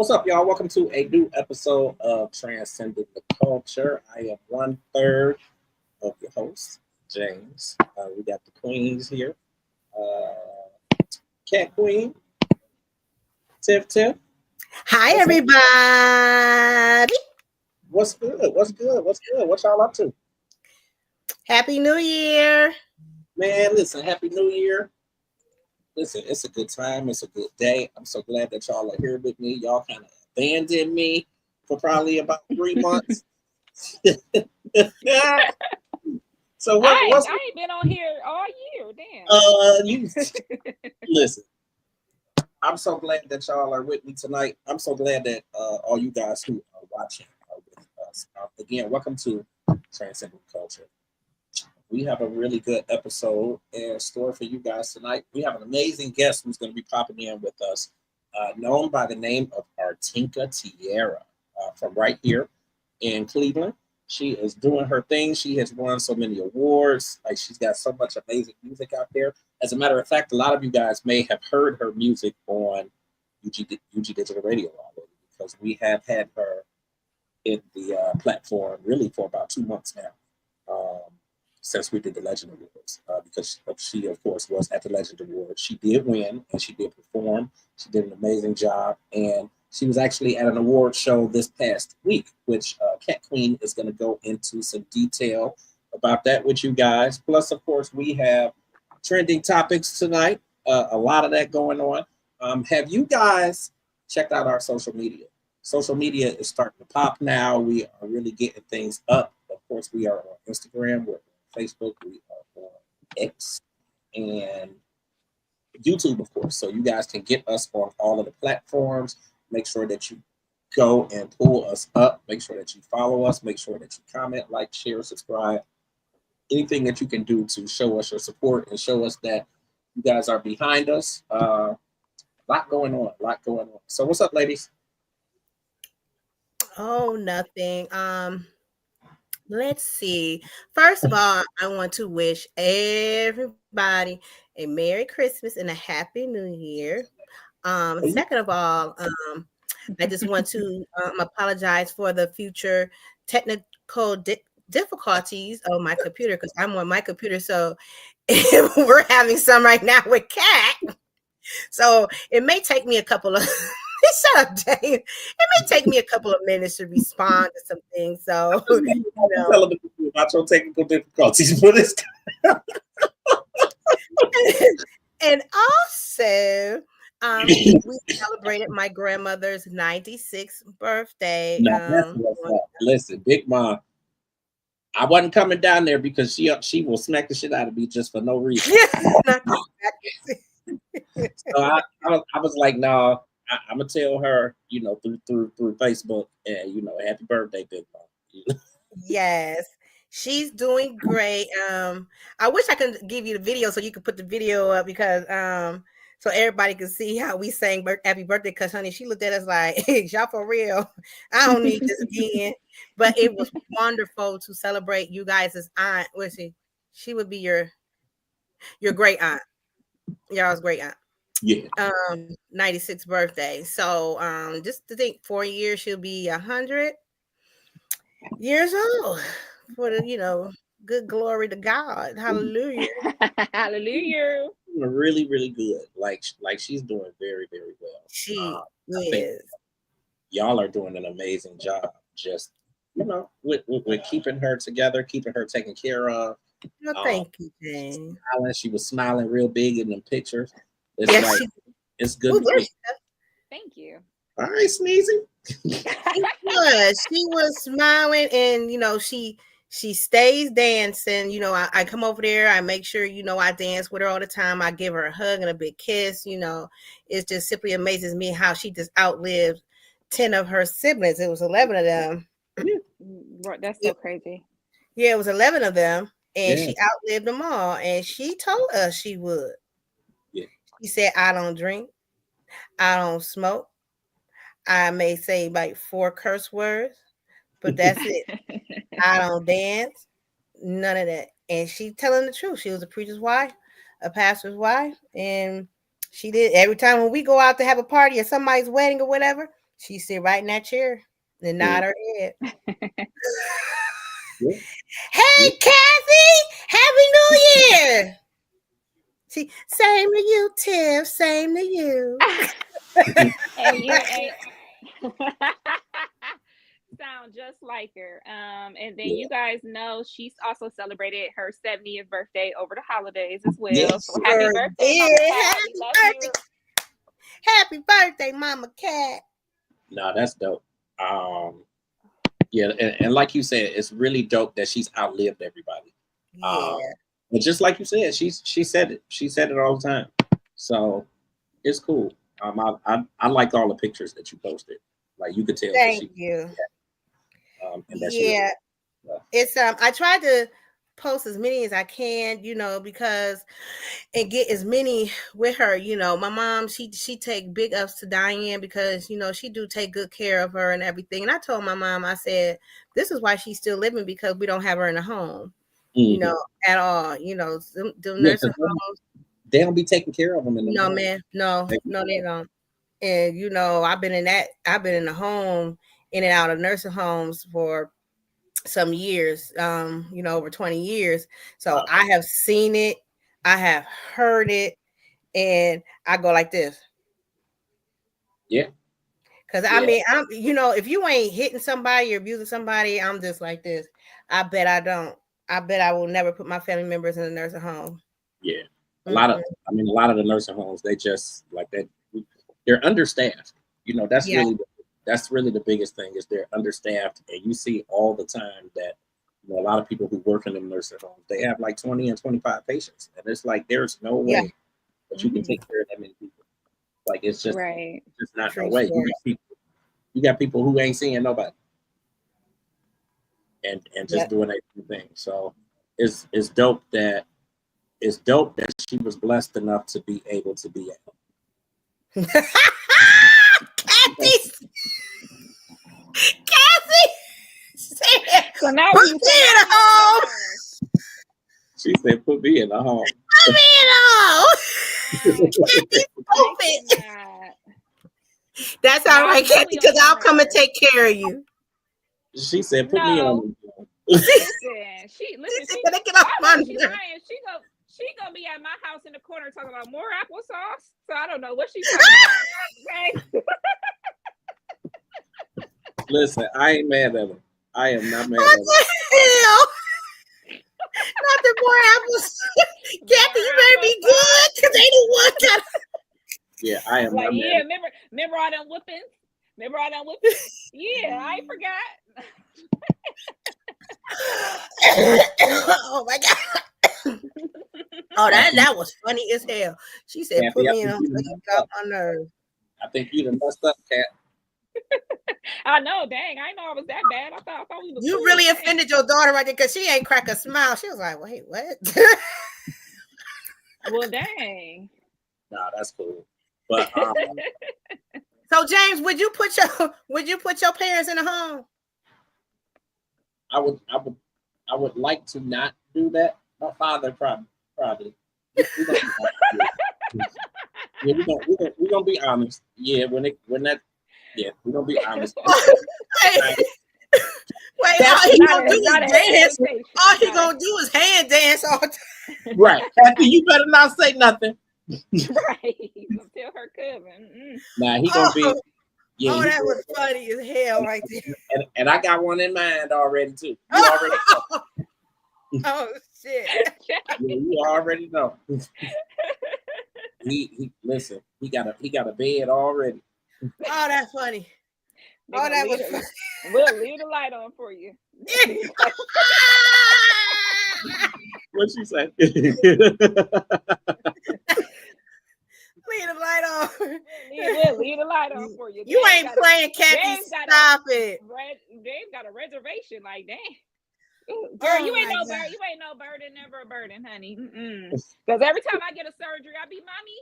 What's up, y'all? Welcome to a new episode of Transcending the Culture. I am one third of your host, James. We got the queens here. Cat Queen, Tiff Tiff. Hi, What's up? everybody. What's good? What's good? What's good? What y'all up to? Happy New Year. Man, listen, Happy New Year. Listen, it's a good time. It's a good day. I'm so glad that y'all are here with me. Y'all kind of abandoned me for probably about 3 months. So what's I ain't been on here all year. Damn. you listen. I'm so glad that y'all are with me tonight. I'm so glad that all you guys who are watching are with us. Again, welcome to Transcending Culture. We have a really good episode in store for you guys tonight. We have an amazing guest who's going to be popping in with us, known by the name of Artinka Teaira, from right here in Cleveland. She is doing her thing. She has won so many awards. Like, she's got so much amazing music out there. As a matter of fact, a lot of you guys may have heard her music on UG Digital Radio already, because we have had her in the platform really for about 2 months now, since we did the Legend Awards, because she, of course, was at the Legend Awards. She did win, and she did perform. She did an amazing job, and she was actually at an award show this past week, which Cat Queen is going to go into some detail about that with you guys. Plus, of course, we have trending topics tonight. A lot of that going on. Have you guys checked out our social media? Social media is starting to pop now. We are really getting things up. Of course, we are on Instagram, we're on Facebook, we are on X, and YouTube, of course. So you guys can get us on all of the platforms. Make sure that you go and pull us up. Make sure that you follow us. Make sure that you comment, like, share, subscribe. Anything that you can do to show us your support and show us that you guys are behind us. A lot going on. A lot going on. So what's up, ladies? Oh, nothing. Let's see. First of all, I want to wish everybody a Merry Christmas and a Happy New Year. Second of all, I just want to apologize for the future technical difficulties of my computer, because I'm on my computer. So we're having some right now with Cat. So it may take me a couple of shut up, Dave. It may take me a couple of minutes to respond to some things. So Tell them about your technical difficulties for this. And also, we celebrated my grandmother's 96th birthday. No, that's what's up. Listen, Big Mom, I wasn't coming down there because she will smack the shit out of me just for no reason. So I was like, no, I'm gonna tell her, through Facebook, and happy birthday, Big Mom. Yes, she's doing great. I wish I could give you the video so you could put the video up, because so everybody can see how we sang happy birthday. Because honey, she looked at us like, hey, y'all for real? I don't need this again. But it was wonderful to celebrate you guys as aunt. Was she would be your great aunt, y'all's great aunt. Yeah. 96th birthday. So just to think, 4 years she'll be 100 years old. For the good glory to God. Hallelujah. Hallelujah. Really, really good. Like she's doing very, very well. She I think is. y'all are doing an amazing job. Just with keeping her together, keeping her taken care of. Well, thank you, Jane. She was smiling real big in them pictures. It's Yes, like it's good. Ooh, Thank you. All right, sneezing. she was smiling, and she stays dancing. I come over there, I make sure I dance with her all the time. I give her a hug and a big kiss. It just simply amazes me how she just outlived 10 of her siblings. It was 11 of them. That's so crazy. Yeah, it was 11 of them, and Yeah. she outlived them all. And she told us she would. Yeah. She said, I don't drink, I don't smoke, I may say like 4 curse words, but that's it. I don't dance, none of that. And she telling the truth. She was a preacher's wife, a pastor's wife, and she did every time when we go out to have a party or somebody's wedding or whatever. She sit right in that chair and nod her head. Yeah. Hey, Kathy! Happy New Year! See, same to you, Tiff. Same to you. And you ain't sound just like her. And then you guys know she's also celebrated her 70th birthday over the holidays as well. Yes. So happy Sure birthday, did. Mama Cat. Happy We love birthday. you. Happy birthday, Mama Cat. No, that's dope. Yeah, and like you said, it's really dope that she's outlived everybody. Yeah. But just like you said, she said it. She said it all the time. So it's cool. I liked all the pictures that you posted. Like you could tell that Thank she, you. and that she. Yeah. Yeah. It's I try to post as many as I can, because and get as many with her. My mom, she take big ups to Diane because she do take good care of her and everything. And I told my mom, I said, this is why she's still living, because we don't have her in a home, at all. Them Yeah, nursing 'cause homes. they don't be taking care of them in the No, home. man, no, they don't. And I've been in the home, in and out of nursing homes for some years, over 20 years. So Wow. I have seen it, I have heard it, and I go like this. Yeah. Because I mean, if you ain't hitting somebody or abusing somebody, I'm just like this. I bet I don't. I bet I will never put my family members in a nursing home. Yeah. A lot of the nursing homes, they just like that. They're understaffed. That's Yeah. really the biggest thing is they're understaffed, and you see all the time that a lot of people who work in the nursing homes, they have like 20 and 25 patients, and it's like there's no way that you can take care of that many people. Like it's just Right. not True no way. story. You got people who ain't seeing nobody, and just Yep. doing that thing. So it's dope that she was blessed enough to be able to be at home. Kathy said, So now put you me in a home. She said, "Put me in the home." Put me in a home. Kathy, stupid. That's all right, Kathy, because I'll come and take care of you. She said, "Put me on." Listen, she Get off my she's nerve. lying. She gonna be at my house in the corner talking about more applesauce. So I don't know what she's talking about. Okay. Listen, I ain't mad at her. I am not mad What at her. the hell? Not the more apples. Kathy, you better be good because they the one that. Yeah, I am like, not yeah, mad. remember all them whippings? Remember all them whippings? Yeah, I ain't forgot. Oh my god. Oh, that was funny as hell. She said, Kathy, "Put I me in think a home." You got my nerve. I think you done messed up, Kat. I know, dang, I know I was that bad. I thought we was. You cool. really offended your daughter right there because she ain't crack a smile. She was like, "Wait, what?" Well, dang. Nah, that's cool. But So, James, would you put your parents in a home? I would like to not do that. My father probably. We're gonna be honest. Yeah, we're gonna be honest. Wait, all he gonna do is dance. All he gonna do is hand dance all the time. Right, Kathy, you better not say nothing. Right, he's gonna tell her cousin. Nah, he gonna be. Yeah, that was funny as hell right there. And I got one in mind already too. You already know. Oh shit! Yeah, you already know. He listen. He got a bed already. Oh, that's funny. Oh, that was funny. We'll leave the light on for you. What'd she say? Leave the light on. We'll leave the light on for you. You ain't playing, Kathy. Stop it. James got a reservation. Like, dang. Girl, you ain't no bird. You ain't no burden, never a burden, honey. Because every time I get a surgery, I be, mommy.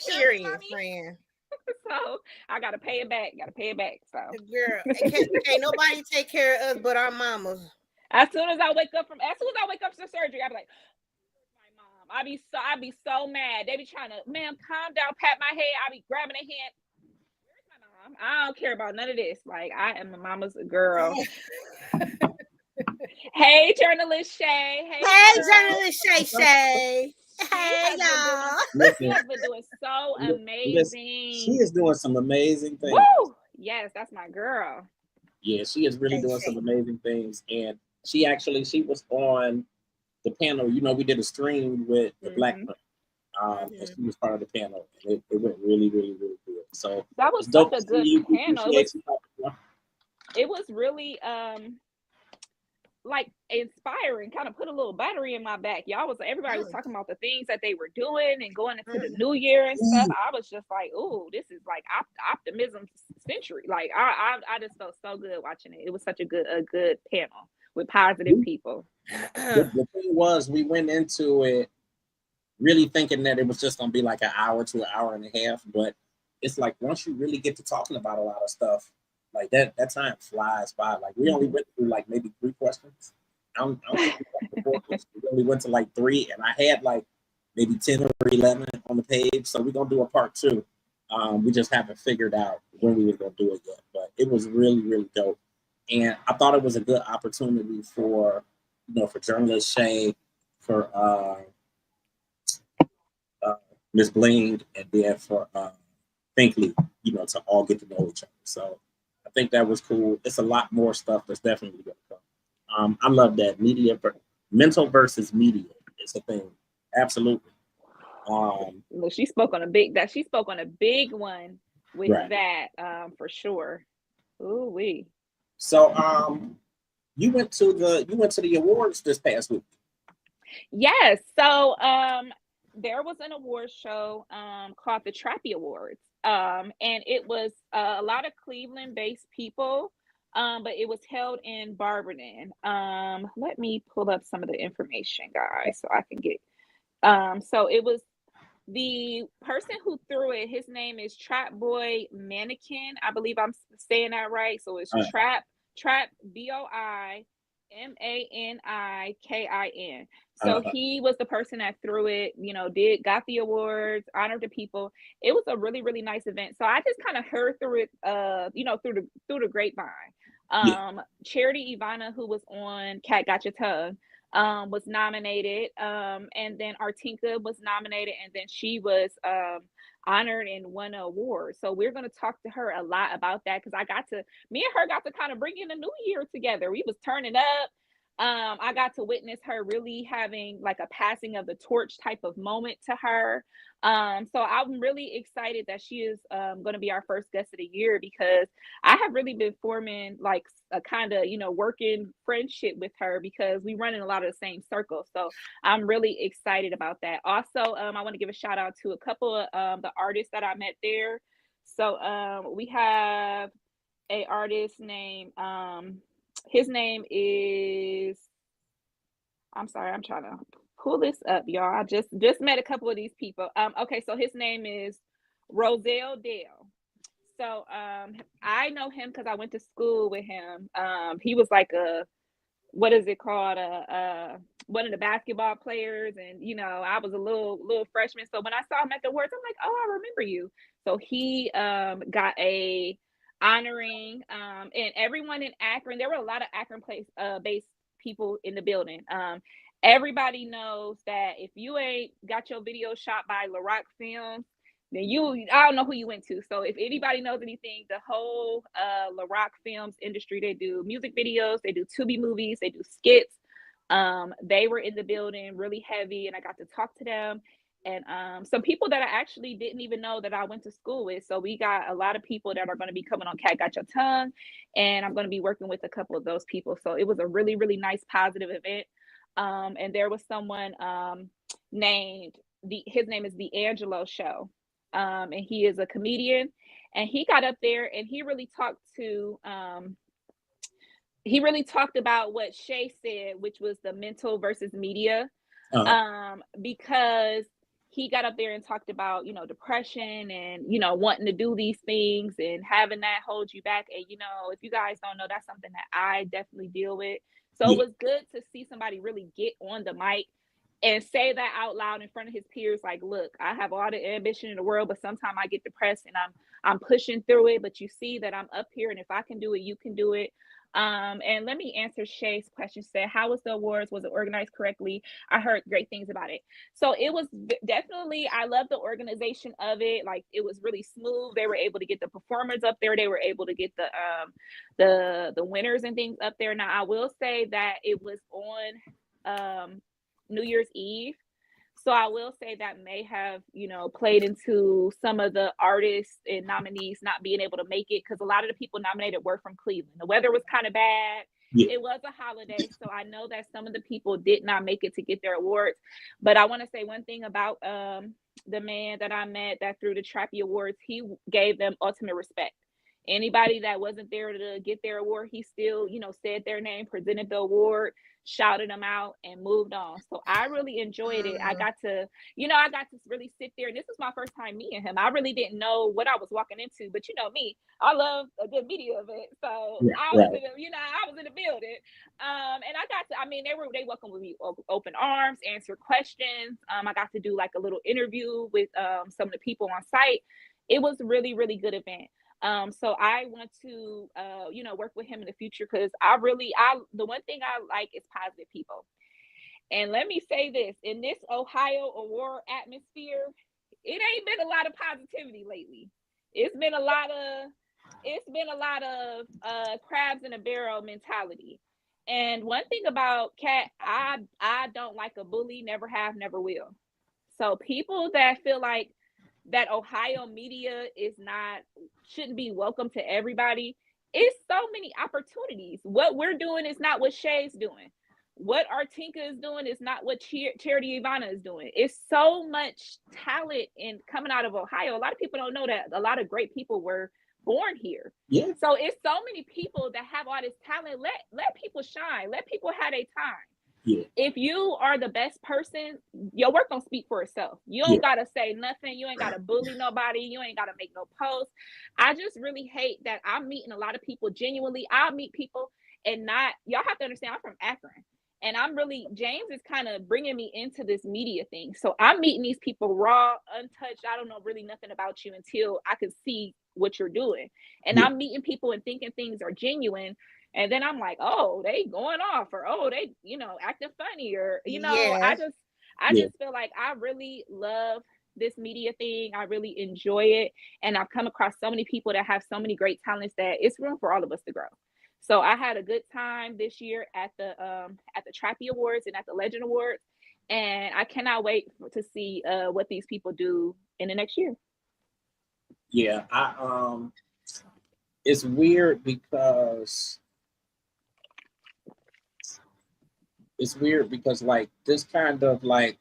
Period, friend. So I gotta pay it back. So girl, can't nobody take care of us but our mamas. As soon as I wake up from the surgery, I be like, my mom. I be so mad. They be trying to, ma'am, calm down, pat my head. I be grabbing a hand. Where's my I don't care about none of this. Like, I am a mama's girl. Hey, journalist Shay. Hey, journalist Shay Shay. Hey, y'all. She has been doing so amazing. She is doing some amazing things. Woo! Yes, that's my girl. Yeah, she is really doing some amazing things. And she was on the panel. You know, we did a stream with the Black Print. And she was part of the panel. And it went really, really, really good. So that was such a good panel. It was really like inspiring, kind of put a little battery in my back. Everybody was talking about the things that they were doing and going into the new year and stuff. I was just like, ooh, this is like optimism century. Like I just felt so good watching it. It was such a good panel with positive people. The thing was, we went into it really thinking that it was just gonna be like an hour to an hour and a half, but it's like once you really get to talking about a lot of stuff, like that time flies by. Like we only went through like maybe 3 questions. I don't think we got 4 questions. We only went to like 3, and I had like maybe 10 or 11 on the page. So we're gonna do a part 2. We just haven't figured out when we were gonna do it yet, but it was really, really dope. And I thought it was a good opportunity for, for journalist Shay, for Miss Bling, and then for Finkley, to all get to know each other. So I think that was cool. It's a lot more stuff that's definitely going to come. I love that mental versus media. It's a thing. Absolutely. Well, she spoke on a big one with that, for sure. Ooh wee. So you went to the awards this past week. Yes. So there was an award show called the Trappy Awards. And it was a lot of Cleveland-based people, but it was held in Barberton. Let me pull up some of the information, guys, so I can get. So it was the person who threw it. His name is Trap Boy Mannequin. I believe I'm saying that right. So it's Trap BOIMANIKIN. So he was the person that threw it, got the awards, honored the people. It was a really, really nice event. So I just kind of heard through it, through the grapevine. Charity Ivana, who was on Cat Got Your Tongue, was nominated. And then Artinka was nominated, and then she was honored and won an award. So we're going to talk to her a lot about that, because me and her got to kind of bring in the new year together. We was turning up. I got to witness her really having like a passing of the torch type of moment to her. So I'm really excited that she is going to be our first guest of the year, because I have really been forming like a kind of, working friendship with her, because we run in a lot of the same circles. So I'm really excited about that. Also, I want to give a shout out to a couple of the artists that I met there. So we have a artist named his name is, I'm sorry, I'm trying to pull this up, y'all. I just met a couple of these people. Okay, so his name is Roselle Dale. So I know him because I went to school with him. He was like what is it called? One of the basketball players, and I was a little freshman. So when I saw him at the awards, I'm like, oh, I remember you. So he got a honoring, and everyone in Akron. There were a lot of Akron based people in the building. Everybody knows that if you ain't got your video shot by LaRock Films, then I don't know who you went to. So if anybody knows anything, the whole LaRock Films industry, they do music videos, they do Tubi movies, they do skits. They were in the building really heavy, and I got to talk to them. And some people that I actually didn't even know that I went to school with. So we got a lot of people that are going to be coming on Cat Got Your Tongue, and I'm going to be working with a couple of those people. So it was a really, really nice, positive event. And there was someone his name is The Angelo Show. And he is a comedian, and he got up there and he really talked about what Shay said, which was the mental versus media. Because he got up there and talked about, depression and, wanting to do these things and having that hold you back. And, if you guys don't know, that's something that I definitely deal with. So it was good to see somebody really get on the mic and say that out loud in front of his peers, like, look, I have all the ambition in the world, but sometimes I get depressed and I'm pushing through it, but you see that I'm up here, and if I can do it, you can do it. And let me answer Shay's question. Said, how was the awards? Was it organized correctly? I heard great things about it. So it was definitely, I love the organization of it. Like, it was really smooth. They were able to get the performers up there. They were able to get the winners and things up there. Now, I will say that it was on New Year's Eve. So I will say that may have, played into some of the artists and nominees not being able to make it, because a lot of the people nominated were from Cleveland. The weather was kind of bad. Yeah. It was a holiday. So I know that some of the people did not make it to get their awards. But I want to say one thing about the man that I met that threw the Trappy Awards. He gave them ultimate respect. Anybody that wasn't there to get their award, he still, said their name, presented the award, shouted them out, and moved on. So I really enjoyed it. I got to really sit there. And this was my first time meeting him. I really didn't know what I was walking into, but me, I love a good media event. So yeah, I was in the building. And I got to, they welcomed me with open arms, answer questions. I got to do like a little interview with some of the people on site. It was a really, really good event. So I want to, work with him in the future, because the one thing I like is positive people. And let me say this, in this Ohio award atmosphere, it ain't been a lot of positivity lately. It's been a lot of crabs in a barrel mentality. And one thing about Kat, I don't like a bully, never have, never will. So people that feel like that Ohio media shouldn't be welcome to everybody. It's so many opportunities. What we're doing is not what Shay's doing. What Artinka is doing is not what Charity Ivana is doing. It's so much talent in coming out of Ohio. A lot of people don't know that a lot of great people were born here. Yeah. So it's so many people that have all this talent. Let people shine. Let people have their time. Yeah. If you are the best person, your work don't speak for itself. You don't gotta say nothing. You ain't gotta bully nobody. You ain't gotta make no posts. I just really hate that I'm meeting a lot of people genuinely. I'll meet people and y'all have to understand, I'm from Akron. And James is kind of bringing me into this media thing. So I'm meeting these people raw, untouched. I don't know really nothing about you until I can see what you're doing. And I'm meeting people and thinking things are genuine. And then I'm like, oh, they going off, or oh, they, acting funny, or I just feel like I really love this media thing. I really enjoy it, and I've come across so many people that have so many great talents that it's room for all of us to grow. So I had a good time this year at the Trappy Awards and at the Legend Awards, and I cannot wait to see what these people do in the next year. Yeah, it's weird because. It's weird because like this kind of like,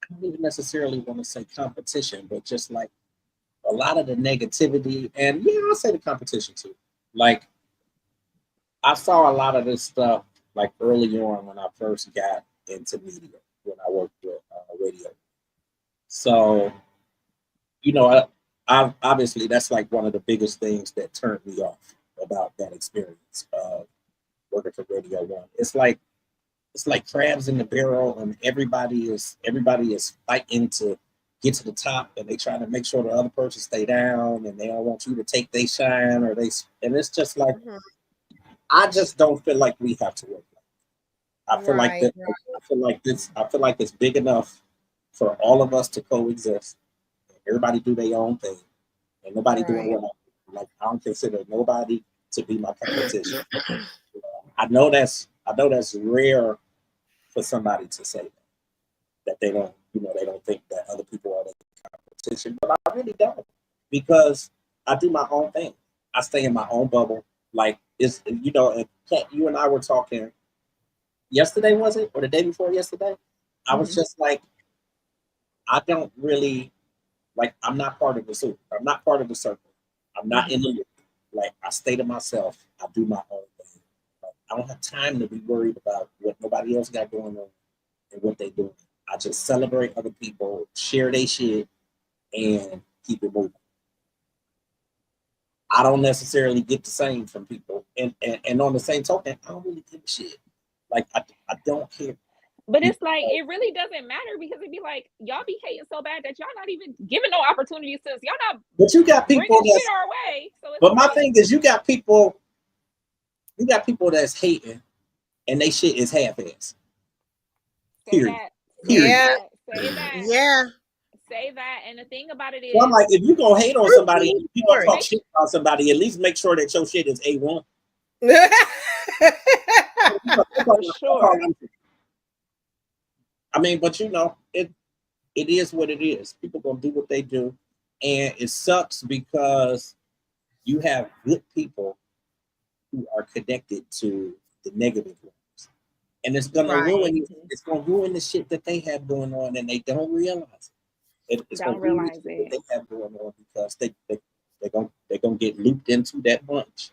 I don't even necessarily want to say competition, but just like a lot of the negativity, and I'll say the competition too. Like I saw a lot of this stuff like early on when I first got into media, when I worked with radio. So, I obviously that's like one of the biggest things that turned me off about that experience of working for Radio One. It's like crabs in the barrel, and everybody is fighting to get to the top, and they trying to make sure the other person stay down, and they don't want you to take their shine, and it's just like I just don't feel like we have to work like that. I feel like that. I feel like it's big enough for all of us to coexist. Everybody do their own thing, and nobody doing what I like. I don't consider nobody to be my competition. I know that's rare for somebody to say that they don't, they don't think that other people are their competition, but I really don't, because I do my own thing. I stay in my own bubble. Like it's, and you and I were talking yesterday, was it, or the day before yesterday? I was just like, I don't really like. I'm not part of the circle. I'm not part of the circle. I'm not in the loop. Like I stay to myself. I do my own thing. Like, I don't have time to be worried about what nobody else got going on and what they doing. I just celebrate other people, share their shit, and keep it moving. I don't necessarily get the same from people, and on the same token, I don't really give a shit. Like I don't care. But it's like it really doesn't matter because it'd be like y'all be hating so bad that y'all not even giving no opportunities to us. Y'all not But you got people bringing that's shit our way. So it's but my like, thing is you got people that's hating and they shit is half-ass. say Period. that, say Period. Yeah. that, say that, Yeah. say that. And the thing about it So I'm is, like, if you gonna hate on somebody, if you gonna talk make shit about somebody, at least make sure that your shit is A1. for sure. I mean, but you know, it is what it is. People gonna do what they do, and it sucks because you have good people who are connected to the negative ones, and it's gonna Right. ruin. It's gonna ruin the shit that they have going on, and they don't realize it. It's gonna Don't ruin the realize shit that it. they have going on because they're gonna get looped into that bunch.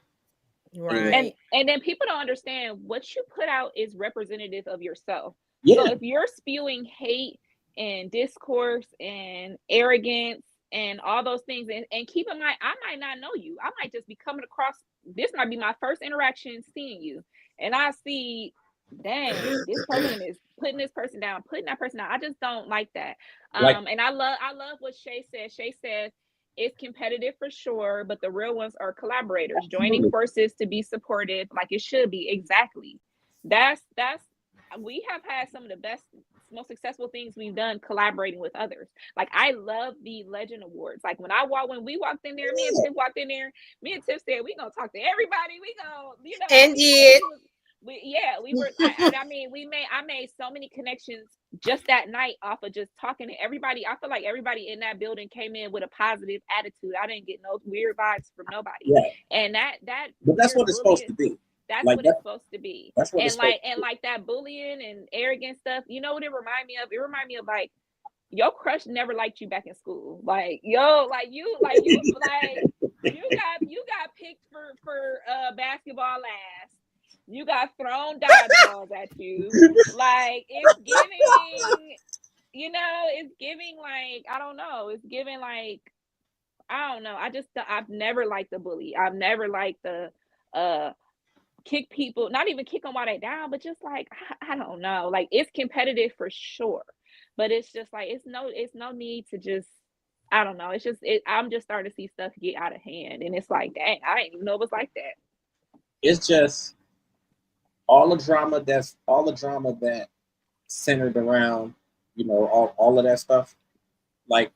Right. And then people don't understand what you put out is representative of yourself. Yeah, So if you're spewing hate and discourse and arrogance and all those things, and keep in mind, I might not know you. I might just be coming across, this might be my first interaction seeing you. And I see, dang, this person is putting this person down, putting that person down. I just don't like that. like And I love what Shay said. Shay said, it's competitive for sure, but the real ones are collaborators, joining absolutely. forces to be supportive, like it should be. Exactly. That's we have had some of the best, most successful things we've done collaborating with others. Like I love the Legend Awards. Like when we walked in there, me and Tiff walked in there. Me and Tiff said we gonna talk to everybody. We gonna, you know, And did. we were. I mean, I made so many connections just that night off of just talking to everybody. I feel like everybody in that building came in with a positive attitude. I didn't get no weird vibes from nobody. Yeah, And that but that's weird what it's supposed bullying, to be. that's Like what it's supposed to be. that's what it's supposed to be. Like that bullying and arrogant stuff, you know what it remind me of? It remind me of like your crush never liked you back in school. Like, yo, like you got picked for basketball last. You got thrown dodgeballs at you. Like it's giving, you know, it's giving like, I don't know, it's giving like, I don't know. I've never liked the bully. I've never liked the uh kick people, not even kick them while they're down, but just like I don't know. Like it's competitive for sure. But it's just like it's no need to just, I don't know. It's just I'm just starting to see stuff get out of hand. And it's like, dang, I didn't even know it was like that. It's just all the drama that centered around, you know, all of that stuff. Like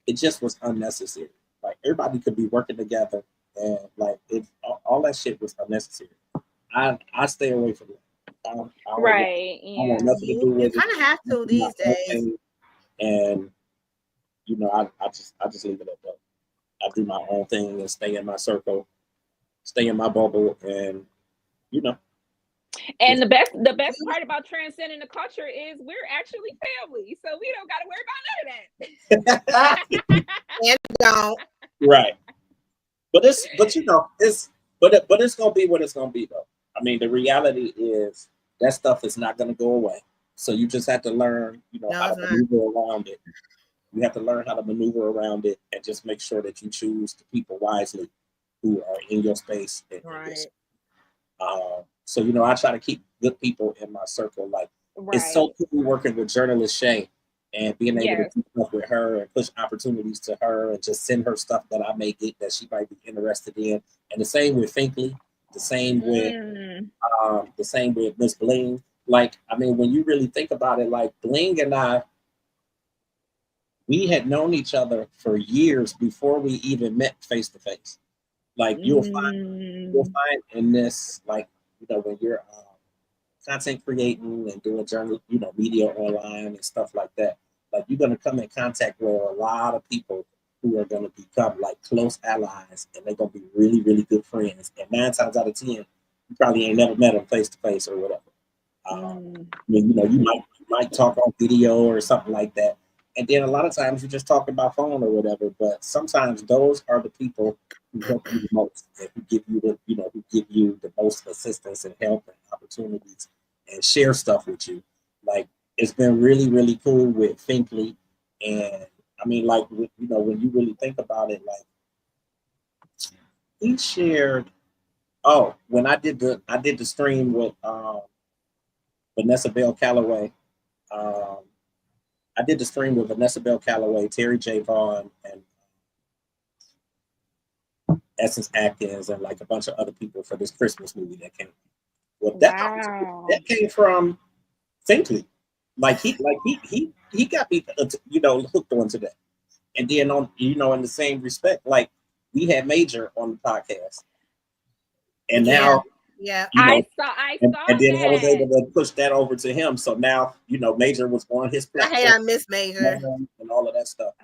it just was unnecessary. Like everybody could be working together, and like it, all that shit was unnecessary. I stay away from it. Right. I don't want Yeah. nothing to do You with it. kind of have I to do my these own days. thing, and you know, I just leave it at that. I do my own thing and stay in my circle, stay in my bubble, and you know, And just, the best part about transcending the culture is we're actually family. So we don't gotta worry about none of that. And don't. right. But you know but it's gonna be what it's gonna be though. I mean the reality is that stuff is not gonna go away. So you just have to learn, you know, No, how it's to not. maneuver around it. You have to learn how to maneuver around it and just make sure that you choose the people wisely who are in your space and in your Right. space. So you know, I try to keep good people in my circle. Like it's so Right. cool working with journalist Shay and being able to Yes. keep up with her and push opportunities to her and just send her stuff that I may get that she might be interested in. And the same with Finkley, Mm. the same with Miss Bling. Like, I mean, when you really think about it, like Bling and I, we had known each other for years before we even met face to face. Like you'll Mm. find in this, like, you know, when you're content creating and doing journal, you know, media online and stuff like that, like you're gonna come in contact with a lot of people who are gonna become like close allies, and they're gonna be really, really good friends. And 9 times out of 10, you probably ain't never met them face to face or whatever. Mm. I mean, you know, you might talk on video or something like that, and then a lot of times you just talk about phone or whatever. But sometimes those are the people who help you the most, and who give you the, you know, who give you the most assistance and help and opportunities and share stuff with you. Like it's been really, really cool with Finkley, and I mean, like you know, when you really think about it, like he shared. Oh, when I did the stream with Vanessa Bell Calloway. I did the stream with Vanessa Bell Calloway, Terry J. Vaughn, and Essence Atkins, and like a bunch of other people for this Christmas movie that came. Well, that came from Finkley. He got me, hooked onto that. And then in the same respect, like we had Major on the podcast, and now, I saw and then that. I was able to push that over to him. So now, Major was on his platform. I miss Major and all of that stuff.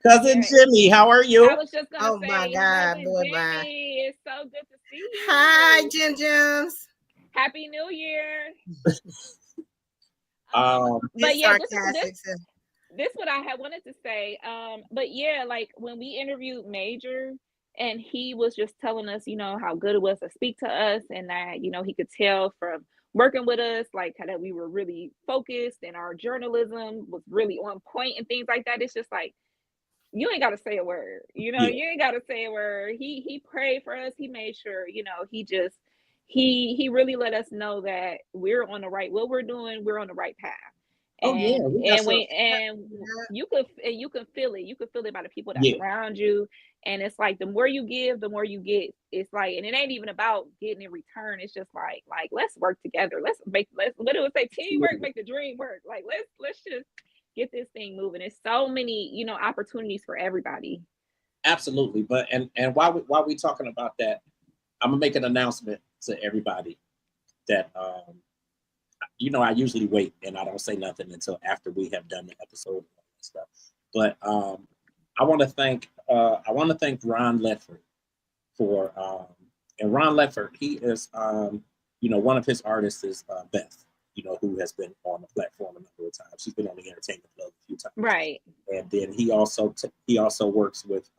Cousin Jimmy, how are you? I was just gonna say, my God, boy, Jimmy, it's so good to see you. Hi, Jim Jims. Happy New Year. But yeah, this what I had wanted to say. But yeah, like when we interviewed Major, and he was just telling us, how good it was to speak to us, and that he could tell from working with us, like that we were really focused and our journalism was really on point and things like that. It's just like, you ain't got to say a word, you ain't got to say a word. He prayed for us. He made sure, he really let us know that we're on the right, what we're doing, we're on the right path. And you can feel it. You can feel it by the people that surround you. And it's like, the more you give, the more you get. It's like, and it ain't even about getting in return. It's just like let's work together. Let's what do it say? Teamwork make the dream work. Like let's just get this thing moving. There's so many, opportunities for everybody. Absolutely. But and while we talking about that, I'm gonna make an announcement to everybody that I usually wait and I don't say nothing until after we have done the episode and stuff. But I want to thank Ron Ledford for and Ron Ledford, he is one of his artists is Beth, who has been on the platform a number of times. She's been on the Entertainment Club a few times. Right. And then he also works with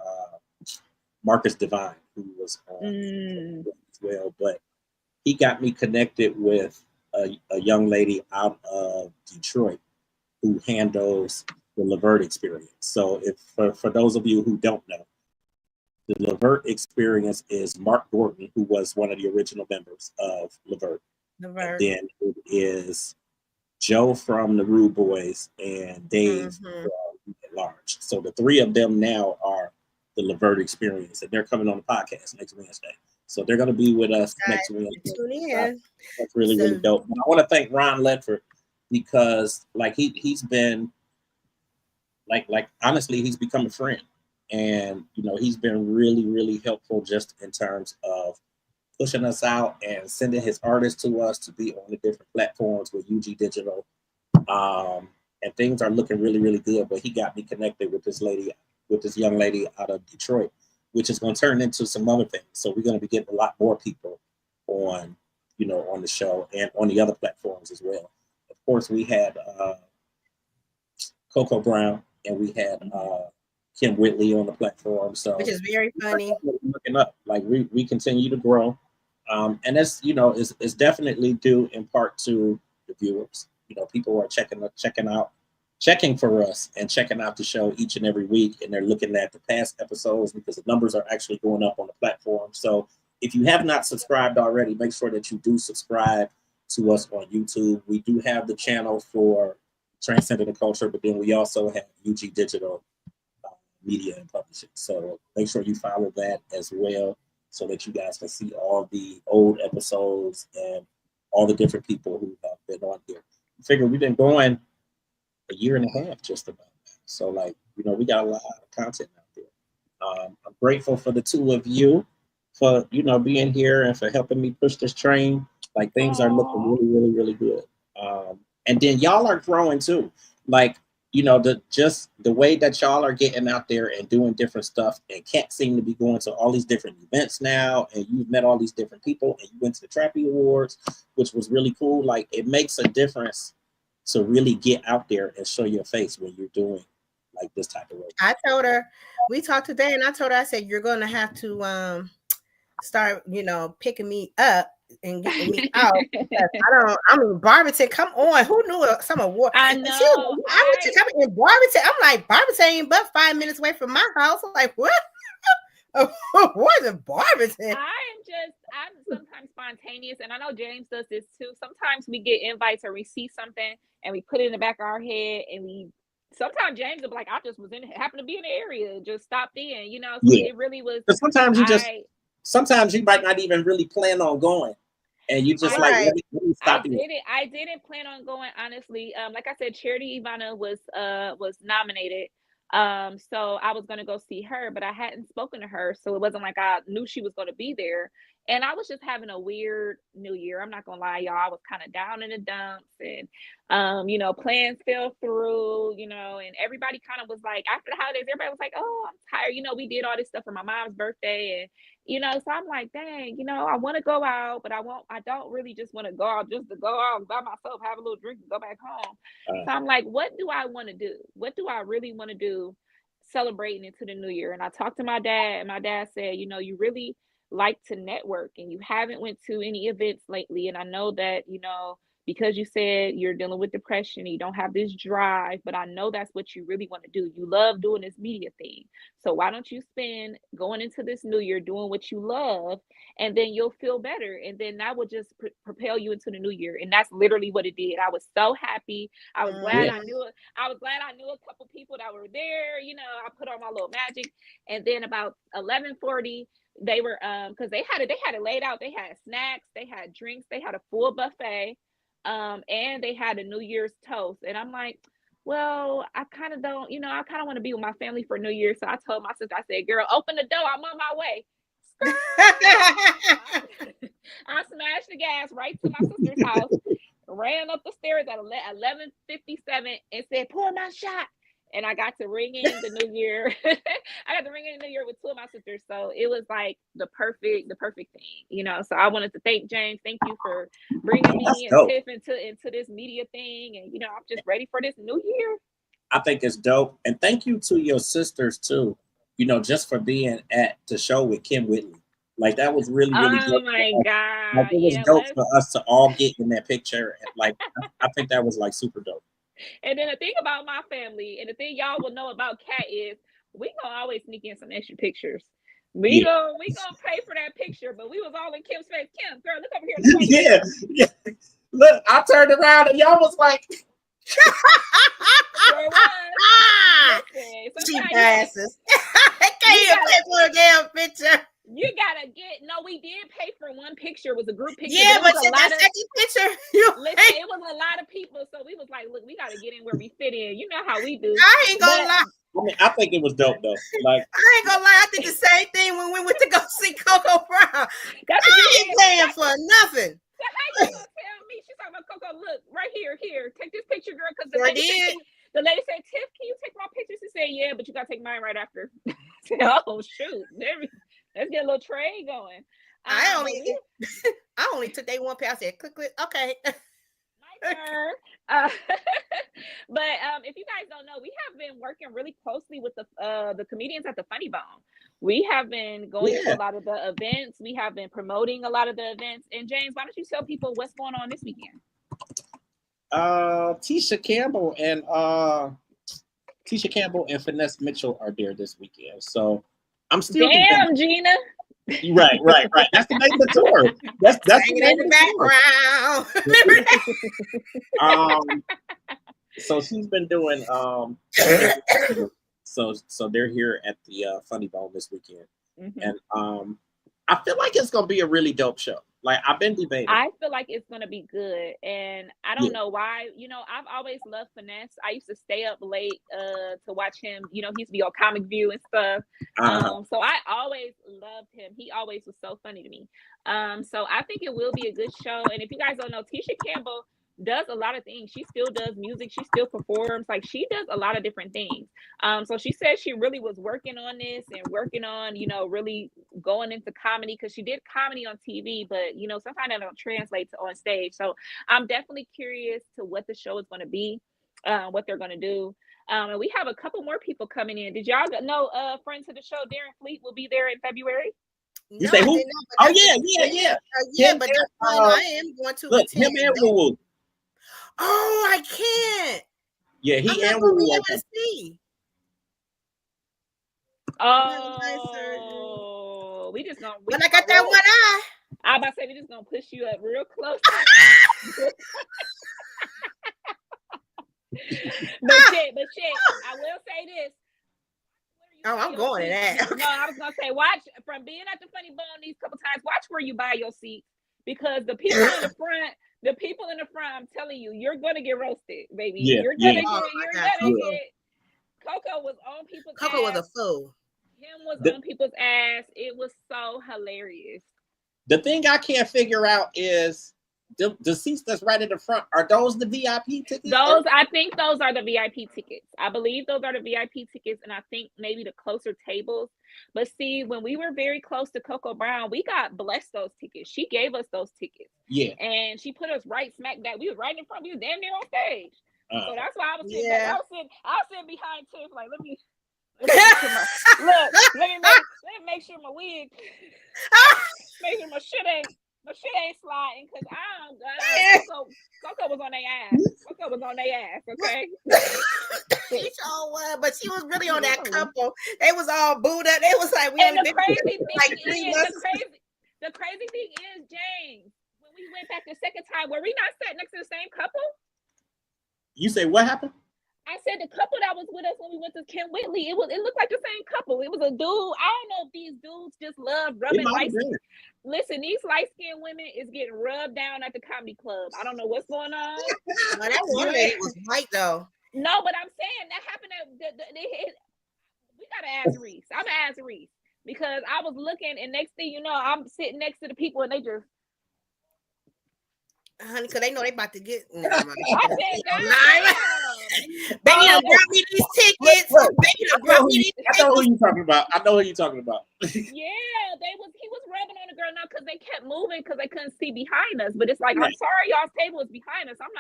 Marcus Divine, who was on as well. But he got me connected with a young lady out of Detroit who handles the Levert Experience. So if for those of you who don't know, the Levert Experience is Mark Gordon, who was one of the original members of Levert. And then it is Joe from the Rude Boys and Dave from at Large. So the three of them now are the Levert Experience, and they're coming on the podcast next Wednesday. So they're going to be with us next Wednesday. That's really, really dope. And I want to thank Ron Ledford because, he's been, honestly, he's become a friend. And, he's been really, really helpful just in terms of pushing us out and sending his artists to us to be on the different platforms with UG Digital. And things are looking really, really good. But he got me connected with this young lady out of Detroit, which is going to turn into some other things. So we're going to be getting a lot more people on, on the show and on the other platforms as well. Of course, we had Coco Brown and we had Kim Whitley on the platform. So which is very funny. Looking up, we continue to grow. And that's, is definitely due in part to the viewers. People are checking for us and checking out the show each and every week, and they're looking at the past episodes because the numbers are actually going up on the platform. So if you have not subscribed already, make sure that you do subscribe to us on YouTube. We do have the channel for Transcending the Culture, but then we also have UG Digital Media and Publishing. So make sure you follow that as well so that you guys can see all the old episodes and all the different people who have been on here. I figure we've been going a year and a half just about now. So we got a lot of content out there. I'm grateful for the two of you for, being here and for helping me push this train. Things are looking really, really, really good. And then y'all are growing too. The way that y'all are getting out there and doing different stuff, and can't seem to be going to all these different events now, and you've met all these different people, and you went to the Trappy Awards, which was really cool. It makes a difference to really get out there and show your face when you're doing this type of work. I told her, we talked today, and I told her, I said, you're going to have to start, picking me up and getting me out. Barberton, come on. Who knew some award? I know. I was in Barberton. I'm like, Barberton ain't but 5 minutes away from my house. I'm like, what? Wasn't Barberton. I'm sometimes spontaneous, and I know James does this too. Sometimes we get invites or we see something and we put it in the back of our head, and sometimes James will be like, I just happened to be in the area, just stopped in, so it really was. But sometimes you might not even really plan on going, and you just let me stop you. I didn't plan on going, honestly. Like I said, Charity Ivana was nominated. So I was gonna go see her, but I hadn't spoken to her, so it wasn't like I knew she was gonna be there. And I was just having a weird New Year. I'm not gonna lie, y'all. I was kind of down in the dumps, and plans fell through, and everybody kind of was like, after the holidays, everybody was like, oh, I'm tired. We did all this stuff for my mom's birthday, and so I'm like, dang, I want to go out, but I don't really just want to go out just to go out by myself, have a little drink and go back home. So I'm like, what do I want to do? What do I really want to do celebrating into the new year? And I talked to my dad, and my dad said, you really like to network, and you haven't went to any events lately. And I know that, because you said you're dealing with depression, you don't have this drive, but I know that's what you really want to do. You love doing this media thing. So why don't you spend going into this new year doing what you love, and then you'll feel better. And then that will just propel you into the new year. And that's literally what it did. I was so happy. I was glad I knew it. I was glad I knew a couple people that were there. I put on my little magic. And then about 11:40, they were because they had it laid out. They had snacks, they had drinks, they had a full buffet. And they had a New Year's toast. And I'm like, well, I kind of don't, I kind of want to be with my family for New Year's. So I told my sister, I said, girl, open the door. I'm on my way. I smashed the gas right to my sister's house, ran up the stairs at 11:57 and said, pour my shot. And I got to ring in the new year. I got to ring in the new year with two of my sisters. So it was like the perfect thing, So I wanted to thank James. Thank you for bringing me and Tiff into this media thing. And, I'm just ready for this new year. I think it's dope. And thank you to your sisters too, just for being at the show with Kim Whitley. Like that was really dope. Oh my God. Like, it was dope for us to all get in that picture. Like I think that was like super dope. And then the thing about my family, and the thing y'all will know about Kat is we gonna always sneak in some extra pictures. We gonna pay for that picture, but we was all in Kim's face. Kim, girl, look over here. Yeah. Look, I turned around and y'all was like, sure was. She passes. I can't even pay for a damn picture. You gotta we did pay for one picture. It was a group picture. Yeah, but that second picture, listen, it was a lot of people. So we was like, look, we gotta get in where we fit in. You know how we do. I ain't gonna lie. I mean, I think it was dope though. Like I ain't gonna lie, I did the same thing when we went to go see Coco Brown. I ain't paying for nothing. So how you gonna tell me? She's talking about Coco. Look, right here, take this picture, girl. Because the lady said, Tiff, can you take my picture? She said, yeah, but you gotta take mine right after. I said, oh shoot, let's get a little trade going. I only took that one pair. I said, click, okay. My turn. But if you guys don't know, we have been working really closely with the comedians at the Funny Bone. We have been going to a lot of the events. We have been promoting a lot of the events. And James, why don't you tell people what's going on this weekend? Tisha Campbell and Finesse Mitchell are there this weekend. So I'm still Gina. Right. That's the name of the tour. That's the name of the background. So she's been doing so they're here at the Funny Bone this weekend. Mm-hmm. And I feel like it's gonna be a really dope show. Like I've been debating. I feel like it's gonna be good, and I don't know why. I've always loved Finesse. I used to stay up late to watch him. He used to be on Comic View and stuff. So I always loved him. He always was so funny to me. So I think it will be a good show. And if you guys don't know, Tisha Campbell does a lot of things. She still does music. She still performs. Like she does a lot of different things. So she said she really was working on this and working on, really going into comedy, because she did comedy on TV, but sometimes that don't translate to on stage. So I'm definitely curious to what the show is going to be, what they're going to do. And we have a couple more people coming in. Did y'all know friends of the show, Darren Fleet, will be there in February? You say who? Oh yeah. Yeah, but that's I am going to him and Woo. Oh, I can't. Yeah, he I'm and Woo. Oh, We just gonna. But I got that one eye. I'm about to say we just gonna push you up real close. but shit, I will say this. Oh, I'm going to that. No, I was gonna say, watch from being at the Funny Bone these couple times. Watch where you buy your seats, because the people in the front, I'm telling you, you're gonna get roasted, baby. Yeah, you're gonna yeah. get. Coco was on people's. Coco was a fool. Him was on people's ass. It was so hilarious. The thing I can't figure out is the seats that's right in the front. Are those the VIP tickets? I think those are the VIP tickets. I believe those are the VIP tickets, and I think maybe the closer tables. But see, when we were very close to Coco Brown, we got blessed those tickets. She gave us those tickets. Yeah. And she put us right smack dab. We was right in front. We was damn near on stage. So that's why I was sitting back. I was sitting behind Tiff, like, let me make sure my wig, make sure my shit ain't sliding, because Coco was on their ass. Coco was on their ass, okay? She sure was, but she was really on that couple. They was all booed up. They was like, the crazy thing is, James, when we went back the second time, were we not sat next to the same couple? You say what happened? I said the couple that was with us when we went to Kim Whitley, it looked like the same couple. It was a dude. I don't know if these dudes just love rubbing light. Listen, these light-skinned women is getting rubbed down at the comedy club. I don't know what's going on. No, that one lady was white though. No, but I'm saying that happened we gotta ask Reese. I'm gonna ask Reese, because I was looking, and next thing you know, I'm sitting next to the people, and they just, honey, because they know they about to get. Never mind. Baby, brought me these tickets. I know who you talking about. Yeah, he was rubbing on the girl now, because they kept moving because they couldn't see behind us. But it's like, I'm sorry, y'all's table is behind us. I'm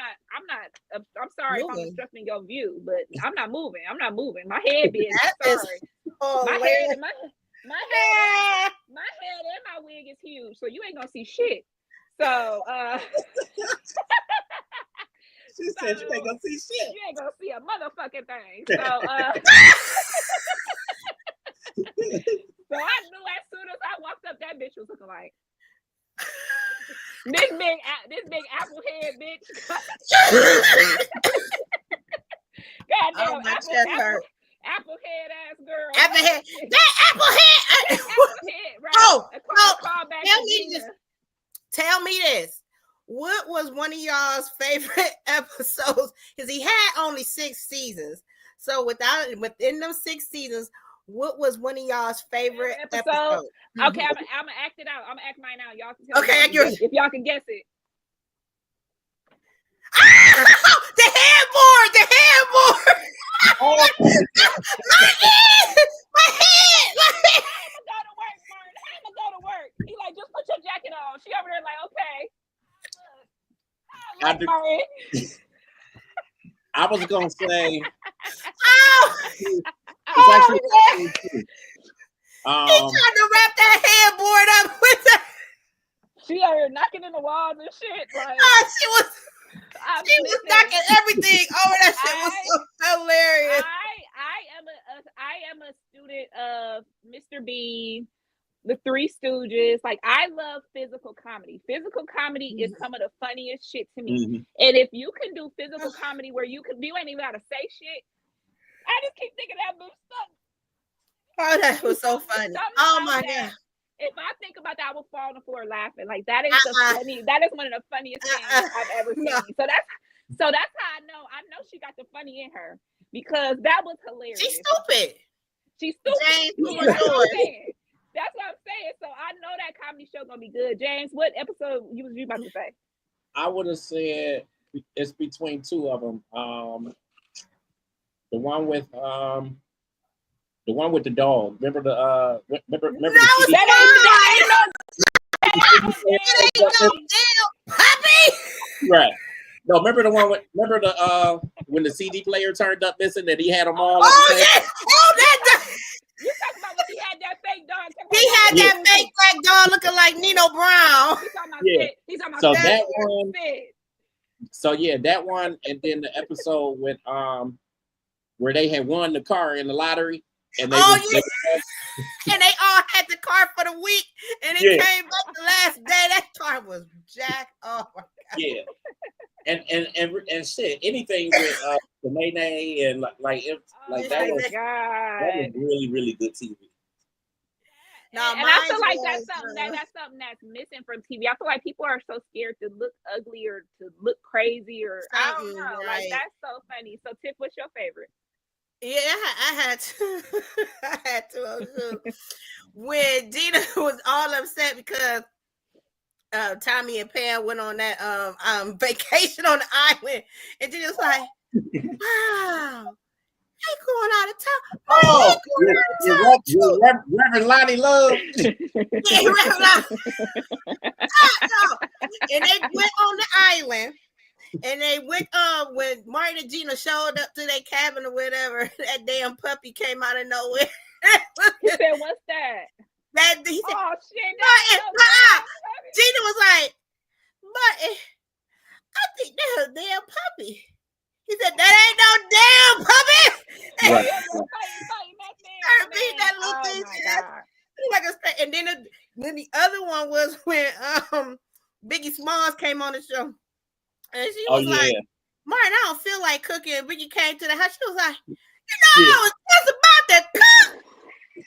sorry if I'm obstructing your view, but I'm not moving. My head big. Sorry. My head and my wig is huge, so you ain't gonna see shit. So she said you ain't gonna see shit. You ain't gonna see a motherfucking thing. So so I knew as soon as I walked up, that bitch was looking like this big apple head bitch. Goddamn apple head ass girl. Apple head. That apple head. Right. Tell me this. What was one of y'all's favorite episodes? Because he had only 6 seasons. So within them 6 seasons, what was one of y'all's favorite episodes? Okay, I'm gonna act it out. I'm gonna act mine out. Y'all can tell me if y'all can guess it. The headboard. My head. I'm gonna go to work. He like, just put your jacket on. She over there like, okay. I was gonna say. He tried to wrap that headboard up with that. She over here knocking in the walls and shit. Like, she was knocking everything over. That shit was so hilarious. I am a student of Mr. Bean, the Three Stooges. Like, I love physical comedy. Physical comedy is some of the funniest shit to me. And if you can do physical comedy where you ain't even gotta say shit, I just keep thinking that bitch stuff. Oh, that was so funny. Oh my God. If I think about that, I will fall on the floor laughing. Like, that is that is one of the funniest things I've ever seen. So that's how I know she got the funny in her, because that was hilarious. She's stupid. James, that's what I'm saying. So I know that comedy show gonna be good. James, what episode you about to say? I would have said it's between 2 of them. The one with the dog. Remember the puppy. Right. No, remember the one when the CD player turned up missing, that he had them all. Oh yeah. You talking about when he had that fake dog? He had that fake black dog looking like Nino Brown. He's talking about so that one. So yeah, that one, and then the episode with where they had won the car in the lottery. and they and they all had the car for the week, and it came back the last day. That car was jacked. Oh my God. Yeah. And shit, anything with the Nene and that was really, really good TV. No, and I feel like that's something that's missing from TV. I feel like people are so scared to look ugly or to look crazy or I don't know. Right. Like that's so funny. So Tiff, what's your favorite? Yeah, I had to. I had to. When Gina was all upset because Tommy and Pam went on that vacation on the island, and Gina was like, "Wow, they going out of town." Oh, Reverend Lonnie Love. Yeah, Reverend Lonnie. And they went on the island. And they went when Martin and Gina showed up to their cabin or whatever, that damn puppy came out of nowhere. He said, "What's that?" He said, "Oh shit!" Gina was like, "But I think that's a damn puppy." He said, "That ain't no damn puppy." Right. That little thing. And then the other one was when Biggie Smalls came on the show. And she was like, "Martin, I don't feel like cooking." And Biggie came to the house. She was like, I was just about to cook. You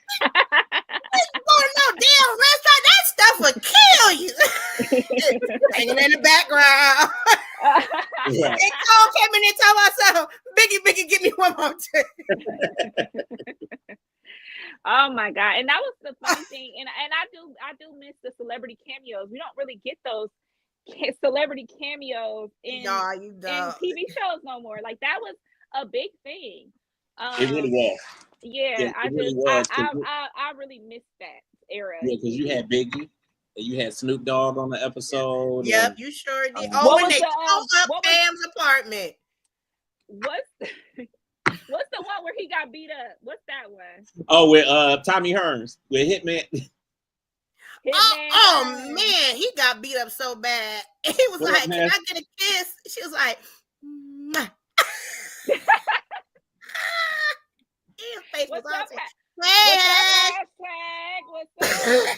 going to no damn restaurant? That stuff would kill you. Hanging in the background. And Cole came in and told myself, Biggie, give me one more time. Oh my God. And that was the funny thing. And I do miss the celebrity cameos. We don't really get those celebrity cameos in TV shows no more. Like that was a big thing. It really was. Yeah, I really missed that era. Yeah, because you had Biggie and you had Snoop Dogg on the episode. Yep, you sure did. When they tore up Pam's apartment. What's the one where he got beat up? What's that one? Oh, with Tommy Hearns with Hitman. Oh man, he got beat up so bad. He was like, "Can I get a kiss?" She was like, his face was awesome. Hey,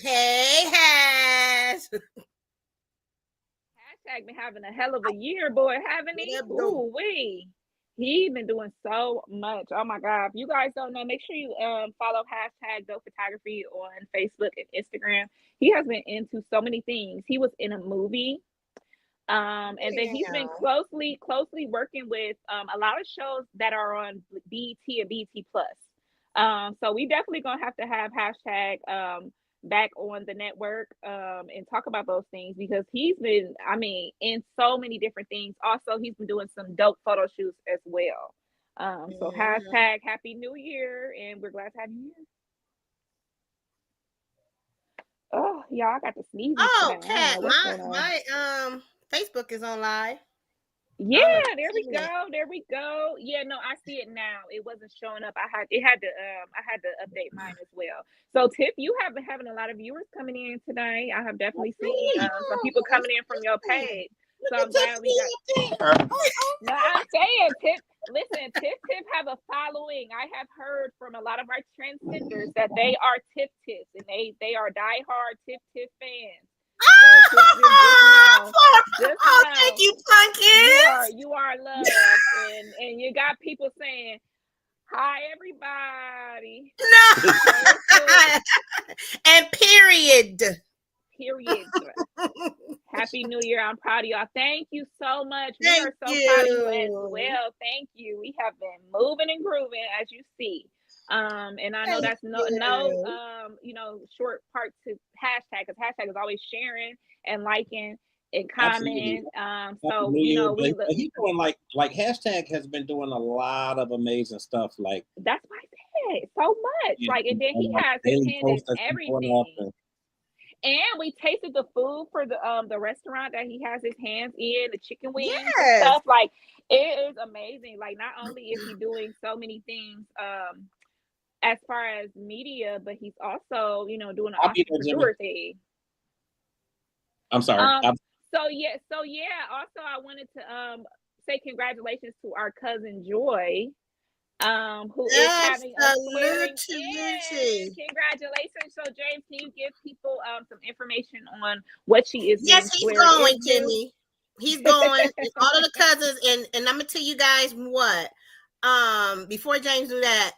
hey, Hash. Hashtag been having a hell of a year, boy, haven't he? Ooh wee. He been doing so much. Oh my God. If you guys don't know, make sure you follow hashtag Dope Photography on Facebook and Instagram. He has been into so many things. He was in a movie. And then he's been closely working with a lot of shows that are on BET and BET Plus. So we definitely gonna have to have hashtag back on the network and talk about those things because he's been, in so many different things. Also, he's been doing some dope photo shoots as well. So hashtag Happy New Year, and we're glad to have you here. Oh, y'all, I got to sneeze. Oh, Kat, my Facebook is on live. Yeah, there we go. Yeah, no, I see it now. It wasn't showing up. I had to update mine as well. So Tiff, you have been having a lot of viewers coming in today. I have definitely seen some people coming in from your page. So I'm glad we got. No, I'm saying Tiff. Listen, Tiff have a following. I have heard from a lot of our transcenders that they are Tiffs and they are diehard Tiff fans. Thank you, pumpkins. You are loved, and you got people saying, "Hi, everybody." No, and period. Happy New Year! I'm proud of y'all. Thank you so much. We are so proud of you as well. Thank you. We have been moving and grooving, as you see. And I know that's no short part to hashtag because hashtag is always sharing and liking and commenting. So he's doing like hashtag has been doing a lot of amazing stuff. Like that's why I said so much. And then he has his hand in everything. And we tasted the food for the restaurant that he has his hands in, the chicken wings and stuff. Like it is amazing. Like not only is he doing so many things as far as media, but he's also, doing an entrepreneur thing. I'm sorry. So yeah. Also, I wanted to say congratulations to our cousin Joy. who is Yes, having a salute swearing to you, in. T. Congratulations. So, James, can you give people some information on what she is Yes, being he's sweared going, into? Jimmy. He's going. And all of the cousins, and I'm gonna tell you guys what. Before James do that,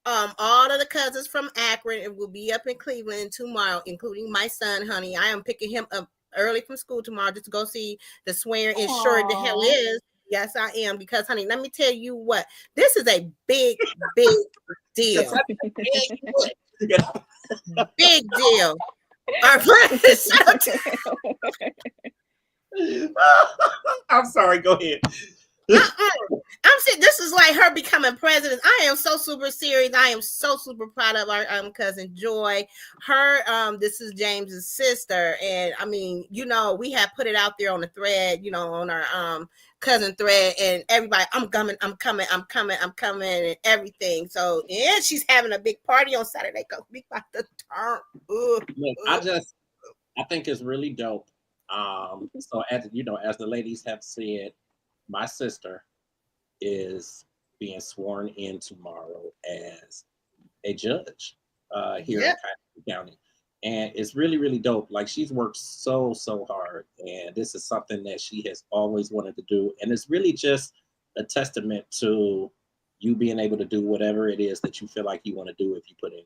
all of the cousins from Akron will be up in Cleveland tomorrow, including my son, honey. I am picking him up early from school tomorrow just to go see the swearing. It sure the hell Aw. is. Yes, I am. Because, honey, let me tell you what. This is a big, big deal. Big deal. Our friends. I'm sorry. Go ahead. I'm saying this is like her becoming president. I am so super serious. I am so super proud of our cousin Joy. Her this is James's sister, and I mean, you know, we have put it out there on the thread, you know, on our cousin thread, and everybody, I'm coming, and everything. So, and she's having a big party on Saturday because we about to turn. Look, I think it's really dope. So as you know, as the ladies have said, my sister is being sworn in tomorrow as a judge here in Yep. Cuyahoga County. And it's really, really dope. Like she's worked so, so hard. And this is something that she has always wanted to do. And it's really just a testament to you being able to do whatever it is that you feel like you want to do if you put in.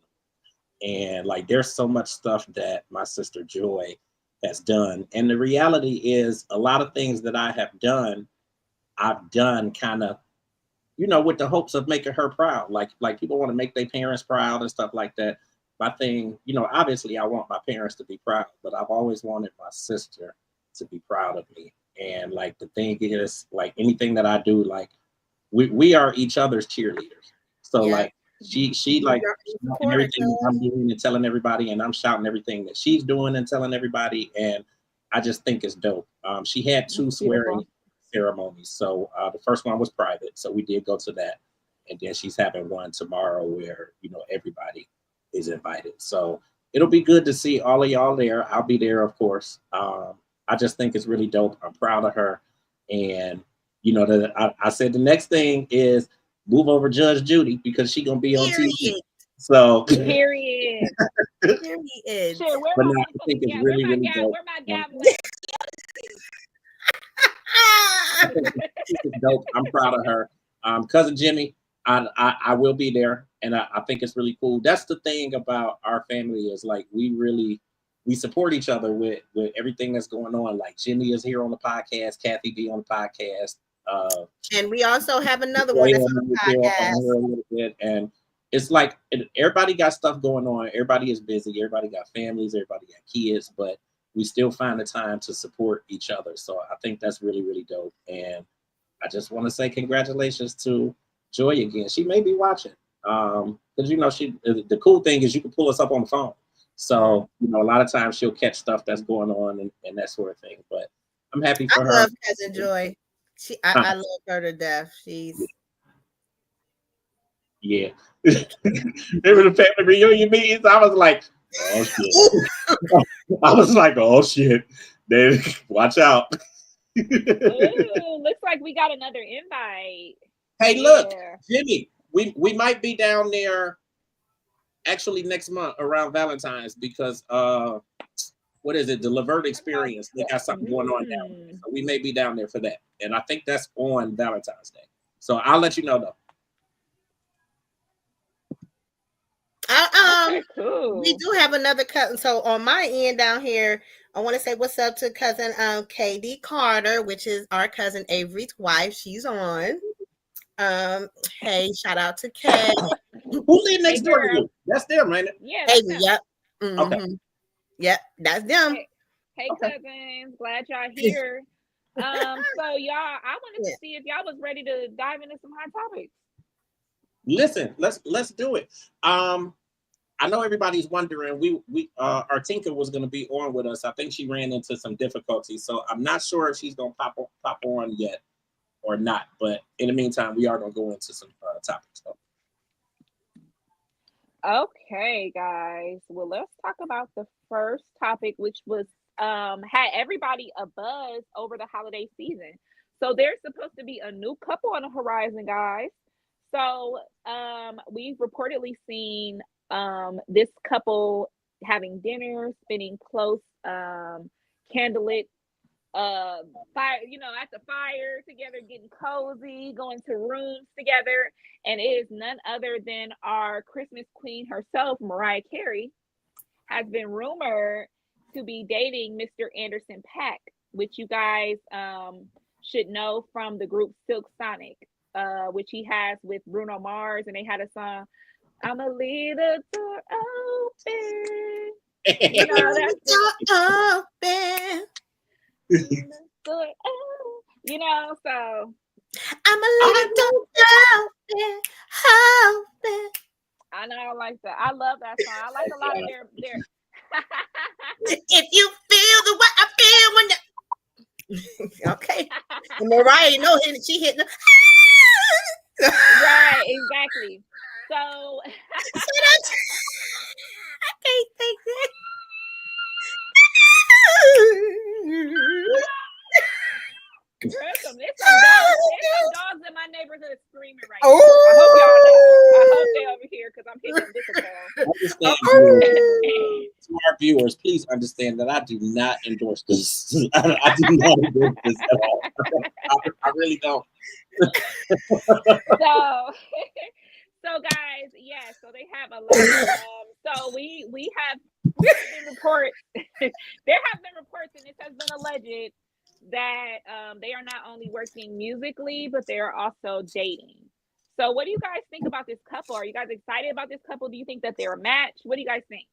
And like there's so much stuff that my sister Joy has done. And the reality is a lot of things that I've done kind of, you know, with the hopes of making her proud. Like people want to make their parents proud and stuff like that. My thing, you know, obviously I want my parents to be proud, but I've always wanted my sister to be proud of me. And like the thing is, like anything that I do, like we are each other's cheerleaders. So Yeah. like she like shouting everything that I'm doing and telling everybody, and I'm shouting everything that she's doing and telling everybody, and I just think it's dope. She had two swearing ceremonies. So the first one was private, so we did go to that, and then she's having one tomorrow where you know everybody is invited. So it'll be good to see all of y'all there. I'll be there, of course. I just think it's really dope. I'm proud of her, and you know I said the next thing is move over Judge Judy because she's gonna be on TV. So Period. Period. Shit, where but my no, I think it's motherfucking really, really dope. where my gavel I think it's dope. I'm proud of her. Cousin Jimmy, I will be there, and I think it's really cool. That's the thing about our family is like we support each other with everything that's going on. Like Jimmy is here on the podcast, Kathy be on the podcast, and we also have another one that's on the podcast. on here a little bit, and it's like everybody got stuff going on. Everybody is busy. Everybody got families. Everybody got kids, but we still find the time to support each other. So I think that's really, really dope. And I just want to say congratulations to Joy again. She may be watching. Because you know, the cool thing is you can pull us up on the phone. So, you know, a lot of times she'll catch stuff that's going on and that sort of thing. But I'm happy for her. I love Cousin Joy. I love her to death. She's yeah. Remember the family reunion meetings? I was like, oh shit. I was like, oh shit. Then watch out. Ooh, looks like we got another invite. Hey, look, Jimmy, we might be down there actually next month around Valentine's because what is it? The Laverne Experience. They got something going on down there. So we may be down there for that. And I think that's on Valentine's Day. So I'll let you know though. Okay, cool. We do have another cousin. So on my end down here, I want to say what's up to cousin KD Carter, which is our cousin Avery's wife. She's on. Hey, shout out to Kay. Who live next door to you? That's them, right? Yeah. Avery, yep. Mm-hmm. Okay. Yep, that's them. Hey cousins, glad y'all here. So y'all, I wanted to see if y'all was ready to dive into some hot topics. Listen, let's do it. I know everybody's wondering. We Artinka was going to be on with us. I think she ran into some difficulties, so I'm not sure if she's going to pop on yet or not. But in the meantime, we are going to go into some topics. So. Okay, guys. Well, let's talk about the first topic, which was had everybody abuzz over the holiday season. So there's supposed to be a new couple on the horizon, guys. So we've reportedly seen this couple having dinner, spending close candlelit fire, at the fire together, getting cozy, going to rooms together. And it is none other than our Christmas queen herself, Mariah Carey, has been rumored to be dating Mr. Anderson .Paak, which you guys should know from the group Silk Sonic, which he has with Bruno Mars, and they had a song, "I'ma leave the door open." That's door open. So I'm a little door open. I know I like that. I love that song. I like a lot of their If you feel the way I feel when you okay. And Mariah, she hitting the right, exactly. So I can't think that. Girl, there's some dogs in my neighborhood screaming right now. I hope y'all know. I hope they over here because I'm hitting this Understand, smart viewers, please understand that I do not endorse this. I do not endorse this at all. I really don't. So guys, yeah, so they have a lot. So we have been reports. There have been reports, and this has been alleged that they are not only working musically, but they are also dating. So what do you guys think about this couple? Are you guys excited about this couple? Do you think that they're a match? What do you guys think?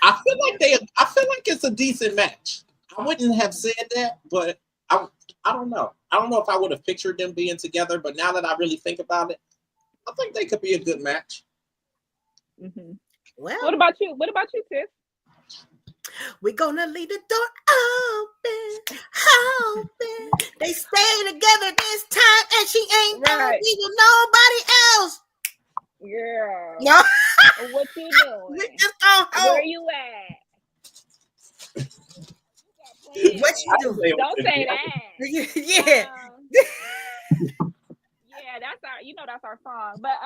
I feel like it's a decent match. I wouldn't have said that, but I don't know. I don't know if I would have pictured them being together, but now that I really think about it, I think they could be a good match. Mm-hmm. Well, what about you, Tiff? We're gonna leave the door open. They stay together this time, and she ain't gonna be with nobody else. Yeah. No. What you doing? We just gonna Where you at? What you doing? Don't say that. Yeah. Yeah, that's our song. But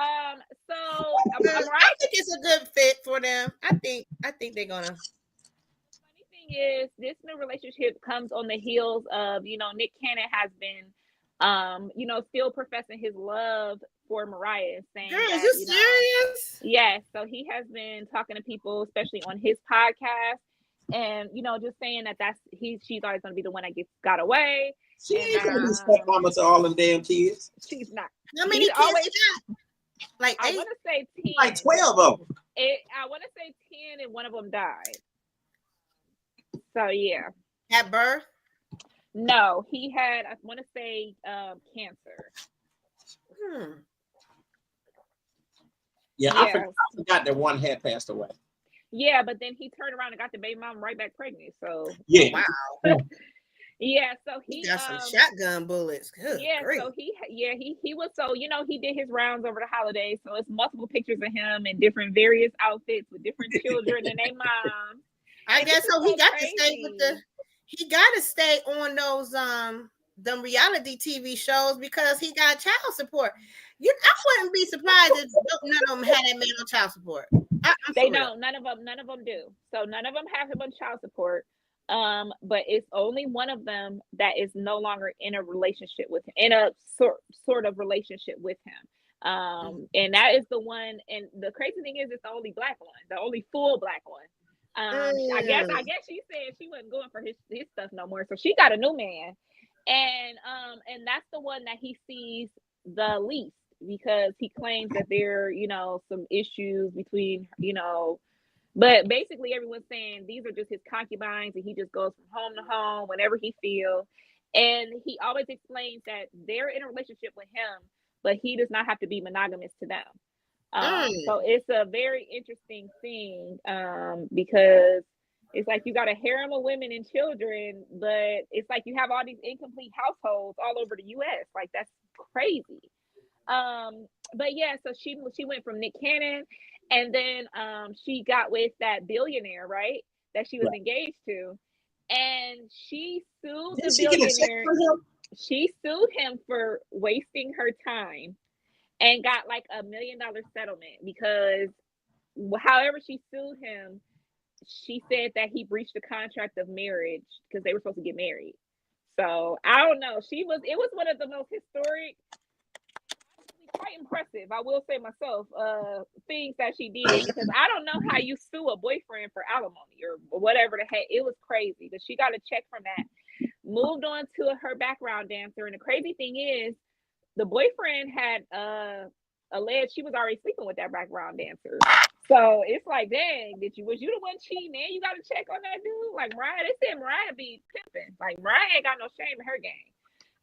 so I think it's a good fit for them. I think they're gonna. Funny thing is, this new relationship comes on the heels of, Nick Cannon has been still professing his love for Mariah, saying Girl, is you serious? Yes. So he has been talking to people, especially on his podcast, and just saying that she's always gonna be the one that got away. She ain't gonna be stepmama to all them damn kids. She's not. How many kids always got? Like 8? I want to say 10. Like 12 of them. I want to say 10, and one of them died. So yeah. At birth? No, he had, I want to say, cancer. Yeah, I forgot that one had passed away. Yeah, but then he turned around and got the baby mom right back pregnant. So yeah, wow. Yeah, so he got some shotgun bullets. Good grief. So he was, so he did his rounds over the holidays. So it's multiple pictures of him in different various outfits with different children and their moms. I guess so. He got to stay with he got to stay on those them reality TV shows because he got child support. I wouldn't be surprised if none of them had that man on child support. They don't. None of them do. So none of them have him on child support. But it's only one of them that is no longer in a relationship with him, in a sort of relationship with him. And that is the one. And the crazy thing is, it's the only black one, the only full black one. I guess she said she wasn't going for his stuff no more, so she got a new man, and that's the one that he sees the least because he claims that there, some issues between, but basically everyone's saying these are just his concubines and he just goes from home to home whenever he feels. And he always explains that they're in a relationship with him, but he does not have to be monogamous to them. So it's a very interesting thing because it's like you got a harem of women and children, but it's like you have all these incomplete households all over the U.S. Like, that's crazy. But yeah, so she went from Nick Cannon, and then she got with that billionaire, right? That she was engaged to, and she sued the billionaire. She sued him for wasting her time and got like $1 million settlement because however she sued him, she said that he breached the contract of marriage because they were supposed to get married. So I don't know. It was one of the most historic, quite impressive, I will say myself, things that she did, because I don't know how you sue a boyfriend for alimony or whatever the heck. It was crazy, but she got a check from that. Moved on to her background dancer, and the crazy thing is, the boyfriend had alleged she was already sleeping with that background dancer. So it's like, dang, was you the one cheating? And you got to check on that dude? Like Mariah, they said Mariah be pimping. Like Mariah ain't got no shame in her game.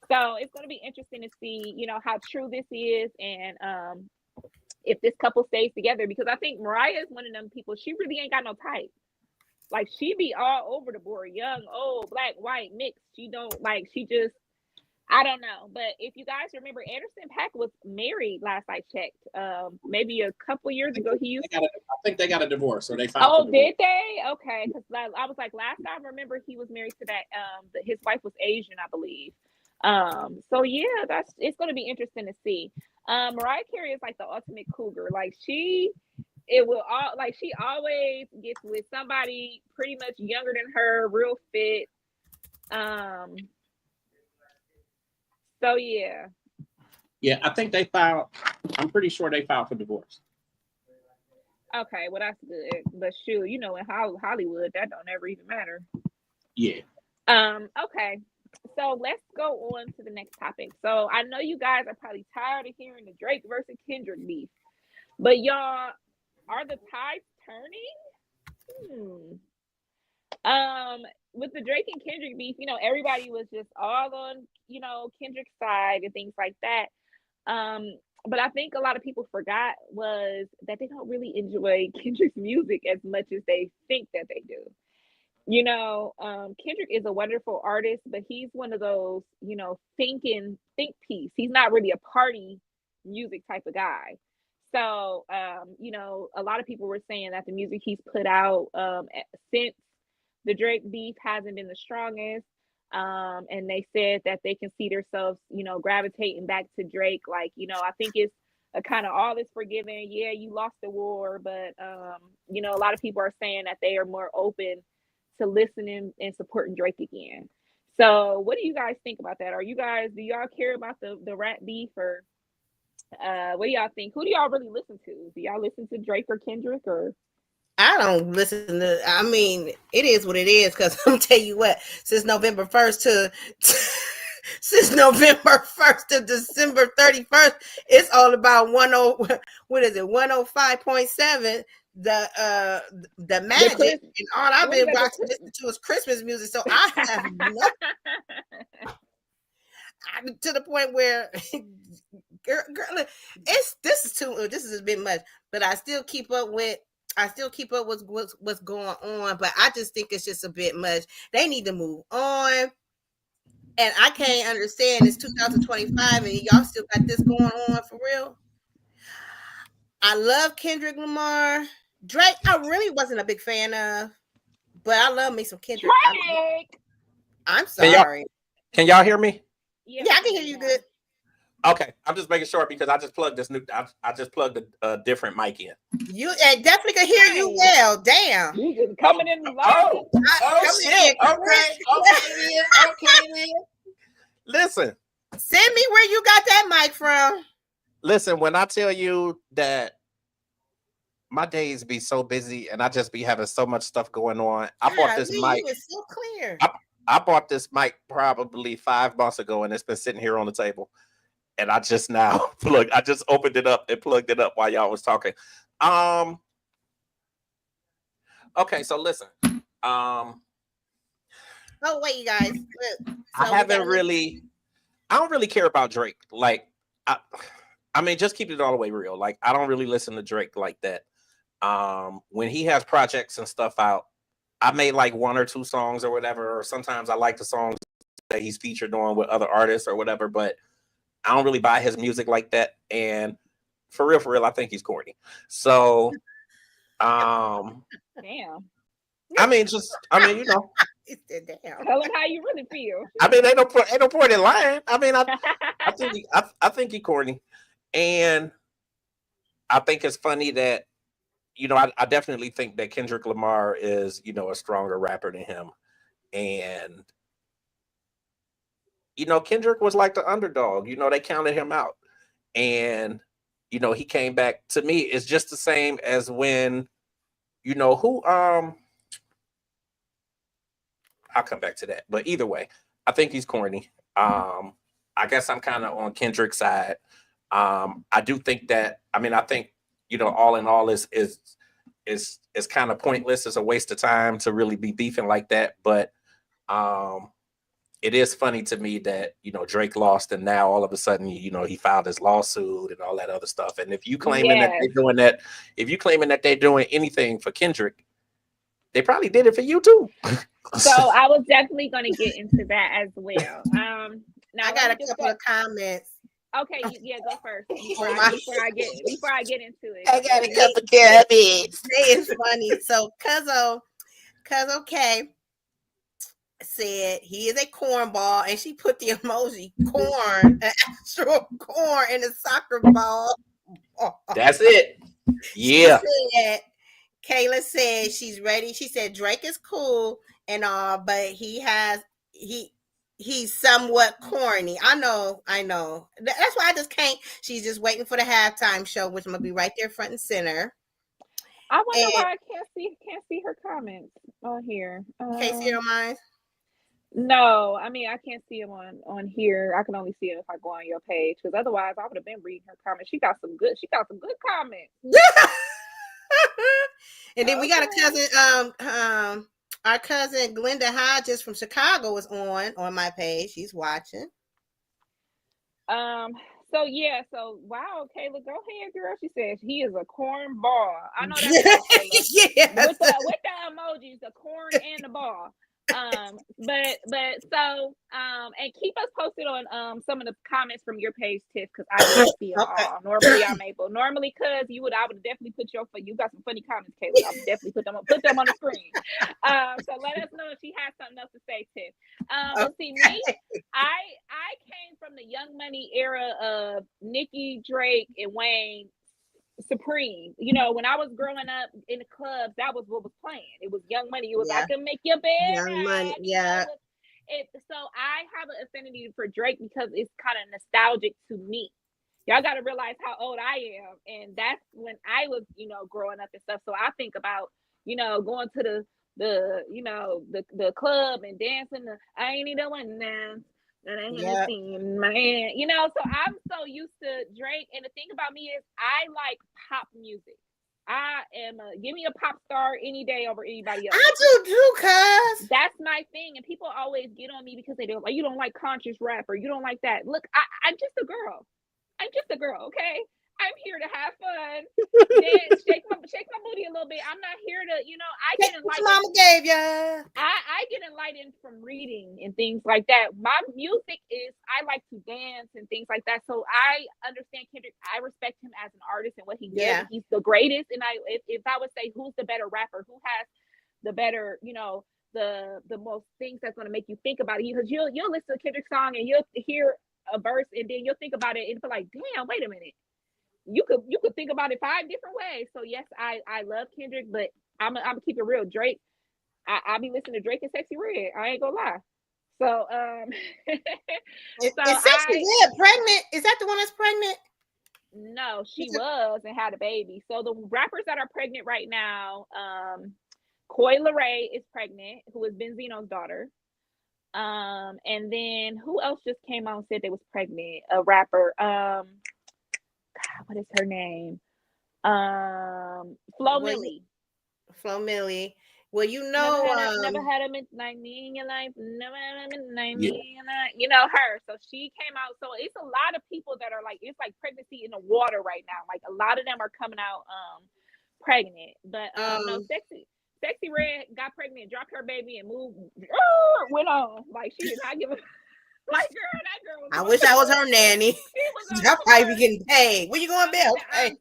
So it's going to be interesting to see, how true this is, and if this couple stays together, because I think Mariah is one of them people. She really ain't got no type. Like she be all over the board, young, old, black, white, mixed. She don't like. She just, I don't know. But if you guys remember, Anderson .Paak was married last I checked. Maybe a couple years ago. I think they got a divorce, or they filed. Oh, did they? Okay, because I was like, last time I remember he was married to that. His wife was Asian, I believe. So yeah, it's going to be interesting to see. Mariah Carey is like the ultimate cougar. Like she always gets with somebody pretty much younger than her, real fit. So yeah. Yeah, I think they filed. I'm pretty sure they filed for divorce. Okay, well that's good. But shoot, in Hollywood, that don't ever even matter. Yeah. Okay. So let's go on to the next topic. So I know you guys are probably tired of hearing the Drake versus Kendrick beef, but y'all, are the tides turning? With the Drake and Kendrick beef, everybody was just all on, Kendrick's side and things like that. But I think a lot of people forgot was that they don't really enjoy Kendrick's music as much as they think that they do. Kendrick is a wonderful artist, but he's one of those, think piece. He's not really a party music type of guy. So, a lot of people were saying that the music he's put out since the Drake beef hasn't been the strongest. And they said that they can see themselves, gravitating back to Drake. Like, I think it's a kind of all is forgiven. Yeah, you lost the war, but, a lot of people are saying that they are more open to listening and supporting Drake again. So what do you guys think about that? Do y'all care about the rap beef, or what do y'all think? Who do y'all really listen to? Do y'all listen to Drake or Kendrick, or? I don't listen to, I mean, it is what it is, because I'm tell you what, since November 1st to December 31st, it's all about 105.7, the magic, and all I've been watching listening to is Christmas music. So I have to the point where girl, this is a bit much, but I still keep up with what's going on, but I just think it's just a bit much. They need to move on. And I can't understand, it's 2025 and y'all still got this going on for real. I love Kendrick Lamar. Drake, I really wasn't a big fan of, but I love me some Kendrick. I'm sorry. Can y'all hear me? Yeah, I can hear you good. Okay, I'm just making sure because I just plugged I just plugged a different mic in. You definitely can hear you well. Damn. You just coming in low. Okay, then. Listen. Send me where you got that mic from. Listen, when I tell you that my days be so busy and I just be having so much stuff going on, I bought this mic. It's so clear. I bought this mic probably 5 months ago, and it's been sitting here on the table. And I just now I just opened it up and plugged it up while y'all was talking. Okay, so listen. Oh wait, you guys. Look, I don't really care about Drake. Like, I mean, just keep it all the way real. Like, I don't really listen to Drake like that. When he has projects and stuff out, I made like 1 or 2 songs or whatever, or sometimes I like the songs that he's featured on with other artists or whatever, but I don't really buy his music like that. And for real, I think he's corny. So, damn. I mean, He said, damn. Tell him how you really feel. I mean, ain't no point in lying. I mean, I think he corny, and I think it's funny that I definitely think that Kendrick Lamar is a stronger rapper than him, and Kendrick was like the underdog. They counted him out, and he came back. To me, it's just the same as when who I'll come back to that. But either way, I think he's corny. I guess I'm kind of on Kendrick's side. I do think that. I mean, I think all in all is kind of pointless. It's a waste of time to really be beefing like that. But it is funny to me that Drake lost, and now all of a sudden he filed his lawsuit and all that other stuff. And if you claiming that they're doing that, if you claiming that they're doing anything for Kendrick, they probably did it for you too. So I was definitely going to get into that as well. Now I got a couple of comments. Okay, go first before I get into it. I got a couple of comments. It's funny. So Cuzzo K said he is a cornball, and she put the emoji corn, an actual corn in a soccer ball. That's it. Yeah. Kayla said she's ready. She said Drake is cool and all, but he's somewhat corny. I know. That's why I just can't. She's just waiting for the halftime show, which I'm gonna be right there front and center. I wonder why I can't see her comments on here. Can't see her on mine? No, I mean I can't see them on here. I can only see it if I go on your page, because otherwise I would have been reading her comments. She got some good comments. And then we got a cousin, our cousin Glenda Hodges from Chicago is on my page. She's watching. So wow, Kayla, go ahead, girl. She says he is a corn ball. I know that's yes. with the emojis, the corn and the ball. And keep us posted on some of the comments from your page, Tiff, because I didn't see them all. Normally, cause I would definitely put you got some funny comments, Kayla. I would definitely put them on the screen. So let us know if she has something else to say, Tiff. See me, I came from the Young Money era of Nicki, Drake, and Wayne. Supreme. When I was growing up in the clubs, that was what was playing. It was Young Money. It was I Can Make Your Bed. Young Money, yeah. So I have an affinity for Drake because it's kind of nostalgic to me. Y'all got to realize how old I am, and that's when I was, growing up and stuff. So I think about, going to the club and dancing. I ain't even one now. And I haven't seen my hand, so I'm so used to Drake. And the thing about me is I like pop music. I am give me a pop star any day over anybody else. I do too, cuz. That's my thing. And people always get on me because they don't like, you don't like conscious rap, or you don't like that. Look, I'm just a girl. Okay? I'm here to have fun. Dance, shake my booty a little bit. I'm not here to, I get enlightened. Mama gave ya. I get enlightened from reading and things like that. My music is, I like to dance and things like that. So I understand Kendrick. I respect him as an artist and what he did. He's the greatest. And if I would say who's the better rapper, who has the better, the most things that's going to make you think about it, because you'll listen to Kendrick's song and you'll hear a verse and then you'll think about it and feel like, damn, wait a minute. You could think about it 5 different ways. So yes, I love Kendrick, but I'm keep it real. Drake, I'll be listening to Drake and Sexy Red. I ain't gonna lie. So Is Sexy Red pregnant? Is that the one that's pregnant? No, she was and had a baby. So the rappers that are pregnant right now, Coi Leray is pregnant, who is Benzino's daughter. And then who else just came out and said they was pregnant? A rapper. What is her name? Flo Milli. Flo Milli. Well, never had a midnight me in your life. Never had a midnight me in your life. Her. So she came out. So it's a lot of people that are like, it's like pregnancy in the water right now. Like a lot of them are coming out pregnant. But no, Sexy Red got pregnant, dropped her baby, and moved. Went on. Like she did not give a. Like that girl. I wish I was her nanny. I'll probably be getting paid. Where you going, Bill? I'm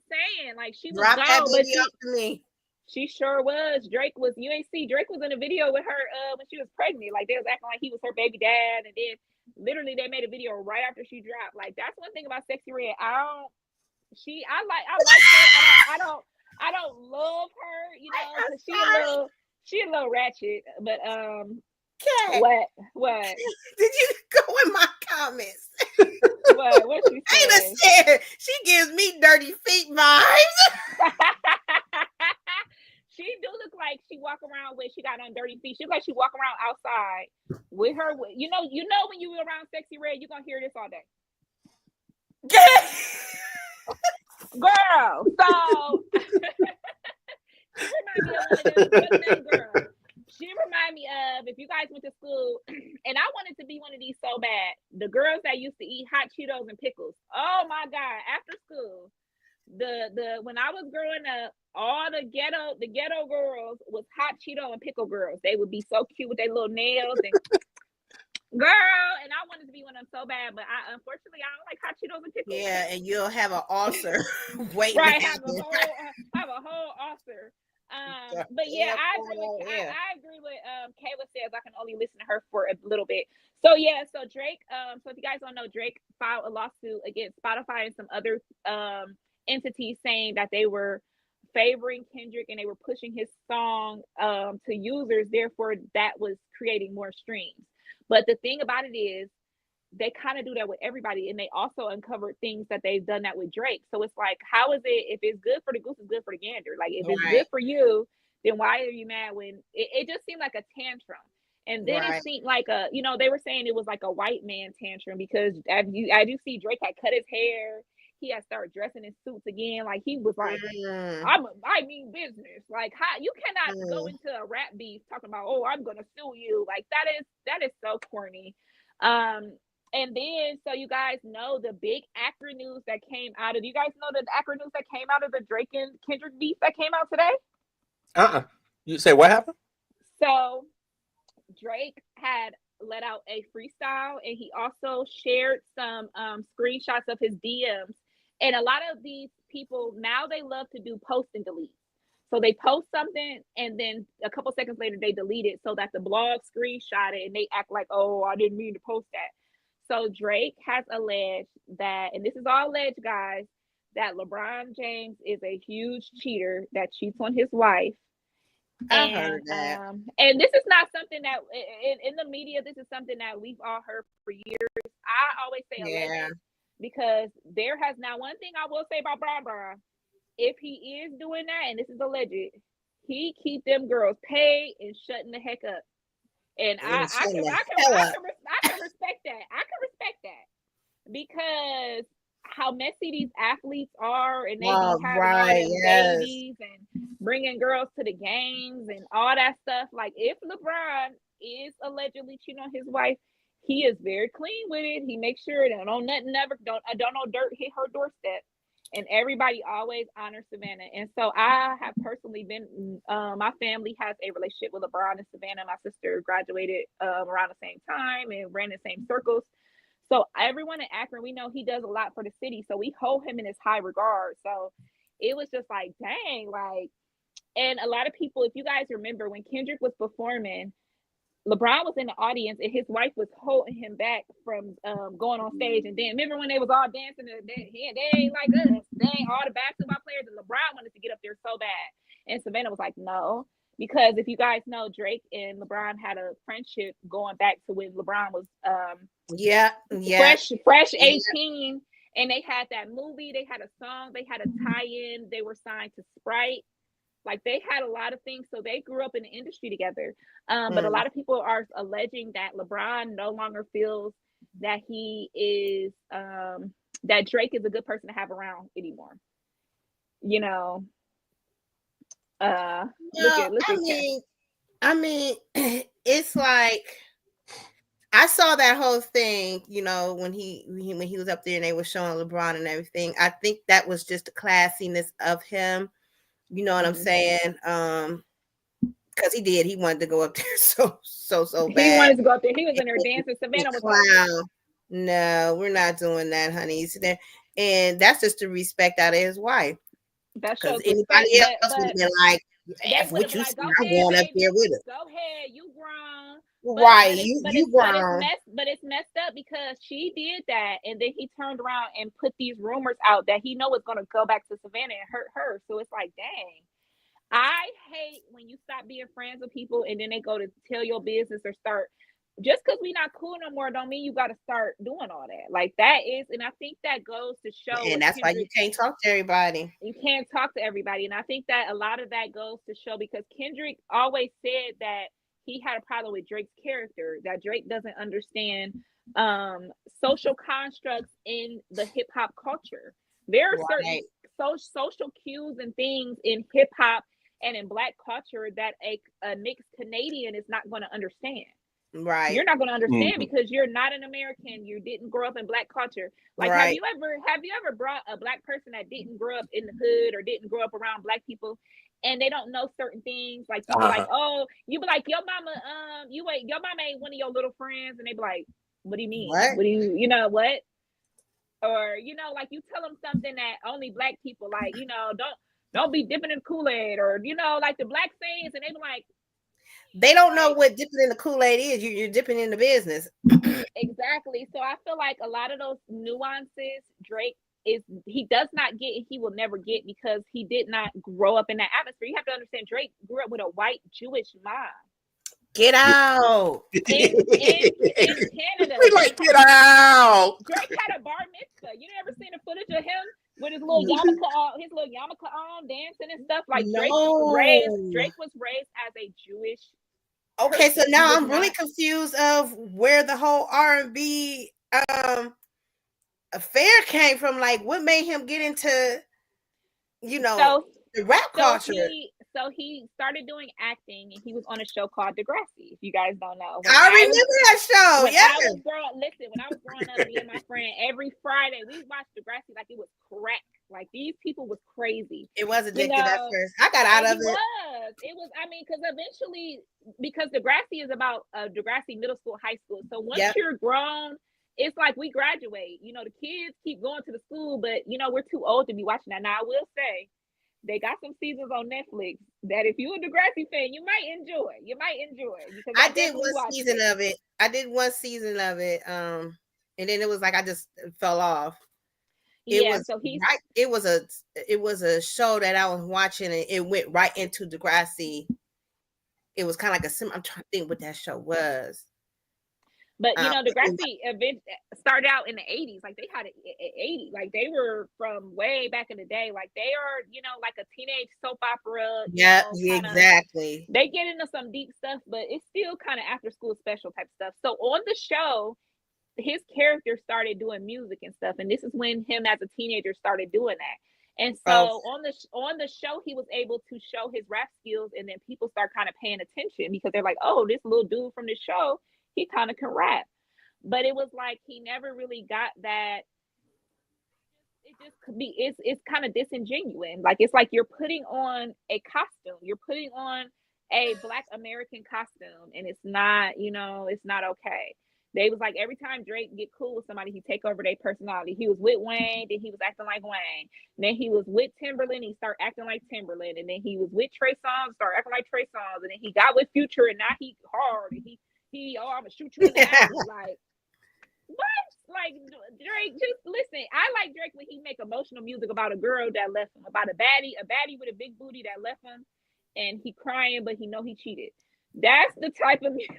saying, like she was drop that gone, baby off to me. She sure was. Drake was. You ain't see Drake was in a video with her when she was pregnant. Like they was acting like he was her baby dad, and then literally they made a video right after she dropped. Like that's one thing about Sexy Red. I like her. I don't love her, you know, because she a little ratchet. But Kat, what? Did you go in my comments? What she said? She gives me dirty feet vibes. She do look like she walk around with she got on dirty feet. She look like she walk around outside with her. You know when you around Sexy Red, you're gonna hear this all day. Girl, so she remind me of one of them. What's that girl? She remind me of, if you guys went to school, and I wanted to be one of these so bad. The girls that used to eat hot Cheetos and pickles. Oh my God! After school, the when I was growing up, all the ghetto girls was hot Cheeto and pickle girls. They would be so cute with their little nails and girl, and I wanted to be one of them so bad, but unfortunately I don't like hot Cheetos and pickles. Yeah, and you'll have an ulcer. Right, have a whole ulcer. But yeah, I agree with Kayla says I can only listen to her for a little bit. So yeah, so Drake, so if you guys don't know, Drake filed a lawsuit against Spotify and some other entities saying that they were favoring Kendrick and they were pushing his song to users, therefore that was creating more streams. But the thing about it is they kind of do that with everybody, and they also uncovered things that they've done that with Drake. So it's like, how is it, if it's good for the goose, it's good for the gander? Like if it's good for you, then why are you mad when it just seemed like a tantrum? And then it seemed like they were saying it was like a white man tantrum because as you see, Drake had cut his hair. He had started dressing in suits again. Like he was like, I mean business. Like how you cannot go into a rap beef talking about, oh, I'm gonna sue you. Like that is so corny. And then, so you guys know the big Akron news that came out of, you guys know the Akron news that came out of the Drake and Kendrick beef that came out today? You say what happened? So Drake had let out a freestyle, and he also shared some screenshots of his DMs. And a lot of these people, now they love to do post and delete. So they post something, and then a couple seconds later, they delete it so that the blog screenshot it, and they act like, oh, I didn't mean to post that. So Drake has alleged that, and this is all alleged, guys, that LeBron James is a huge cheater that cheats on his wife. I heard that. And this is not something that in the media, this is something that we've all heard for years. I always say alleged because there has now one thing I will say about Bron. If he is doing that, and this is alleged, he keep them girls paid and shutting the heck up. And I can respect that. I can respect that because how messy these athletes are, and they be having all them babies and bringing girls to the games and all that stuff. Like if LeBron is allegedly cheating on his wife, he is very clean with it. He makes sure that don't no dirt hit her doorstep. And everybody always honors Savannah. And so I have personally been, my family has a relationship with LeBron and Savannah. My sister graduated around the same time and ran the same circles. So everyone in Akron, we know he does a lot for the city. So we hold him in his high regard. So it was just like, dang, like, and a lot of people, if you guys remember when Kendrick was performing, LeBron was in the audience and his wife was holding him back from going on stage. And then remember when they was all dancing, they ain't like us. They ain't all the basketball players, and LeBron wanted to get up there so bad. And Savannah was like, no. Because if you guys know, Drake and LeBron had a friendship going back to when LeBron was fresh 18. And they had that movie, they had a song, they had a tie-in, they were signed to Sprite. Like they had a lot of things, so they grew up in the industry together. But a lot of people are alleging that LeBron no longer feels that he is that Drake is a good person to have around anymore. You know, I mean, it's like I saw that whole thing, you know, when he was up there and they were showing LeBron and everything. I think that was just the classiness of him. You know what I'm saying? Because he wanted to go up there so bad. He wanted to go up there. He was in there dancing. Savannah was like, no, we're not doing that, honey. He's there, and that's just the respect out of his wife. That shows anybody else would have been like, F what you like, say, go I'm ahead, going up baby. there with it. Go ahead, you grown. Right, But you grown. it's messed up because she did that, and then he turned around and put these rumors out that he know is gonna go back to Savannah and hurt her. So it's like, dang. I hate when you stop being friends with people and then they go to tell your business or start just because we not cool no more don't mean you got to start doing all that. Like that is, and I think that goes to show And what that's why you Kendrick, can't talk to everybody. you can't talk to everybody. And I think that a lot of that goes to show because Kendrick always said that he had a problem with Drake's character, that Drake doesn't understand social constructs in the hip hop culture. There are certain social cues and things in hip hop and in Black culture that a mixed Canadian is not going to understand. Right. You're not going to understand because you're not an American. You didn't grow up in Black culture. Like, have you ever brought a Black person that didn't grow up in the hood or didn't grow up around Black people, and they don't know certain things? Like, you be like, oh, you be like, your mama ain't one of your little friends, and they be like, what do you mean? What do you know what? Or like you tell them something that only Black people like. Don't be dipping in Kool-Aid, or like the Black sayings, and they be like. They don't know what dipping in the Kool-Aid is. You're dipping in the business. Exactly. So I feel like a lot of those nuances Drake he does not get, and he will never get because he did not grow up in that atmosphere. You have to understand Drake grew up with a white Jewish mom. Get out. In Canada. We like, get out. Drake had a bar mitzvah. You never seen the footage of him with his little yarmulke on, dancing and stuff? Like Drake was raised as a Jewish. Okay, so now I'm really confused of where the whole R&B affair came from. Like, what made him get into, the rap culture? So he started doing acting, and he was on a show called Degrassi. If you guys don't know, I remember that show. When I was growing up, me and my friend, every Friday we watched Degrassi like it was crack. Like these people was crazy. It was addictive at first. I got out of it. It was. I mean, because eventually, because Degrassi is about Degrassi middle school, high school. So once you're grown, it's like we graduate. The kids keep going to the school, but we're too old to be watching that. Now I will say. They got some seasons on Netflix that if you're a Degrassi fan, you might enjoy. Because I did one season of it. And then it was like I just fell off. It was a show that I was watching, and it went right into Degrassi. It was kind of like I'm trying to think what that show was. But Degrassi event started out in the 80s. Like they had it 80. Like they were from way back in the day. Like they are, like a teenage soap opera. Yeah, exactly. They get into some deep stuff, but it's still kind of after school special type stuff. So on the show, his character started doing music and stuff, and this is when him as a teenager started doing that. And so on the show, he was able to show his rap skills, and then people start kind of paying attention because they're like, oh, this little dude from this show. He kind of can rap, but it was like he never really got that. It just could be. It's kind of disingenuous. Like it's like you're putting on a costume. You're putting on a Black American costume, and it's not. It's not okay. They was like every time Drake get cool with somebody, he take over their personality. He was with Wayne, then he was acting like Wayne. Then he was with Timberland, he started acting like Timberland, and then he was with Trey Songz, started acting like Trey Songz, and then he got with Future, and now he hard, and I'm gonna shoot you in the eye. Like, what? Like, Drake, just listen. I like Drake when he make emotional music about a girl that left him, about a baddie with a big booty that left him, and he crying, but he know he cheated. That's the type of music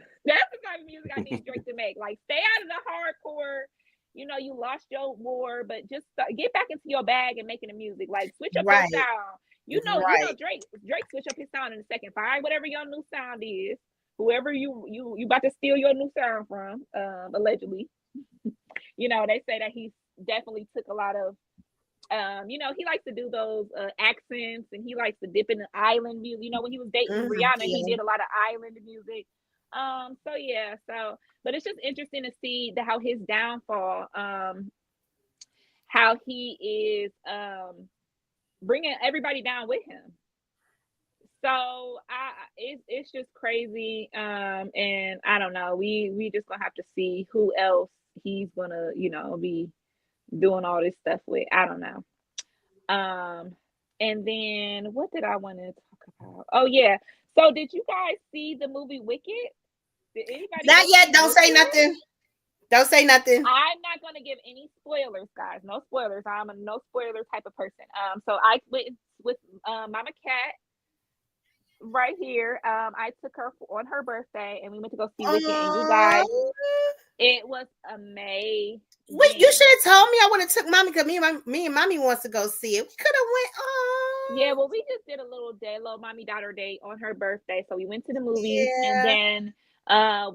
I need Drake to make. Like, stay out of the hardcore. You lost your war, but just get back into your bag and making the music. Like, switch up your sound. Drake switch up his sound in a second. Find whatever your new sound is. Whoever you about to steal your new sound from, allegedly. They say that he definitely took a lot of, he likes to do those accents, and he likes to dip in the island music. When he was dating Rihanna, he did a lot of island music. But it's just interesting to see how his downfall, how he is bringing everybody down with him. So it's just crazy, and I don't know. We just gonna have to see who else he's gonna be doing all this stuff with. I don't know. And then what did I want to talk Oh yeah. So did you guys see the movie Wicked? Did anybody? Not yet. Don't say nothing. Don't say nothing. I'm not going to give any spoilers, guys. No spoilers. I'm a no spoiler type of person. So I went with Mama Cat right here. I took her on her birthday, and we went to go see Wicked. And you guys, it was amazing. You should have told me. I would have took mommy because me and mommy wants to go see it. We could have went. Yeah, well, we just did a little mommy daughter date on her birthday. So we went to the movies, and then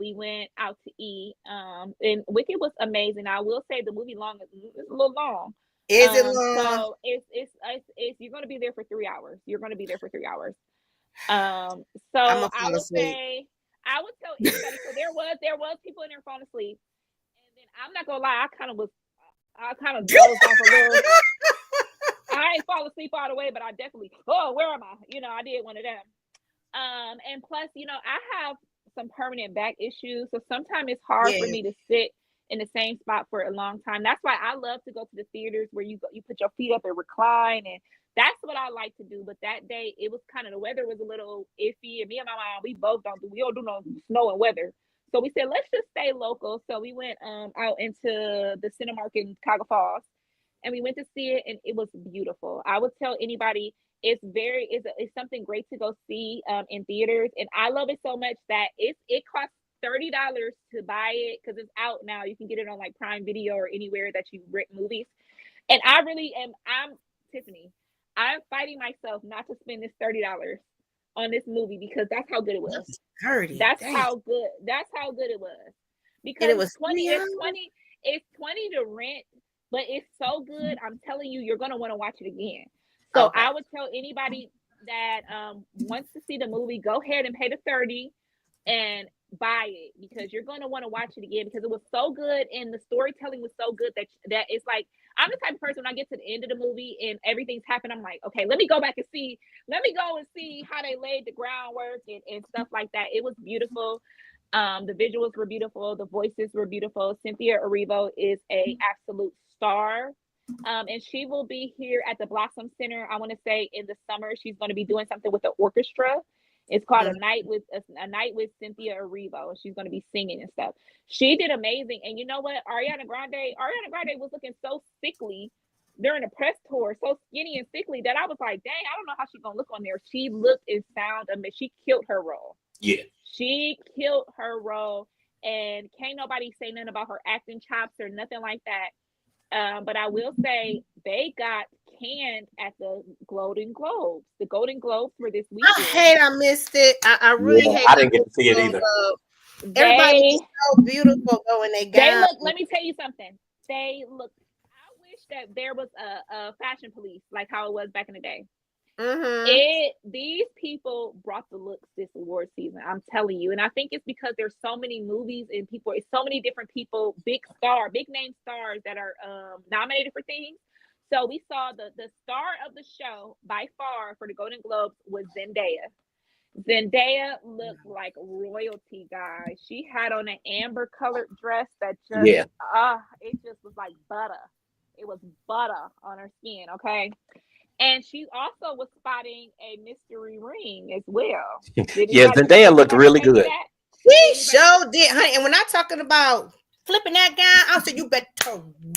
we went out to eat. And Wicked was amazing. I will say the movie it's a little long. Is it long? So it's you're gonna be there for 3 hours. You're gonna be there for 3 hours. So I would say I would tell anybody. So there was people in there falling asleep, and then I'm not gonna lie, I kind of dozed off a little. I ain't fall asleep all the way, but I definitely, where am I? I did one of them. And plus, I have some permanent back issues. So sometimes it's hard for me to sit in the same spot for a long time. That's why I love to go to the theaters where you put your feet up and recline. And that's what I like to do. But that day, it was kind of, the weather was a little iffy. And me and my mom, we don't do no snow and weather. So we said, let's just stay local. So we went out into the Cinemark in Cuyahoga Falls. And we went to see it, and it was beautiful. I would tell anybody it's something great to go see in theaters, and I love it so much that it costs $30 to buy it because it's out now. You can get it on like Prime Video or anywhere that you rent movies. And I really am. I'm Tiffany. I'm fighting myself not to spend this $30 on this movie because that's how good it was. 30. That's how good it was. Because it was 20. It's 20 to rent. But it's so good. I'm telling you, you're going to want to watch it again. So I would tell anybody that wants to see the movie, go ahead and pay the $30 and buy it because you're going to want to watch it again because it was so good and the storytelling was so good that it's like, I'm the type of person when I get to the end of the movie and everything's happened, I'm like, okay, let me go and see how they laid the groundwork and stuff like that. It was beautiful. The visuals were beautiful. The voices were beautiful. Cynthia Erivo is a absolute star. And she will be here at the Blossom Center. I want to say in the summer, she's going to be doing something with the orchestra. It's called a night with Cynthia Erivo. She's going to be singing and stuff. She did amazing. And you know what? Ariana Grande was looking so sickly during the press tour, so skinny and sickly that I was like, dang, I don't know how she's going to look on there. She looked and sounded amazing. She killed her role. Yeah. She killed her role, and can't nobody say nothing about her acting chops or nothing like that. But I will say they got canned at the Golden Globes. The Golden Globes were this weekend. I missed it. I really hate. I didn't get to see it either. Everybody was so beautiful going. They look. Let me tell you something. They look. I wish that there was a fashion police like how it was back in the day. These people brought the looks this award season. I'm telling you, and I think it's because there's so many movies and it's so many different people, big name stars that are nominated for things. So we saw the star of the show by far for the Golden Globes was Zendaya. Zendaya looked like royalty, guys. She had on an amber colored dress that just it just was like butter. It was butter on her skin. Okay. And she also was spotting a mystery ring as well. Zendaya looked really good. She sure did, honey. And when I'm talking about flipping that gown, I said, you better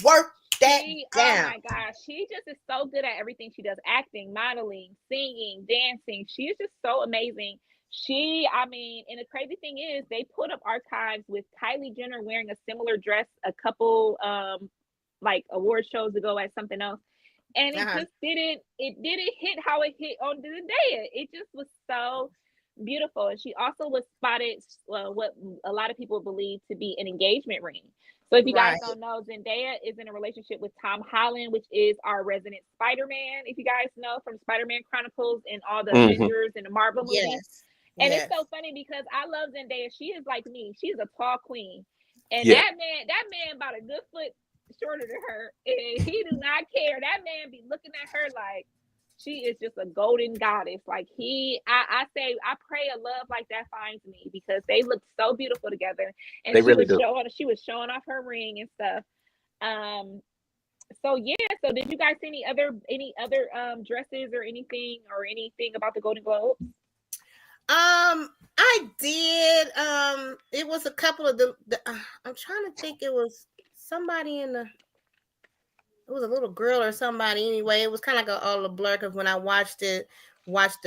work that gown. Oh my gosh. She just is so good at everything she does. Acting, modeling, singing, dancing. She is just so amazing. And the crazy thing is they put up archives with Kylie Jenner wearing a similar dress a couple like award shows ago at something else. And it just didn't hit how it hit on Zendaya. It just was so beautiful. And she also was spotted what a lot of people believe to be an engagement ring. So if you guys don't know, Zendaya is in a relationship with Tom Holland, which is our resident Spider-Man. If you guys know from Spider-Man Chronicles and all the Avengers and the Marvel movies. Yes. And it's so funny because I love Zendaya. She is like me. She's a tall queen. And that man about a good foot shorter than her, and he do not care. That man be looking at her like she is just a golden goddess. Like I pray a love like that finds me because they look so beautiful together. And she was showing off her ring and stuff. So yeah, so did you guys see any other dresses or anything about the Golden Globes? I did. It was a couple of the I'm trying to think. It was somebody in the. It was a little girl or somebody. Anyway, it was kind of like all a blur because when I watched the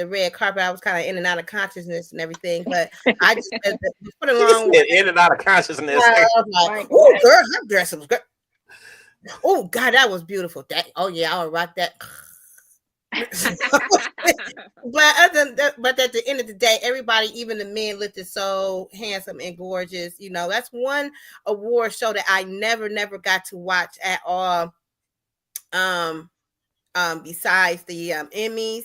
red carpet, I was kind of in and out of consciousness and everything. But I just put along with in and out of consciousness. I was like, oh, girl, her dress was good. Oh God, that was beautiful. Oh yeah, I would rock that. But at the end of the day, everybody, even the men, looked so handsome and gorgeous. You know, that's one award show that I never got to watch at all. Besides the Emmys.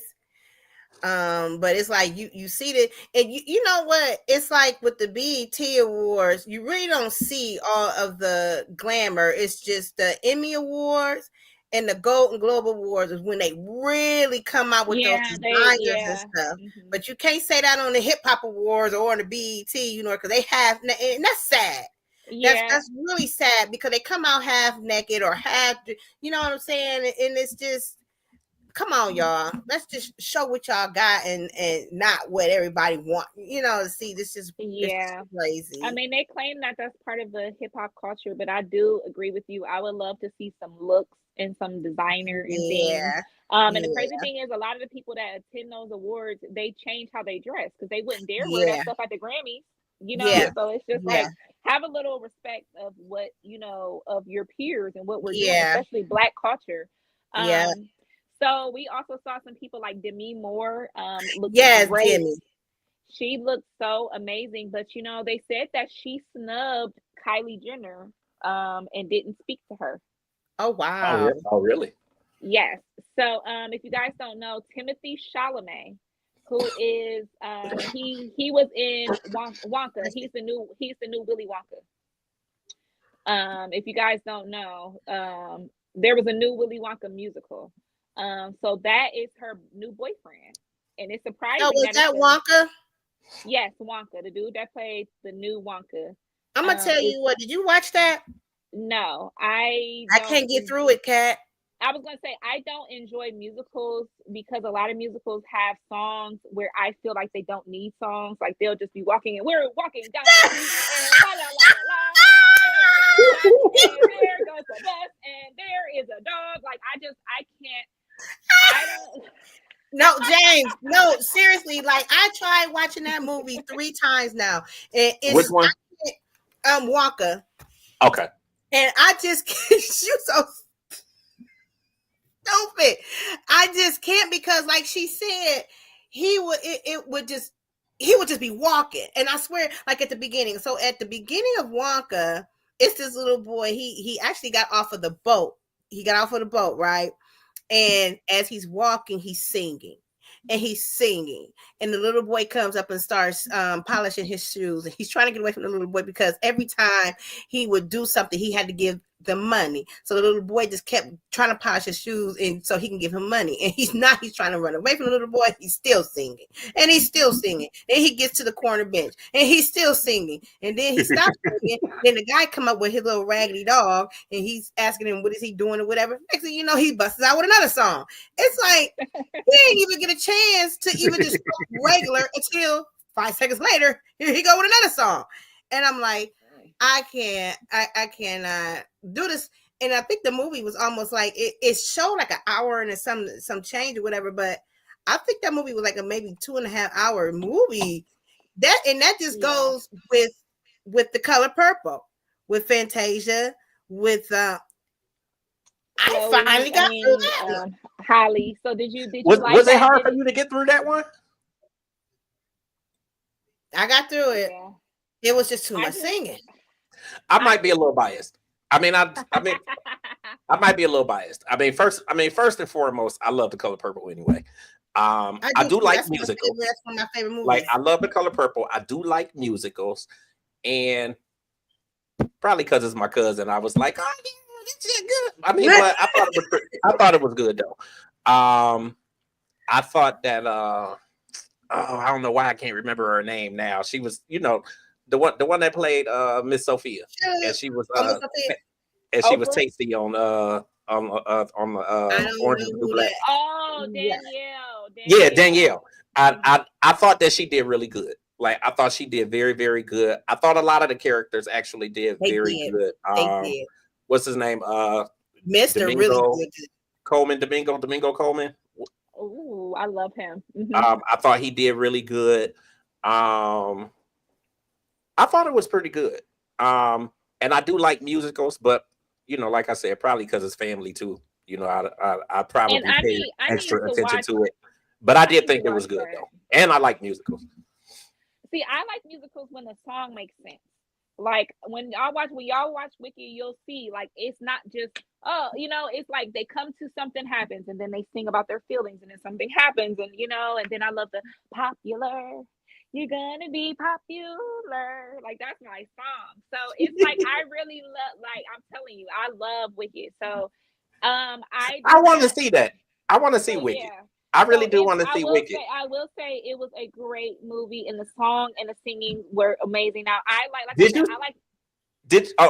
But it's like you see that, and you know what? It's like with the BET Awards, you really don't see all of the glamour. It's just the Emmy Awards and the Golden Globe Awards is when they really come out with those designers and stuff. Mm-hmm. But you can't say that on the Hip Hop Awards or on the BET, you know, because they have, and that's sad. Yeah, that's really sad because they come out half naked or half, you know what I'm saying? And it's just, come on, y'all. Let's just show what y'all got and not what everybody want. You know, see, this is crazy. I mean, they claim that that's part of the hip hop culture, but I do agree with you. I would love to see some looks and some designer and things. And the crazy thing is, a lot of the people that attend those awards, they change how they dress because they wouldn't dare wear that stuff at the Grammys. You know, so it's just like, have a little respect of what, you know, of your peers and what we're doing, especially Black culture. So we also saw some people like Demi Moore look great. Demi. She looked so amazing, but you know, they said that she snubbed Kylie Jenner and didn't speak to her. Oh wow. Oh really? Yes. So if you guys don't know, Timothy Chalamet, who is he was in Wonka. He's the new Willy Wonka. If you guys don't know, there was a new Willy Wonka musical. So that is her new boyfriend, and it's surprising. Oh, was that Wonka? Yes, Wonka, the dude that played the new Wonka. I'm gonna tell you what. Did you watch that? No, I can't get through it, Kat. I was gonna say I don't enjoy musicals because a lot of musicals have songs where I feel like they don't need songs. Like they'll just be walking and we're walking down the street and la la la la. And there goes the bus and there is a dog. Like I can't. No, James. No, seriously. Like I tried watching that movie 3 times now. Which one? Wonka. Okay. And I just can't. You so stupid. I just can't because, like she said, he would just be walking. And I swear, like at the beginning. So at the beginning of Wonka, it's this little boy. He actually got off of the boat. He got off of the boat, right? And as he's walking, he's singing. And he's singing. And the little boy comes up and starts polishing his shoes. And he's trying to get away from the little boy because every time he would do something, he had to give the money. So the little boy just kept trying to polish his shoes and so he can give him money. And he's trying to run away from the little boy. He's still singing. And he's still singing. Then he gets to the corner bench and he's still singing. And then he stops singing. Then the guy come up with his little raggedy dog and he's asking him what is he doing or whatever. Next thing you know, he busts out with another song. It's like he didn't even get a chance to even just regular until 5 seconds later, here he go with another song. And I'm like, I cannot do this. And I think the movie was almost like it showed like an hour and some change or whatever, but I think that movie was like a maybe 2.5 hour movie. That just goes with The Color Purple, with Fantasia, with I finally got through that. Holly. So did you was like it hard for you to get through that one? I got through it. Yeah. It was just too much singing. I might be a little biased. I might be a little biased. First and foremost, I love The Color Purple anyway. I do like musicals. That's one of my favorite movies. Like I love The Color Purple. I do like musicals, and probably because it's my cousin, I was like, "Oh, this is good." But I thought it was good though. I thought that I don't know why I can't remember her name now. She was, the one that played Miss Sophia, and she was she was Tasty on on the I don't Orange know is the New who Black. that. Oh, Yeah. Danielle. Yeah, Danielle. I thought that she did really good. Like I thought she did very, very good. I thought a lot of the characters actually did They very did. good. They did. What's his name? Mr. really Domingo good. Coleman. Domingo Coleman. Oh, I love him. I thought he did really good. I thought it was pretty good. And I do like musicals, but you know, like I said, probably because it's family too. You know, I probably And I paid need extra to attention watch. to it. But I did need think to it was watch good that. though. And I like musicals. See, I like musicals when the song makes sense. Like when y'all watch Wicked, you'll see like it's not just it's like they come to something happens and then they sing about their feelings and then something happens and and then I love the popular. You're gonna be popular. Like that's my song. So it's like I really love. Like I'm telling you, I love Wicked. So I I did want to not. see that. I want to see So Wicked. yeah. I really So do want to see Wicked. I will say it was a great movie, and the song and the singing were amazing. Now I like Did I said, you? I like.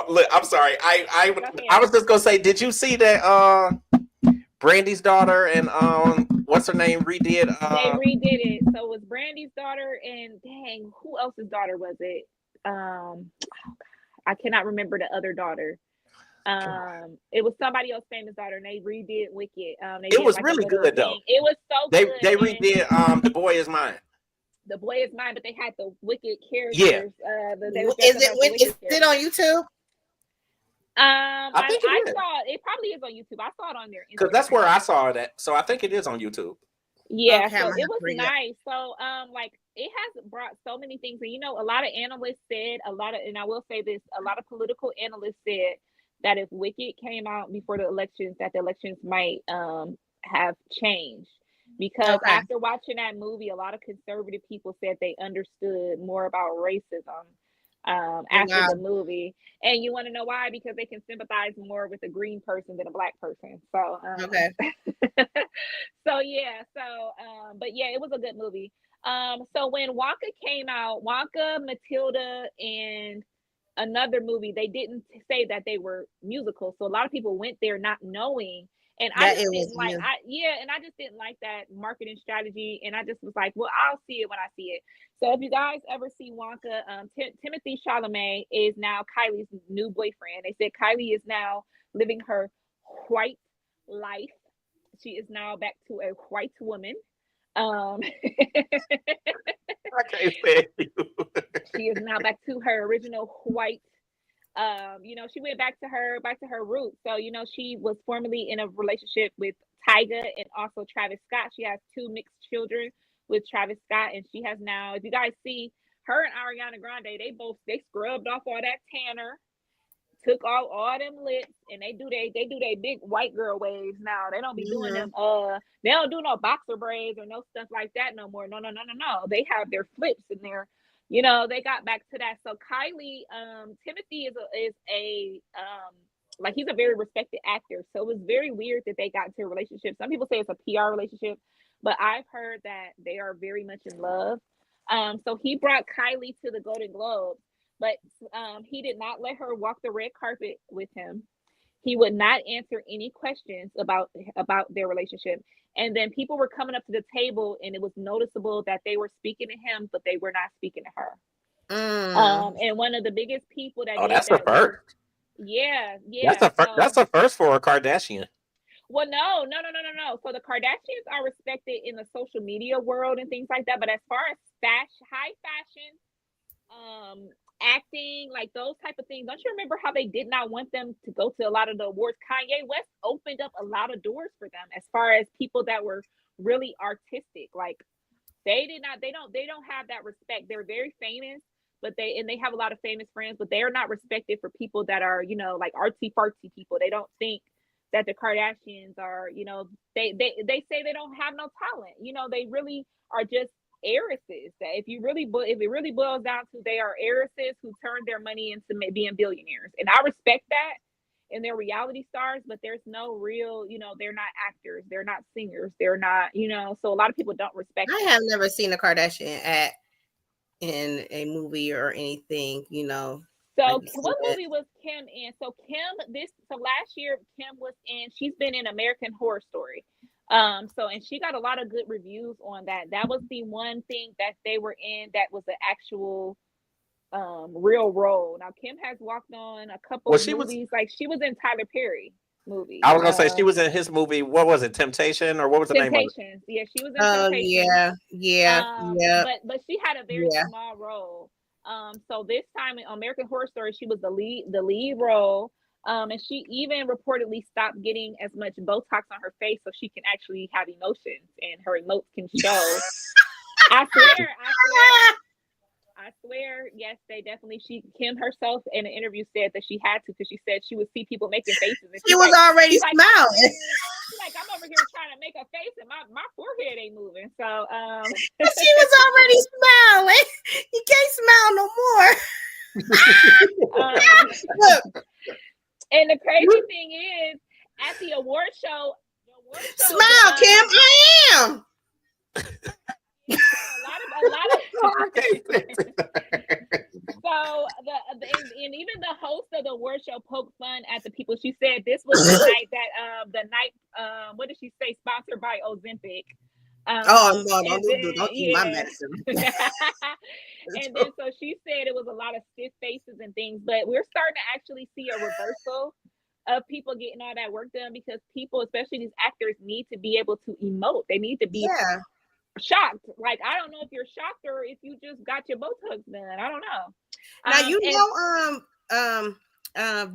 Look, I'm sorry. I Go I ahead. was just gonna say, did you see that Brandy's daughter and what's her name redid They redid it, so it was Brandy's daughter and dang, who else's daughter was it? I cannot remember the other daughter. It was somebody else's famous daughter, and they redid Wicked. They it did was like a really little good though. thing. It was so They good. they And redid The Boy Is Mine. The Boy Is Mine, but they had the Wicked Yeah. characters. They were Is dressed up as the Wicked it on YouTube? I think I it is. saw it. It probably is on YouTube. I saw it on their Instagram. Because that's where I saw it at. So I think it is on YouTube. Yeah, Okay, so I'm gonna it was bring it up. nice. So like it has brought so many things, and a lot of analysts said and I will say this, a lot of political analysts said that if Wicked came out before the elections, that the elections might have changed. Because Okay. after watching that movie, a lot of conservative people said they understood more about racism after the movie. And you want to know why? Because they can sympathize more with a green person than a black person. So Okay. so yeah, but yeah, it was a good movie. So when Wonka came out, Wonka, Matilda, and another movie, they didn't say that they were musicals. So a lot of people went there not knowing. And I That just it didn't was like, new. and I just didn't like that marketing strategy. And I just was like, well, I'll see it when I see it. So if you guys ever see Wonka, Timothy Chalamet is now Kylie's new boyfriend. They said Kylie is now living her white life. She is now back to a white woman. I can't stand you. She is now back to her original white. She went back to her roots. So she was formerly in a relationship with Tyga and also Travis Scott. She has 2 mixed children with Travis Scott, and she has now, if you guys see her and Ariana Grande, they scrubbed off all that tanner, took all them lips, and they do they big white girl waves now. They don't be doing them they don't do no boxer braids or no stuff like that no more. No. They have their flips in there. They got back to that. So Kylie, Timothy is a like he's a very respected actor. So it was very weird that they got into a relationship. Some people say it's a PR relationship, but I've heard that they are very much in love. So he brought Kylie to the Golden Globes, but he did not let her walk the red carpet with him. He would not answer any questions about their relationship. And then people were coming up to the table, and it was noticeable that they were speaking to him, but they were not speaking to her. And one of the biggest people that did that's that a first. yeah. That's a first for a Kardashian. Well, no. So the Kardashians are respected in the social media world and things like that. But as far as high fashion, acting, like those type of things, don't you remember how they did not want them to go to a lot of the awards? Kanye West opened up a lot of doors for them as far as people that were really artistic. Like they don't have that respect. They're very famous, but they have a lot of famous friends, but they are not respected for people that are, like artsy fartsy people. They don't think that the Kardashians are, they say they don't have no talent. They really are just heiresses. That if it really boils down to, they are heiresses who turned their money into being billionaires. And I respect that. And they're reality stars, but there's no real, they're not actors, they're not singers, they're not, so a lot of people don't respect I them. have never seen a Kardashian act in a movie or anything, So what movie was Kim in? So last year Kim was in, she's been in American Horror Story. And she got a lot of good reviews on that. That was the one thing that they were in that was an actual real role. Now Kim has walked on a couple of movies, like she was in Tyler Perry movie. I was gonna say she was in his movie. What was it? Temptation, or what was the name of it? Temptations. Yeah, she was in Temptations. Yeah. But she had a very small role. So this time in American Horror Story, she was the lead role. And she even reportedly stopped getting as much Botox on her face so she can actually have emotions and her emotes can show. I swear, yes, they definitely. Kim herself in an interview said that she had to, because she said she would see people making faces. And she was like, already smiling. She's like, I'm over here trying to make a face and my forehead ain't moving. So she was already smiling. You can't smile no more. Look. And the crazy thing is, at the award show, smile, Kim. I am. A lot of so and even the host of the award show poked fun at the people. She said this was the night what did she say, sponsored by Ozempic. No, don't eat my medicine. And then so she said it was a lot of stiff faces and things, but we're starting to actually see a reversal of people getting all that work done, because people, especially these actors, need to be able to emote. They need to be shocked. Like, I don't know if you're shocked or if you just got your Botox done. I don't know. Now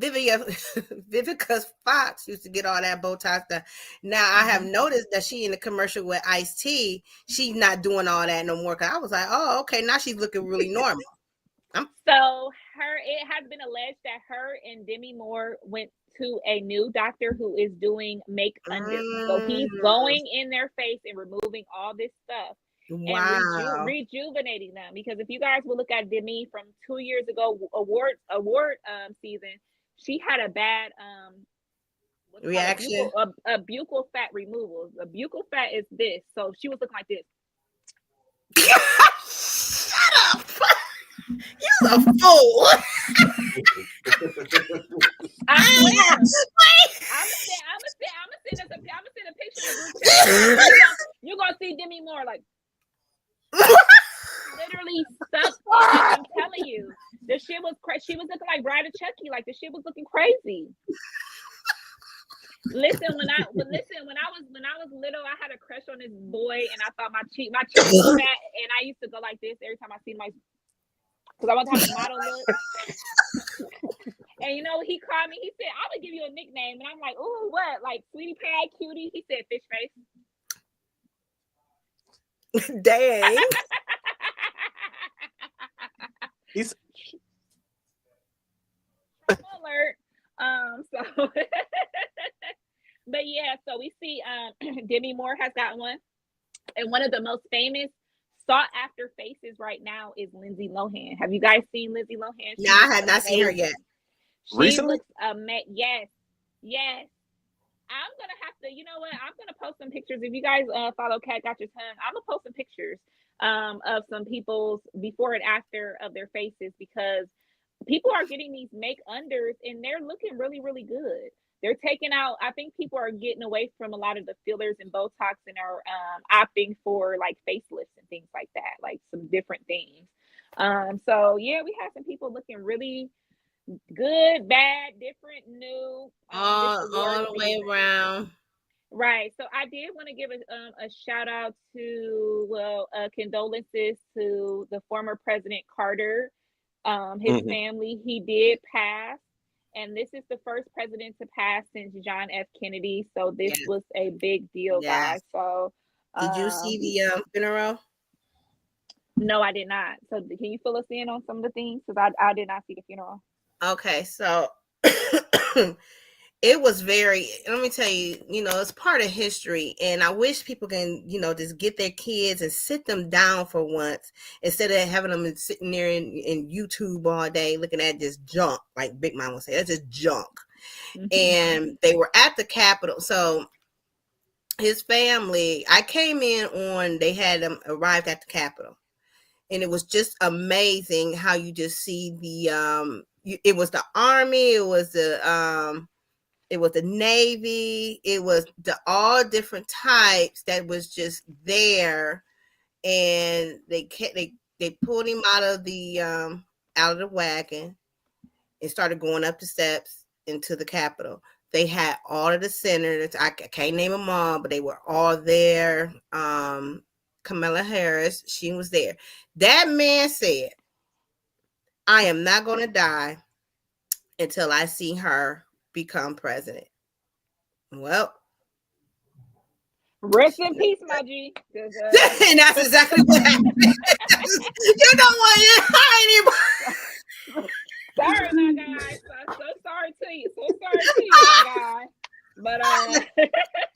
Vivica Fox used to get all that Botox done. Now I have noticed that she in the commercial with Ice-T, she's not doing all that no more. Cause I was like, oh, okay, now she's looking really normal. It has been alleged that her and Demi Moore went to a new doctor who is doing make under. So he's going in their face and removing all this stuff. And rejuvenating them, because if you guys will look at Demi from 2 years ago award season, she had a bad reaction, a buccal fat removal. A buccal fat is this, so she was looking like this. Shut up. You're a fool. I swear. I'm gonna send a picture of the group chat. You're gonna see Demi Moore like literally stuck. I'm telling you, the shit was crazy. She was looking like Bride of Chucky. Like, the shit was looking crazy. Listen, when I was little, I had a crush on this boy, and I thought my cheek was fat, and I used to go like this every time I see my, because I want to have a model look. And you know, he called me. He said, "I would give you a nickname," and I'm like, "Ooh, what? Like Sweetie Pie, Cutie?" He said, "Fish Face." Dang. He's alert. But yeah, so we see Demi Moore has got one, and one of the most famous sought after faces right now is Lindsay Lohan. Have you guys seen Lindsay Lohan? No, I have not seen her yet. Recently? Yes. I'm gonna have to, you know what? I'm gonna post some pictures. If you guys follow Cat Got Your Tongue, I'm gonna post some pictures of some people's before and after of their faces, because people are getting these make unders and they're looking really, really good. They're taking out, I think people are getting away from a lot of the fillers and Botox and are opting for like facelifts and things like that, like some different things. So yeah, we have some people looking really good, bad, different, new, all the way around. Right. So I did want to give a shout out to, condolences to the former President Carter, his family. He did pass, and this is the first president to pass since John F. Kennedy. So this was a big deal, guys. So did you see the funeral? No, I did not. So can you fill us in on some of the things? Because I did not see the funeral. Okay, so it was very, let me tell you, it's part of history, and I wish people can, just get their kids and sit them down for once instead of having them sitting there in YouTube all day looking at this junk, like Big Mom would say, that's just junk. And they were at the Capitol. So his family, I came in on, they had them arrived at the Capitol. And it was just amazing how you just see the it was the Army, it was the Navy, it was the all different types that was just there, and they pulled him out of the wagon and started going up the steps into the Capitol. They had all of the senators. I can't name them all, but they were all there. Kamala Harris, she was there. That man said, "I am not going to die until I see her become president." Well, rest in peace, my G. and that's exactly what happened. You know what? I ain't even. Sorry, my guy. So sorry to you. So sorry to you, my guy. But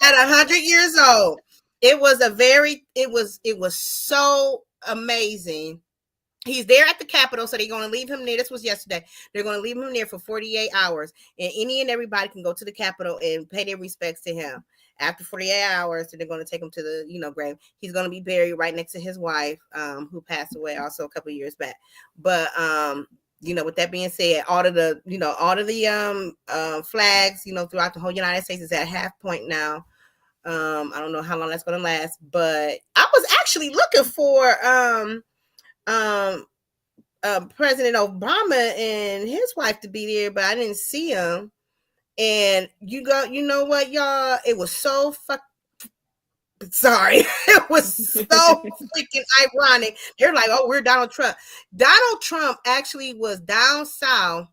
at 100 years old, it was so amazing. He's there at the Capitol, so they're going to leave him there. This was yesterday. They're going to leave him there for 48 hours, and any and everybody can go to the Capitol and pay their respects to him. After 48 hours, they're going to take him to the grave. He's going to be buried right next to his wife, who passed away also a couple of years back. But with that being said, all of the flags, throughout the whole United States is at half point now. I don't know how long that's going to last, but I was actually looking for President Obama and his wife to be there, but I didn't see him. And you know what, y'all? It was so sorry. It was so freaking ironic. They're like, "Oh, we're Donald Trump." Donald Trump actually was down south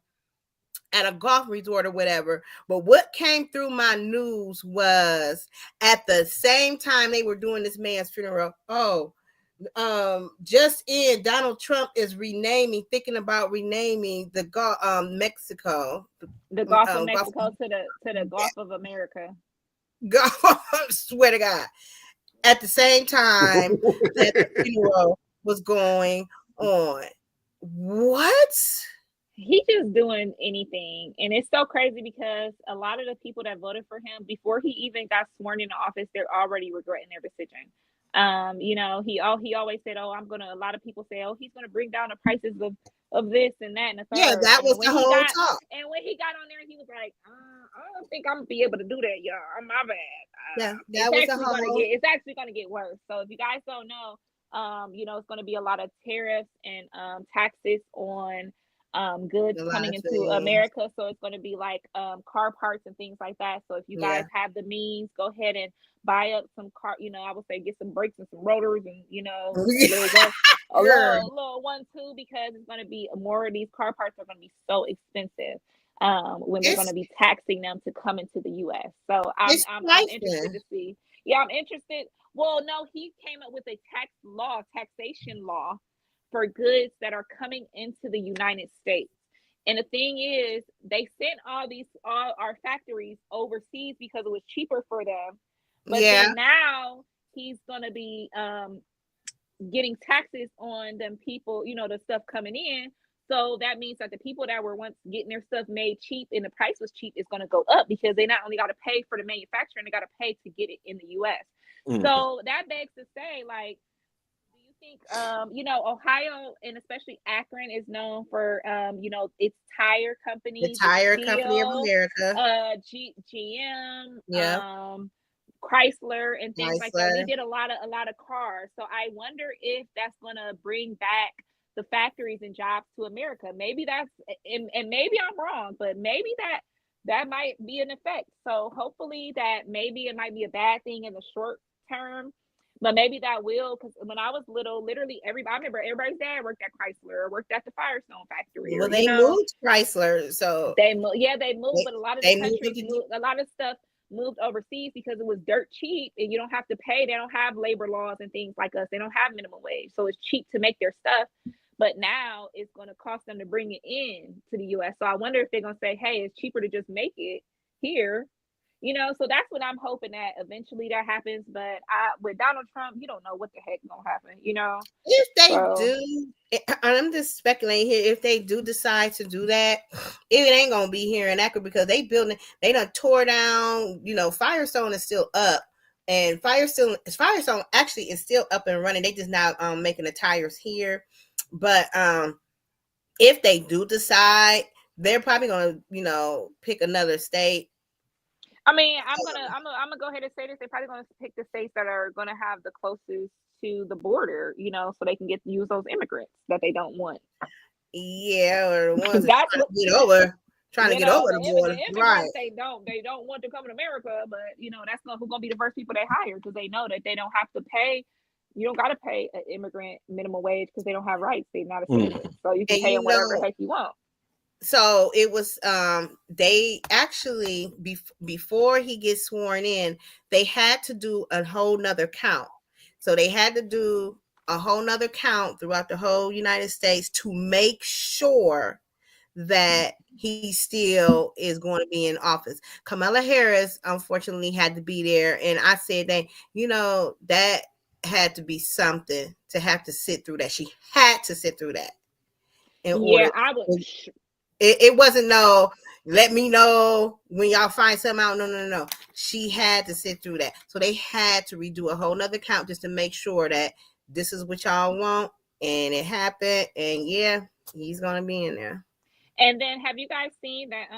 at a golf resort or whatever. But what came through my news was at the same time they were doing this man's funeral. Just in, Donald Trump is thinking about renaming the Mexico, the Gulf of Mexico to the Gulf of America. Swear to God. At the same time that the funeral was going on. What? He's just doing anything, and it's so crazy because a lot of the people that voted for him before he even got sworn into office, they're already regretting their decision. He always said, "Oh, a lot of people say, oh, he's gonna bring down the prices of this and that and the third." Yeah, that was the whole talk. And when he got on there, he was like, "I don't think I'm gonna be able to do that, y'all. I'm my bad." It's actually gonna get worse. So if you guys don't know, it's gonna be a lot of tariffs and taxes on goods coming into America. So it's going to be like car parts and things like that. So if you guys have the means, go ahead and buy up some car, I would say get some brakes and some rotors and a little one too, because it's going to be more of these car parts are going to be so expensive when they're going to be taxing them to come into the US. So I'm interested to see. Yeah, I'm interested. Well, no, he came up with a taxation law for goods that are coming into the United States. And the thing is, they sent all our factories overseas because it was cheaper for them. But then now he's going to be getting taxes on them people, the stuff coming in. So that means that the people that were once getting their stuff made cheap and the price was cheap is going to go up because they not only got to pay for the manufacturing, they got to pay to get it in the US. Mm-hmm. So that begs to say, like, think Ohio and especially Akron is known for its tire company, the tire company of America, GM, Chrysler and things like that. They did a lot of cars. So I wonder if that's gonna bring back the factories and jobs to America. Maybe that's and maybe I'm wrong, but maybe that might be an effect. So hopefully that maybe it might be a bad thing in the short term. But maybe that will, because when I was little, literally I remember everybody's dad worked at Chrysler or worked at the Firestone factory. Well, they moved Chrysler, so they moved, but a lot of the countries a lot of stuff moved overseas because it was dirt cheap and you don't have to pay. They don't have labor laws and things like us. They don't have minimum wage, so it's cheap to make their stuff. But now it's going to cost them to bring it in to the U.S. So I wonder if they're going to say, "Hey, it's cheaper to just make it here." So that's what I'm hoping that eventually that happens. But with Donald Trump, you don't know what the heck gonna happen, If they do, I'm just speculating here. If they do decide to do that, it ain't gonna be here in Akron because they done tore down. Firestone is still up, and Firestone actually is still up and running. They just now making the tires here. But if they do decide they're probably gonna, pick another state. I mean, I'm gonna go ahead and say this. They're probably gonna pick the states that are gonna have the closest to the border, so they can use those immigrants that they don't want. Yeah, or the ones That's trying to get over the border. The Right. immigrants, they don't want to come to America, but that's who's gonna be the first people they hire, because they know that they don't have to pay. You don't got to pay an immigrant minimum wage because they don't have rights. They're not a citizen, so you can pay them whatever the heck you want. So it was they actually before he gets sworn in, they had to do a whole nother count. So they had to do a whole nother count throughout the whole United States to make sure that he still is going to be in office. Kamala Harris unfortunately had to be there, and I said that that had to be something to have to sit through that. She had to sit through that. I would. It wasn't no, let me know when y'all find something out. No. She had to sit through that. So they had to redo a whole nother count just to make sure that this is what y'all want. And it happened. And yeah, he's going to be in there. And then have you guys seen that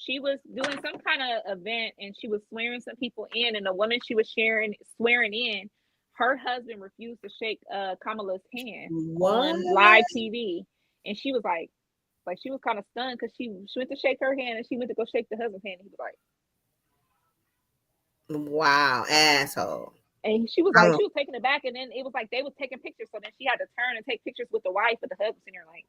she was doing some kind of event and she was swearing some people in, and the woman she was swearing in, her husband refused to shake Kamala's hand on live TV. And she was like she was kind of stunned because she went to shake her hand and she went to go shake the husband's hand. And he was like, wow, asshole. And she was like, she was taken aback, and then it was like they was taking pictures, so then she had to turn and take pictures with the wife, but the husband's in there like,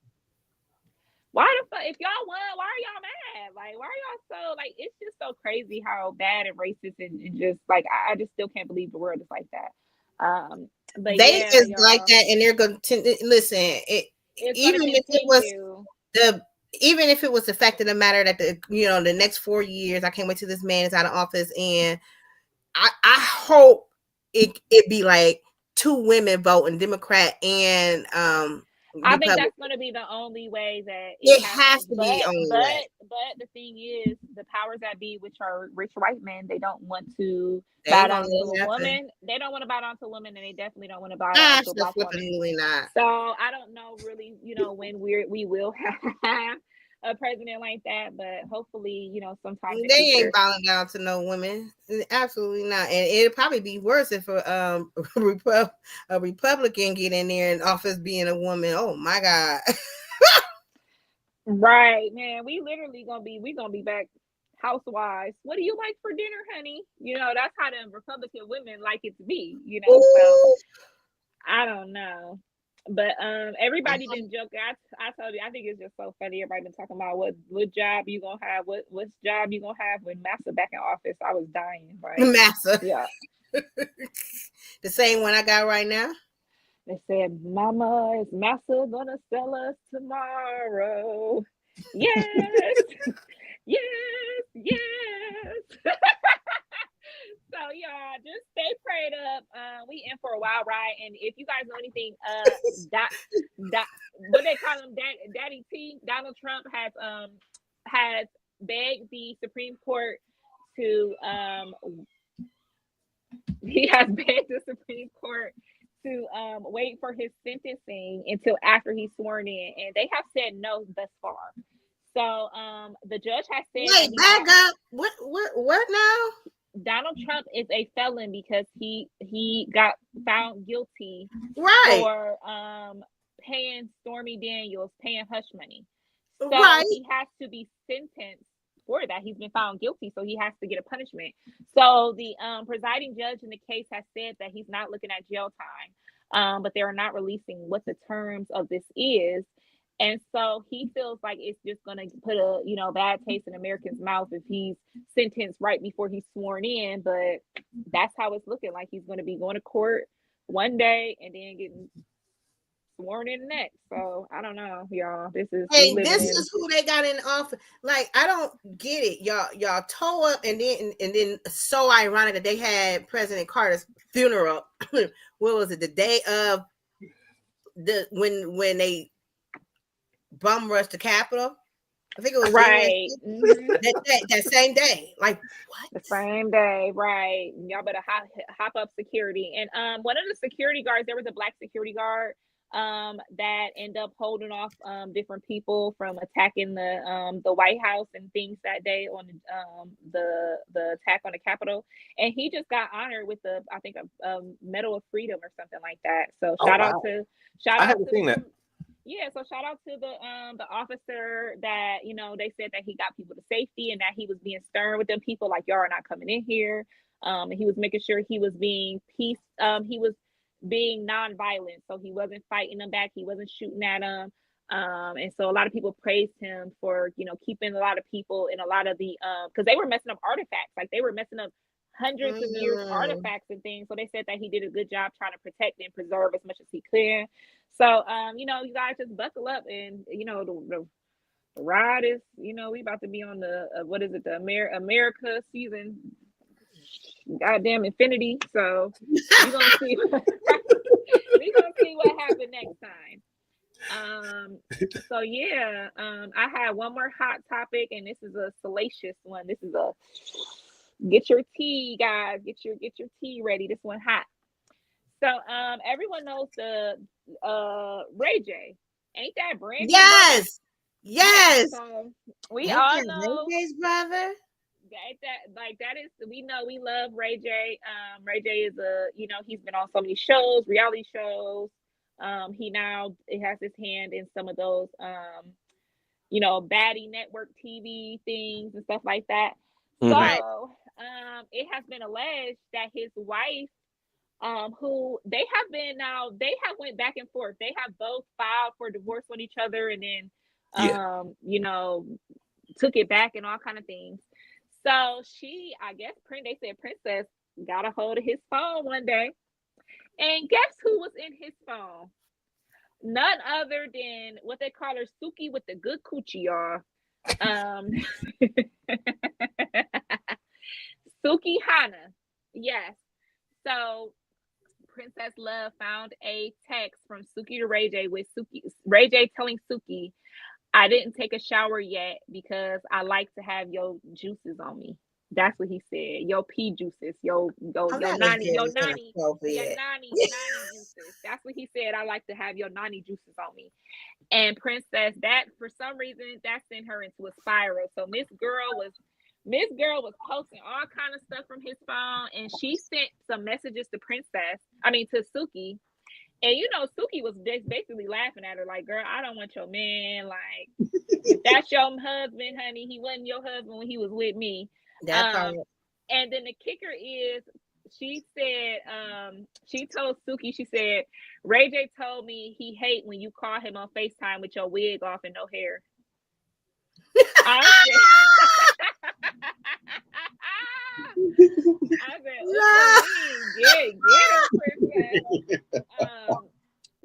why the fuck? If y'all won, why are y'all mad? Like, why are y'all so like? It's just so crazy how bad and racist and just like I just still can't believe the world is like that. But they is like that, and they're going to listen. Even if it was the fact of the matter that the next 4 years, I can't wait till this man is out of office, and I hope it be like 2 women voting, Democrat and I think that's going to be the only way that it has to be. But the thing is, the powers that be, which are rich white men, they don't want to bow down to a woman. They don't want to bow down to a woman, and they definitely don't want to bow down to a black woman. Absolutely not. So I don't know really, when we will have a president like that, but hopefully, sometime they ain't bowing down to no women. Absolutely not. And it'll probably be worse if a Republican get in there in office being a woman. Oh my God. Right, man. We literally gonna be back housewives. What do you like for dinner, honey? That's how the Republican women like it to be, so I don't know. But everybody been joking. I told you, I think it's just so funny. Everybody been talking about what job you gonna have, what job you gonna have when Massa back in office. I was dying. Right? Massa. Yeah. The same one I got right now. They said, "Mama, is Massa gonna sell us tomorrow?" Yes. yes. So y'all just stay prayed up. We in for a wild ride, and if you guys know anything, what they call him, Daddy T, Donald Trump has begged the Supreme Court to wait for his sentencing until after he's sworn in, and they have said no thus far. So the judge has said, wait, back up. What now? Donald Trump is a felon because he got found guilty for paying Stormy Daniels, paying hush money. So he has to be sentenced for that. He's been found guilty, so he has to get a punishment. So the presiding judge in the case has said that he's not looking at jail time, but they're not releasing what the terms of this is. And so he feels like it's just going to put a bad taste in Americans' mouth if he's sentenced right before he's sworn in. But that's how it's looking like. He's going to be going to court one day and then getting sworn in next. So I don't know, y'all. This is who they got in office. Like, I don't get it. Y'all tore up, and then so ironic that they had President Carter's funeral. What was it? The day of when they bum rushed the Capitol. I think it was right. That same day. Like, what? The same day, right? Y'all better hop up security. And one of the security guards, there was a black security guard that end up holding off different people from attacking the White House and things that day on the attack on the Capitol. And he just got honored with I think a Medal of Freedom or something like that. So shout out to that. Yeah, so shout out to the officer that, you know, they said that he got people to safety and that he was being stern with them people, like, y'all are not coming in here. And he was making sure he was being he was being non-violent, so he wasn't fighting them back, he wasn't shooting at them. And so a lot of people praised him for, you know, keeping a lot of people in a lot of the because they were messing up artifacts, like they were messing up hundreds of years artifacts and things. So they said that he did a good job trying to protect and preserve as much as he could. So you know, you guys just buckle up, and you know, the ride is, you know, we about to be on the what is it, the America season, goddamn infinity. So we're gonna see we're gonna see what happens next time. So yeah, I had one more hot topic, and this is a salacious one. This is a get your tea, guys, get your tea ready. This one hot. So everyone knows the Ray J. Ain't that Brandy? Yes. Yes. So we all know Ray J's brother. That is, we know, we love Ray J. Ray J is you know, he's been on so many shows, reality shows. He now has his hand in some of those you know, baddie network TV things and stuff like that. So it has been alleged that his wife, who they have went back and forth. They have both filed for divorce on each other, and then you know, took it back and all kind of things. So she, I guess, they said Princess got a hold of his phone one day, and guess who was in his phone? None other than what they call her, Suki with the good coochie, y'all. Suki Hana, yes. So Princess Love found a text from Suki to Ray J with Ray J telling Suki, "I didn't take a shower yet because I like to have your juices on me." That's what he said. Your pee juices, your nani juices. That's what he said. I like to have your nani juices on me. And Princess, that for some reason, that sent her into a spiral. So Miss Girl was posting all kind of stuff from his phone, and she sent some messages to to Suki. And you know, Suki was basically laughing at her, like, "Girl, I don't want your man. Like, if that's your husband, honey, he wasn't your husband when he was with me." And then the kicker is, she said, she told Suki, she said, "Ray J told me he hate when you call him on FaceTime with your wig off and no hair." I said, get her, Princess.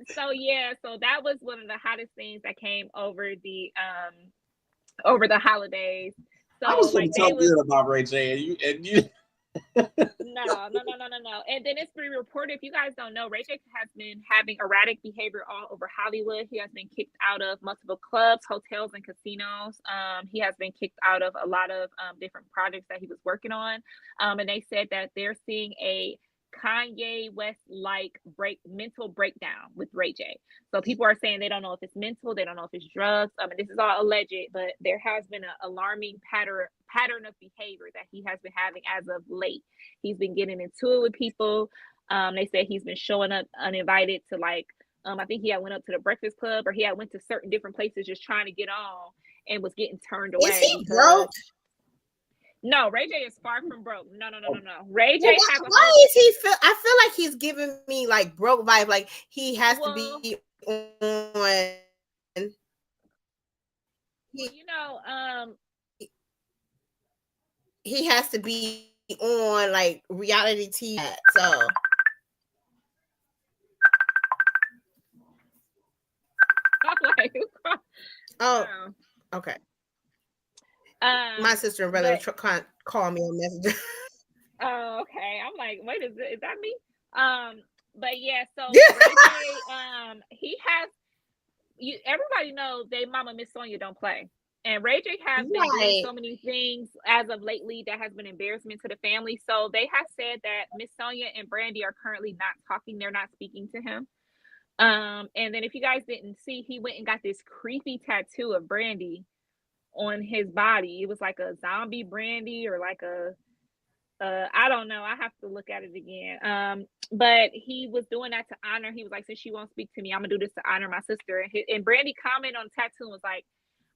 So yeah, so that was one of the hottest things that came over the holidays. So I was going to talk good about Ray J, and you. No. And then it's been reported, if you guys don't know, Ray J has been having erratic behavior all over Hollywood. He has been kicked out of multiple clubs, hotels, and casinos. He has been kicked out of a lot of different projects that he was working on. And they said that they're seeing a Kanye West-like mental breakdown with Ray J. So people are saying they don't know if it's mental, they don't know if it's drugs. And this is all alleged, but there has been an alarming pattern of behavior that he has been having as of late. He's been getting into it with people. They said he's been showing up uninvited to, like, I think he had went up to the Breakfast Club, or he had went to certain different places just trying to get on, and was getting turned away. Is he broke? No, Ray J is far from broke. No. Ray J has why is he I feel like he's giving me like broke vibe. Like he has to be on. You know, he has to be on like reality TV. So okay. My sister and brother call me on Messenger. Oh, okay. I'm like, wait, is that me? But yeah, so Ray J, he has. Everybody knows they mama Miss Sonia don't play, and Ray J has been doing so many things as of lately that has been embarrassment to the family. So they have said that Miss Sonia and Brandy are currently not talking; they're not speaking to him. And then if you guys didn't see, he went and got this creepy tattoo of Brandy on his body. It was like a zombie Brandy or like a I don't know. I have to look at it again. But he was doing that to honor. He was like, since she won't speak to me, I'm gonna do this to honor my sister. And Brandy commented on the tattoo and was like,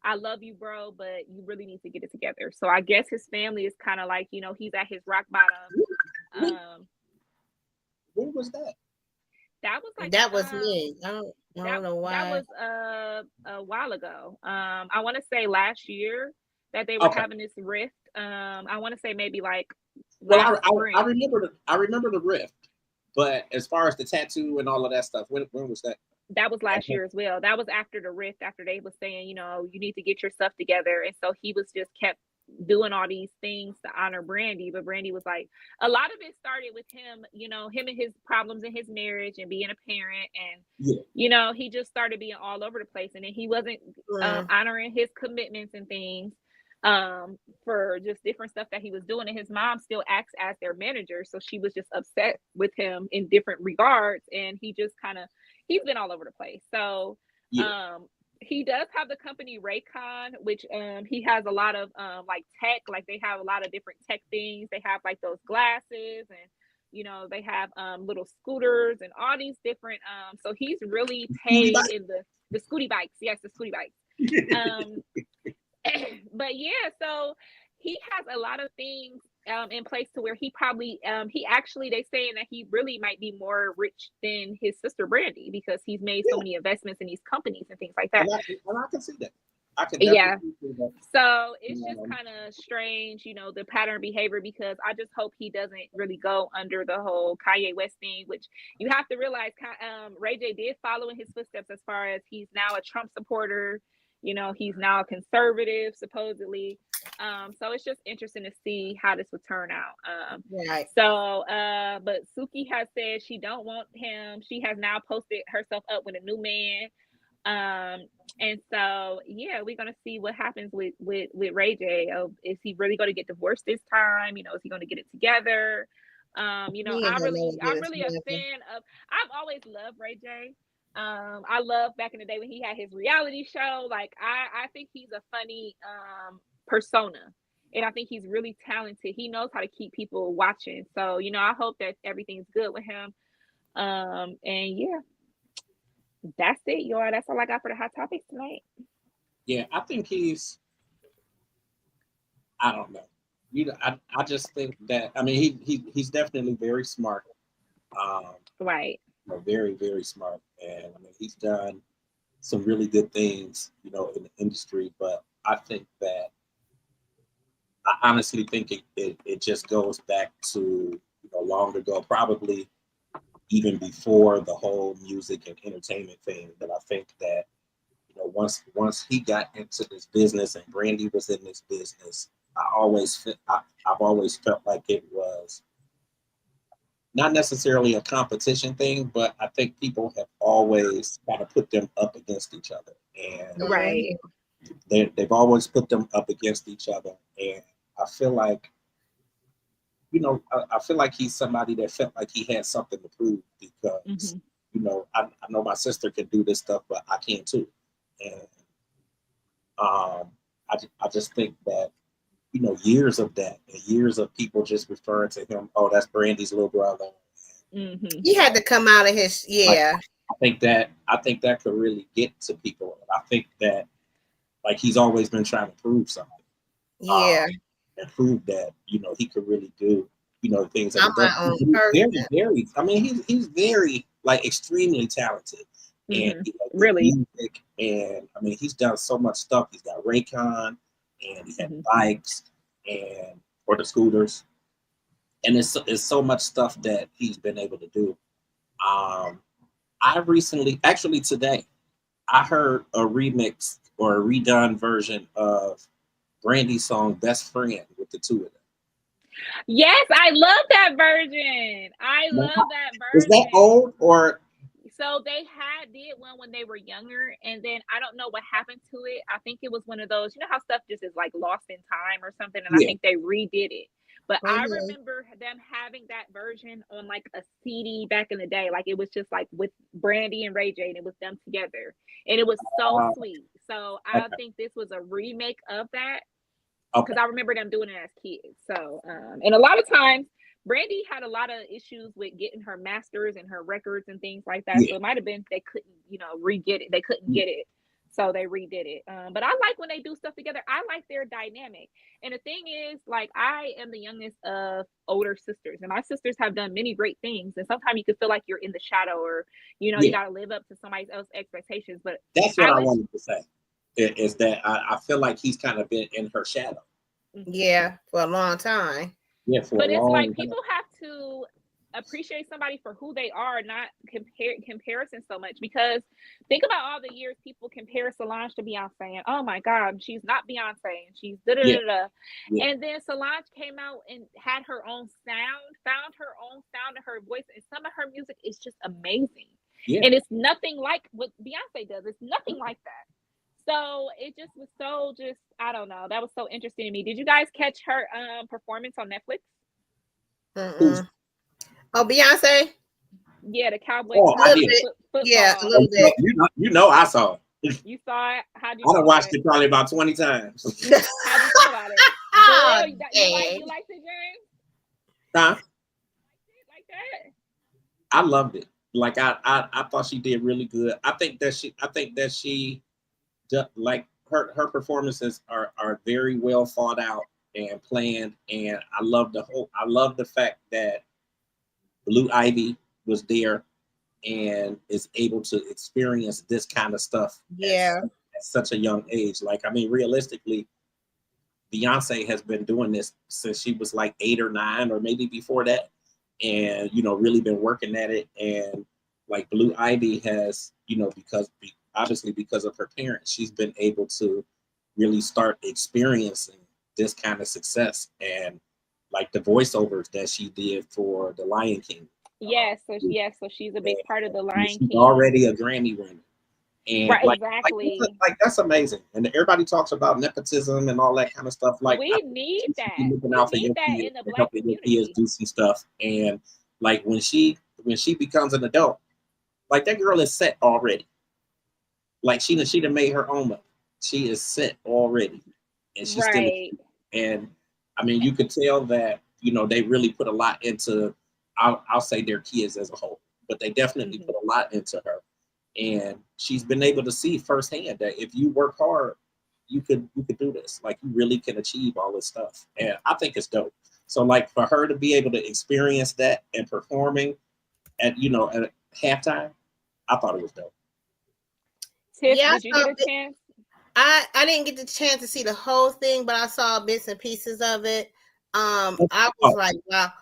I love you, bro, but you really need to get it together. So I guess his family is kind of like, you know, he's at his rock bottom. When was that? That was like that was me. I don't know why. That was a while ago. I want to say last year that they were having this rift. I want to say maybe like Well, I remember the rift, but as far as the tattoo and all of that stuff, when was that? That was last year as well. That was after the rift, after they was saying, you know, you need to get your stuff together. And so he was just kept doing all these things to honor Brandy. But Brandy was like, a lot of it started with him, you know, him and his problems in his marriage and being a parent. And, you know, he just started being all over the place. And then he wasn't honoring his commitments and things for just different stuff that he was doing. And his mom still acts as their manager. So she was just upset with him in different regards. And he just kind of, he's been all over the place. So he does have the company Raycon, which he has a lot of like tech, like they have a lot of different tech things. They have like those glasses and, you know, they have little scooters and all these different so he's really paid in the scooty bikes. Yes, the scooty bikes. But yeah, so he has a lot of things in place to where he probably he actually, they saying that he really might be more rich than his sister Brandy because he's made so many investments in these companies and things like that. And I can see that. I can see that. So it's just kind of strange, you know, the pattern behavior, because I just hope he doesn't really go under the whole Kanye West thing, which you have to realize Ray J did follow in his footsteps as far as he's now a Trump supporter. You know, he's now a conservative, supposedly. So it's just interesting to see how this would turn out. Right. So, but Suki has said she don't want him. She has now posted herself up with a new man. And so, yeah, we're gonna see what happens with Ray J. Is he really going to get divorced this time? You know, is he going to get it together? You know, I'm really a fan of. I've always loved Ray J. I love back in the day when he had his reality show. Like I think he's a funny persona, and I think he's really talented. He knows how to keep people watching. So, you know, I hope that everything's good with him. And yeah, that's it, y'all. That's all I got for the hot topics tonight. Yeah, I think I don't know. You know, I just think that, I mean, he's definitely very smart. Right. You know, very, very smart. And I mean, he's done some really good things, you know, in the industry. But I think that, I honestly think it just goes back to, you know, long ago, probably even before the whole music and entertainment thing. That I think that, you know, once he got into this business and Brandy was in this business, I've always felt like it was not necessarily a competition thing, but I think people have always kind of put them up against each other, and right, they've always put them up against each other, and I feel like, you know, I feel like he's somebody that felt like he had something to prove because, you know, I know my sister can do this stuff, but I can too, and I just think that, you know, years of that and years of people just referring to him, oh, that's Brandy's little brother. He had to come out of his Like, I think that could really get to people. And I think that, like, he's always been trying to prove something. Yeah. And prove that, you know, he could really do, you know, things that very, I mean, he's very, like, extremely talented. And he really music, and I mean, he's done so much stuff. He's got Raycon, and he had bikes and or the scooters, and it's so much stuff that he's been able to do. I recently, actually today, I heard a remix or a redone version of Brandy's song "Best Friend" with the two of them. Yes, I love that version. I love that version. Is that old or? So they did one when they were younger, and then I don't know what happened to it. I think it was one of those, you know how stuff just is like lost in time or something, and I think they redid it. But I Mhm. remember them having that version on like a CD back in the day. Like it was just like with Brandy and Ray J, and it was them together, and it was so Uh, sweet. So I okay. think this was a remake of that Okay. because I remember them doing it as kids. So and a lot of times Brandy had a lot of issues with getting her masters and her records and things like that. Yeah. So it might have been they couldn't, re-get it. They couldn't Yeah. get it. So they redid it. But I like when they do stuff together. I like their dynamic. And the thing is, like, I am the youngest of older sisters, and my sisters have done many great things. And sometimes you can feel like you're in the shadow, or you Yeah. got to live up to somebody else's expectations. But That's what I wish, wanted to say. Is that I feel like he's kind of been in her shadow. Yeah, for a long time. Yeah, for but a it's long like time. people have to appreciate somebody for who they are, not comparison so much. Because think about all the years people compare Solange to Beyonce, and oh my God, she's not Beyonce, and she's da da Yeah. da da. Yeah. And then Solange came out and had her own sound, found her own sound in her voice, and some of her music is just amazing. Yeah. And it's nothing like what Beyonce does. It's nothing like that. So it just was so I don't know. That was so interesting to me. Did you guys catch her performance on Netflix? Who's? Oh, Beyonce? Yeah, the Cowboy Oh, I little did. bit. Yeah, a football. little bit. You know, I saw it. You saw it? How'd you I feel done about watched it? it probably about 20 times. How'd you feel about it? Oh, For real? You liked it, James? Huh? Like that? I loved it. Like I thought she did really good. I think that she like her performances are very well thought out and planned. And I love the fact that Blue Ivy was there and is able to experience this kind of stuff yeah. at such a young age. Like, I mean, realistically, Beyonce has been doing this since she was like 8 or 9, or maybe before that, and really been working at it. And like Blue Ivy has, obviously because of her parents, she's been able to really start experiencing this kind of success. And like the voiceovers that she did for The Lion King. Yes. So she's a big part of the Lion She's King. already a Grammy winner. And right, like, exactly. like that's amazing. And everybody talks about nepotism and all that kind of stuff. Like, we need that. looking We out for need your that kids in the and Black helping your kids community. do some stuff. And like when she becomes an adult, like that girl is set already. Like she done made her own money. She is set already, and she's still. Right. And I mean, you could tell that they really put a lot into. I'll say their kids as a whole, but they definitely put a lot into her. And she's been able to see firsthand that if you work hard, you could do this. Like you really can achieve all this stuff. And I think it's dope. So like for her to be able to experience that and performing at at halftime, I thought it was dope. Tiff, Yeah, did you get a chance? I didn't get the chance to see the whole thing, but I saw bits and pieces of it. I was like, wow.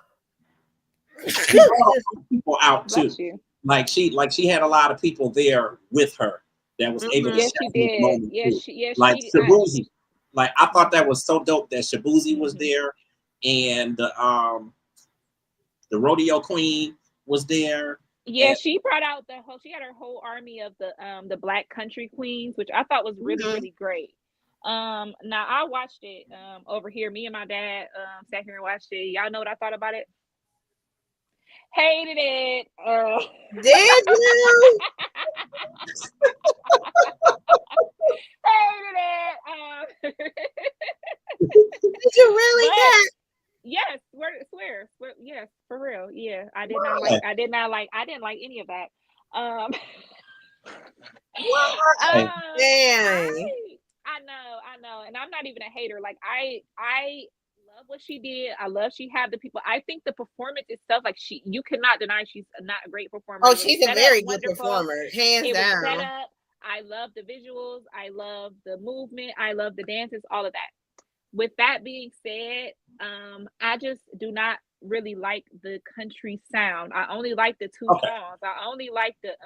She brought people out too. Bless you. Like she had a lot of people there with her that was able to Yes, share she this did. moment Yes, too. Like she Shabuzi. Like I thought that was so dope that Shabuzi was Mhm. there, and the rodeo queen was there. Yeah, And she brought out she had her whole army of the Black country queens, which I thought was really, really great. Now I watched it over here. Me and my dad sat here and watched it. Y'all know what I thought about it? Hated it. Did you? Hated it. Did you really? But, yes, swear, yes, for real. Yeah, I did not like. I didn't like any of that. Dang. I know, and I'm not even a hater. Like I love what she did. I love she had the people. I think the performance itself, like you cannot deny she's not a great performer. Oh, she's a very good performer, hands It down. was set up. I love the visuals. I love the movement. I love the dances. All of that. With that being said, I just do not really like the country sound. I only like the 2 songs. I only like the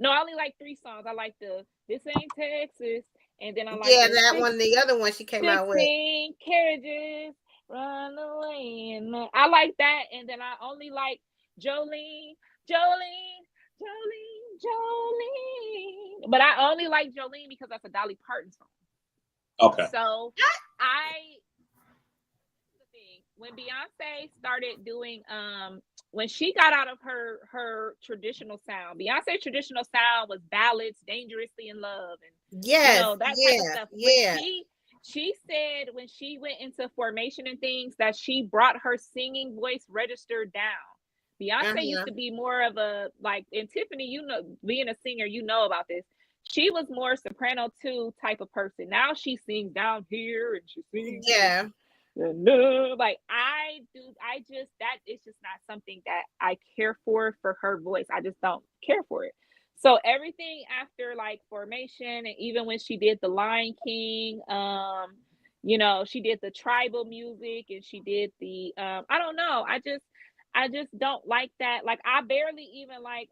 no, I only like 3 songs. I like the This Ain't Texas, and then I like that one. The other one she came out with 16 carriages run away, and I like that. And then I only like Jolene. But I only like Jolene because that's a Dolly Parton song. Okay. So when Beyonce started doing when she got out of her traditional sound, Beyonce's traditional sound was ballads, Dangerously in Love, and that type of stuff. When she said when she went into formation and things that she brought her singing voice register down. Beyonce used to be more of a like, and Tiffany, being a singer, about this. She was more soprano 2 type of person. Now she sings down here and she sings. Yeah. Like that is just not something that I care for her voice. I just don't care for it. So everything after like formation, and even when she did the Lion King, she did the tribal music, and she did the I don't know. I just don't like that. Like I barely even like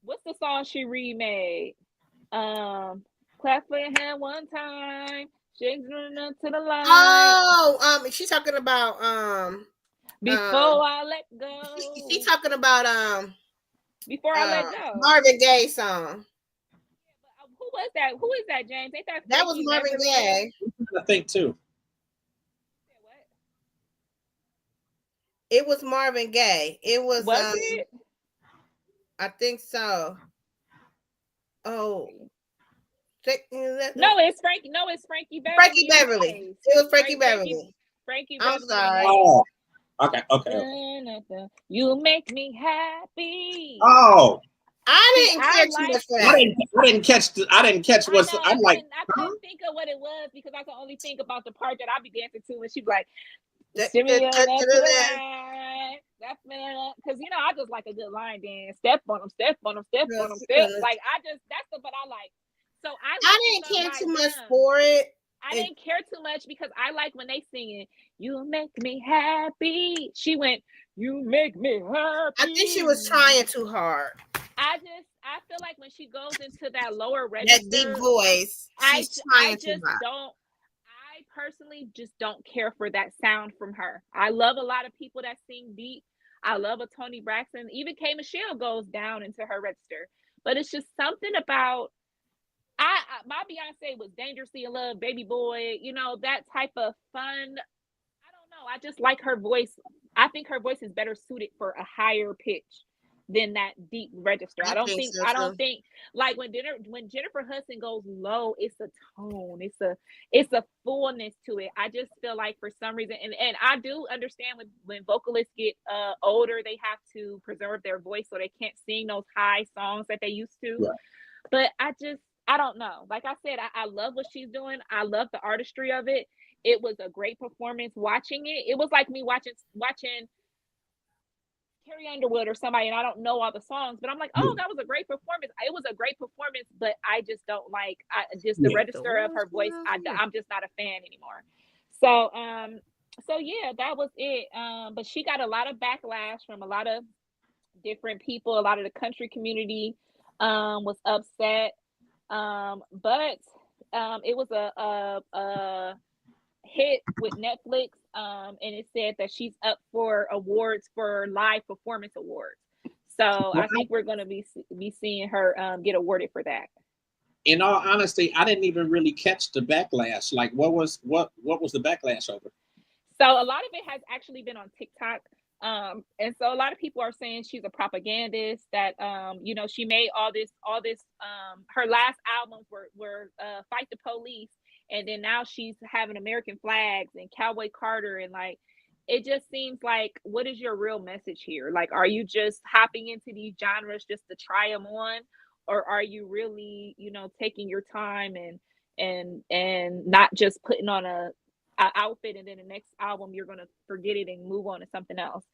what's the song she remade? Clap for your hand one time. Shakes to the line. Oh, she's talking about Before I Let Go. She's talking about Before I Let Go. Marvin Gaye song. Who was that? Who is that, James? Ain't that That was Marvin Gaye? I think too. It was Marvin Gaye. It was it? I think so. Oh. No, it's Frankie. No, it's Frankie Beverly. Frankie Beverly. It was Frankie Beverly. Frankie I'm Beverly. sorry. Oh. Okay. You make me happy. Oh. I didn't catch that. I didn't catch what's. I'm like, I couldn't think of what it was because I could only think about the part that I be dancing to when she be like, stimulate that because I just like a good line dance. Step on them, step on them, step on them, step. Like that's what I like. So I didn't care too much for it. I didn't care too much because I like when they singing, you make me happy. She went, you make me happy. I think she was trying too hard. I feel like when she goes into that lower register, that deep voice, I personally just don't care for that sound from her. I love a lot of people that sing deep. I love a Toni Braxton. Even K. Michelle goes down into her register. But it's just something about my Beyonce was Dangerously in Love, Baby Boy, that type of fun. I don't know. I just like her voice. I think her voice is better suited for a higher pitch than that deep register. I don't think like when Jennifer Hudson goes low, it's a tone, it's a fullness to it. I just feel like for some reason, and I do understand when vocalists get older, they have to preserve their voice so they can't sing those high songs that they used to. Right. But I don't know. Like I said, I love what she's doing. I love the artistry of it. It was a great performance watching it. It was like me watching Carrie Underwood or somebody, and I don't know all the songs, but I'm like, oh, that was a great performance. It was a great performance, but I just don't like the register of her voice. I'm just not a fan anymore. So yeah, that was it. But she got a lot of backlash from a lot of different people. A lot of the country community was upset. But it was a hit with Netflix, and it said that she's up for awards for live performance awards. So I think we're going to be seeing her get awarded for that. In all honesty, I didn't even really catch the backlash. Like, what was the backlash over? So a lot of it has actually been on TikTok. And so a lot of people are saying she's a propagandist, that she made all this her last albums were Fight the Police, and then now she's having American flags and Cowboy Carter, and like it just seems like, what is your real message here? Like, are you just hopping into these genres just to try them on, or are you really taking your time and not just putting on a outfit, and then the next album you're gonna forget it and move on to something else?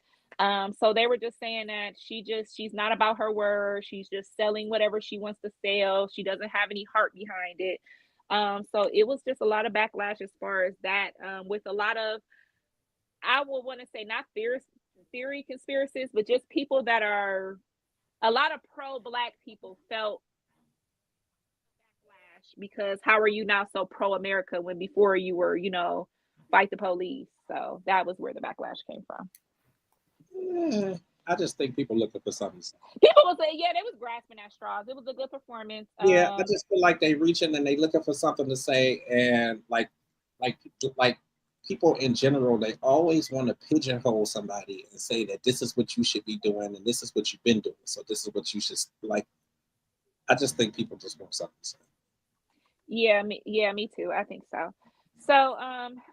So they were just saying that she's not about her word. She's just selling whatever she wants to sell. She doesn't have any heart behind it. So it was just a lot of backlash as far as that, with a lot of, I would want to say, not theory conspiracies, but just people that are, a lot of pro-Black people felt backlash because how are you now so pro-America when before you were, fight the police? So that was where the backlash came from. I just think people looking for something. People will say, yeah, they was grasping at straws. It was a good performance. Yeah, I just feel like they reaching and they looking for something to say, and like people in general, they always want to pigeonhole somebody and say that this is what you should be doing and this is what you've been doing. So this is what you should like. I just think people just want something to say. Yeah, me too. I think so. So,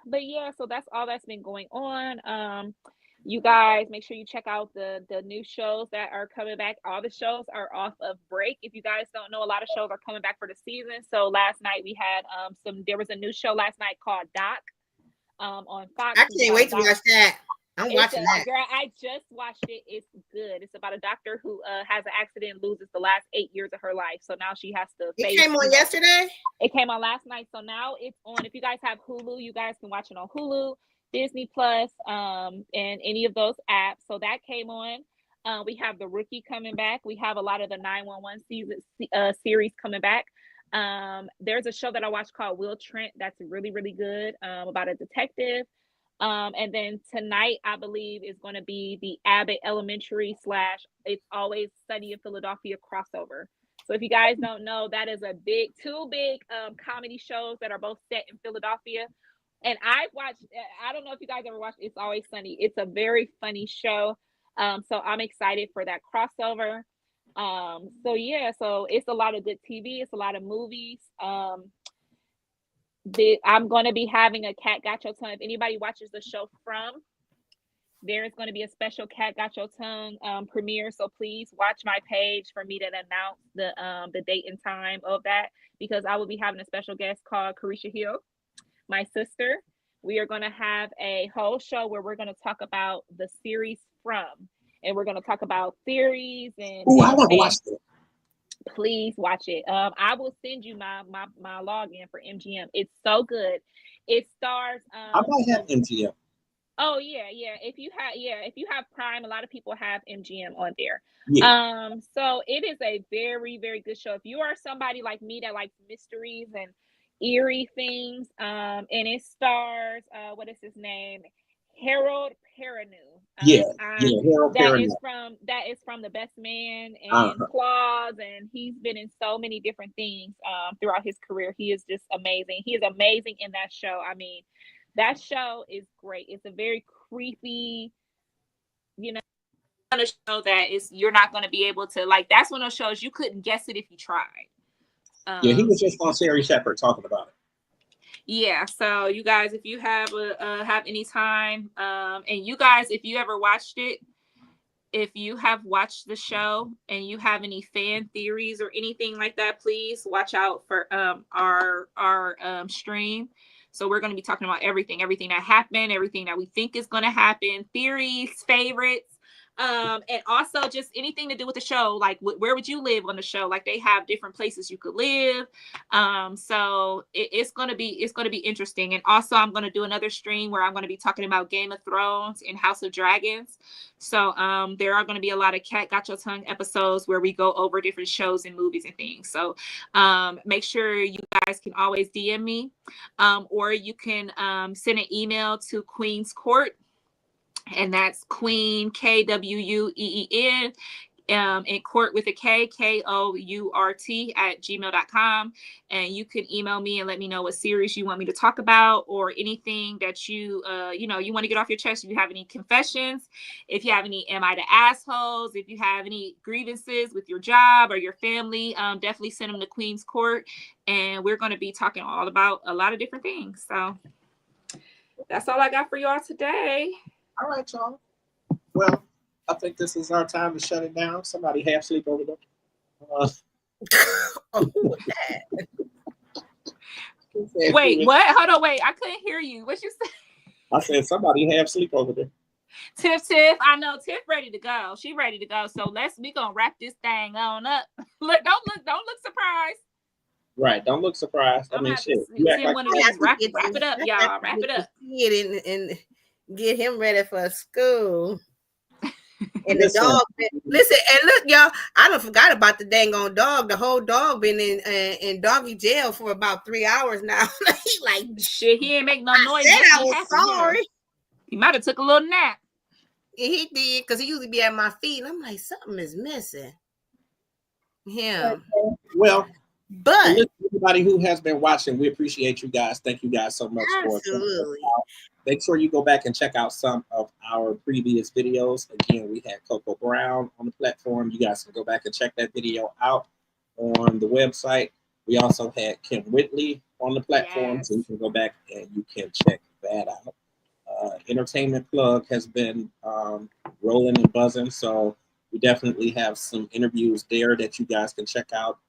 but yeah, so that's all that's been going on. You guys make sure you check out the new shows that are coming back. All the shows are off of break. If you guys don't know, a lot of shows are coming back for the season. So last night we had there was a new show last night called Doc on Fox. I can't wait to watch that. I'm watching that. Girl, I just watched it. It's good. It's about a doctor who has an accident and loses the last 8 years of her life. So now she has to face. It came on yesterday? It came on last night. So now it's on. If you guys have Hulu, you guys can watch it on Hulu, Disney Plus, and any of those apps. So that came on. We have The Rookie coming back. We have a lot of the 911 series coming back. There's a show that I watched called Will Trent that's really, really good, about a detective. And then tonight, I believe, is going to be the Abbott Elementary / It's Always Sunny in Philadelphia crossover. So if you guys don't know, that is two big comedy shows that are both set in Philadelphia. And I don't know if you guys ever watched It's Always Sunny. It's a very funny show. So I'm excited for that crossover. So yeah, so it's a lot of good TV. It's a lot of movies. I'm going to be having a Cat Got Your Tongue. If anybody watches the show From, there is going to be a special Cat Got Your Tongue premiere. So please watch my page for me to announce the date and time of that, because I will be having a special guest called Carisha Hill, my sister. We are going to have a whole show where we're going to talk about the series From, and we're going to talk about theories and. Oh, I want to watch that. Please watch it. I will send you my login for MGM. It's so good. It stars. I might have MGM. Oh yeah. If you have Prime, a lot of people have MGM on there. Yeah. So it is a very, very good show. If you are somebody like me that likes mysteries and eerie things, and it stars what is his name? Harold Perrineau. Harold Perrineau. That is from The Best Man and Claws, and he's been in so many different things throughout his career. He is just amazing. He is amazing in that show. I mean, that show is great. It's a very creepy, kind of show that you're not going to be able to like. That's one of those shows you couldn't guess it if you tried. He was just on Sherry Shepherd talking about it. Yeah, so you guys, if you have any time, and you guys, if you ever watched it, if you have watched the show and you have any fan theories or anything like that, please watch out for our stream. So we're going to be talking about everything that happened, everything that we think is going to happen, theories, favorites. And also just anything to do with the show, like where would you live on the show? Like they have different places you could live. So it's gonna be interesting. And also I'm gonna do another stream where I'm gonna be talking about Game of Thrones and House of Dragons. So there are gonna be a lot of Cat Got Your Tongue episodes where we go over different shows and movies and things. So make sure you guys can always DM me, or you can send an email to Queen's Court. And that's Queen KWUEEN, and Court with a K, KOURT @gmail.com. And you can email me and let me know what series you want me to talk about, or anything that you want to get off your chest. If you have any confessions, if you have any am I the assholes, if you have any grievances with your job or your family, definitely send them to Queen's Court. And we're going to be talking all about a lot of different things. So that's all I got for y'all today. All right, y'all. Well, I think this is our time to shut it down. Somebody half sleep over there. Wait, what? Hold on, wait. I couldn't hear you. What you say? I said somebody half sleep over there. Tiff, I know Tiff ready to go. She ready to go. So we gonna wrap this thing on up. Don't look surprised. Right, don't look surprised. I mean, shit. Wrap it up, y'all. Wrap it up. And get him ready for school. And the dog, listen, and look, y'all, I done forgot about the dang on dog. The whole dog been in doggy jail for about 3 hours now. He like, shit, he ain't make no noise. I was sorry. He might have took a little nap. And he did, because he usually be at my feet. And I'm like, something is missing. Him. Well, But listen, everybody who has been watching, we appreciate you guys. Thank you guys so much for checking us absolutely. out. Make sure you go back and check out some of our previous videos. Again, we had Coco Brown on the platform. You guys can go back and check that video out on the website. We also had Kim Whitley on the platform, so you Yes. can go back and you can check that out. Entertainment Plug has been rolling and buzzing, so we definitely have some interviews there that you guys can check out.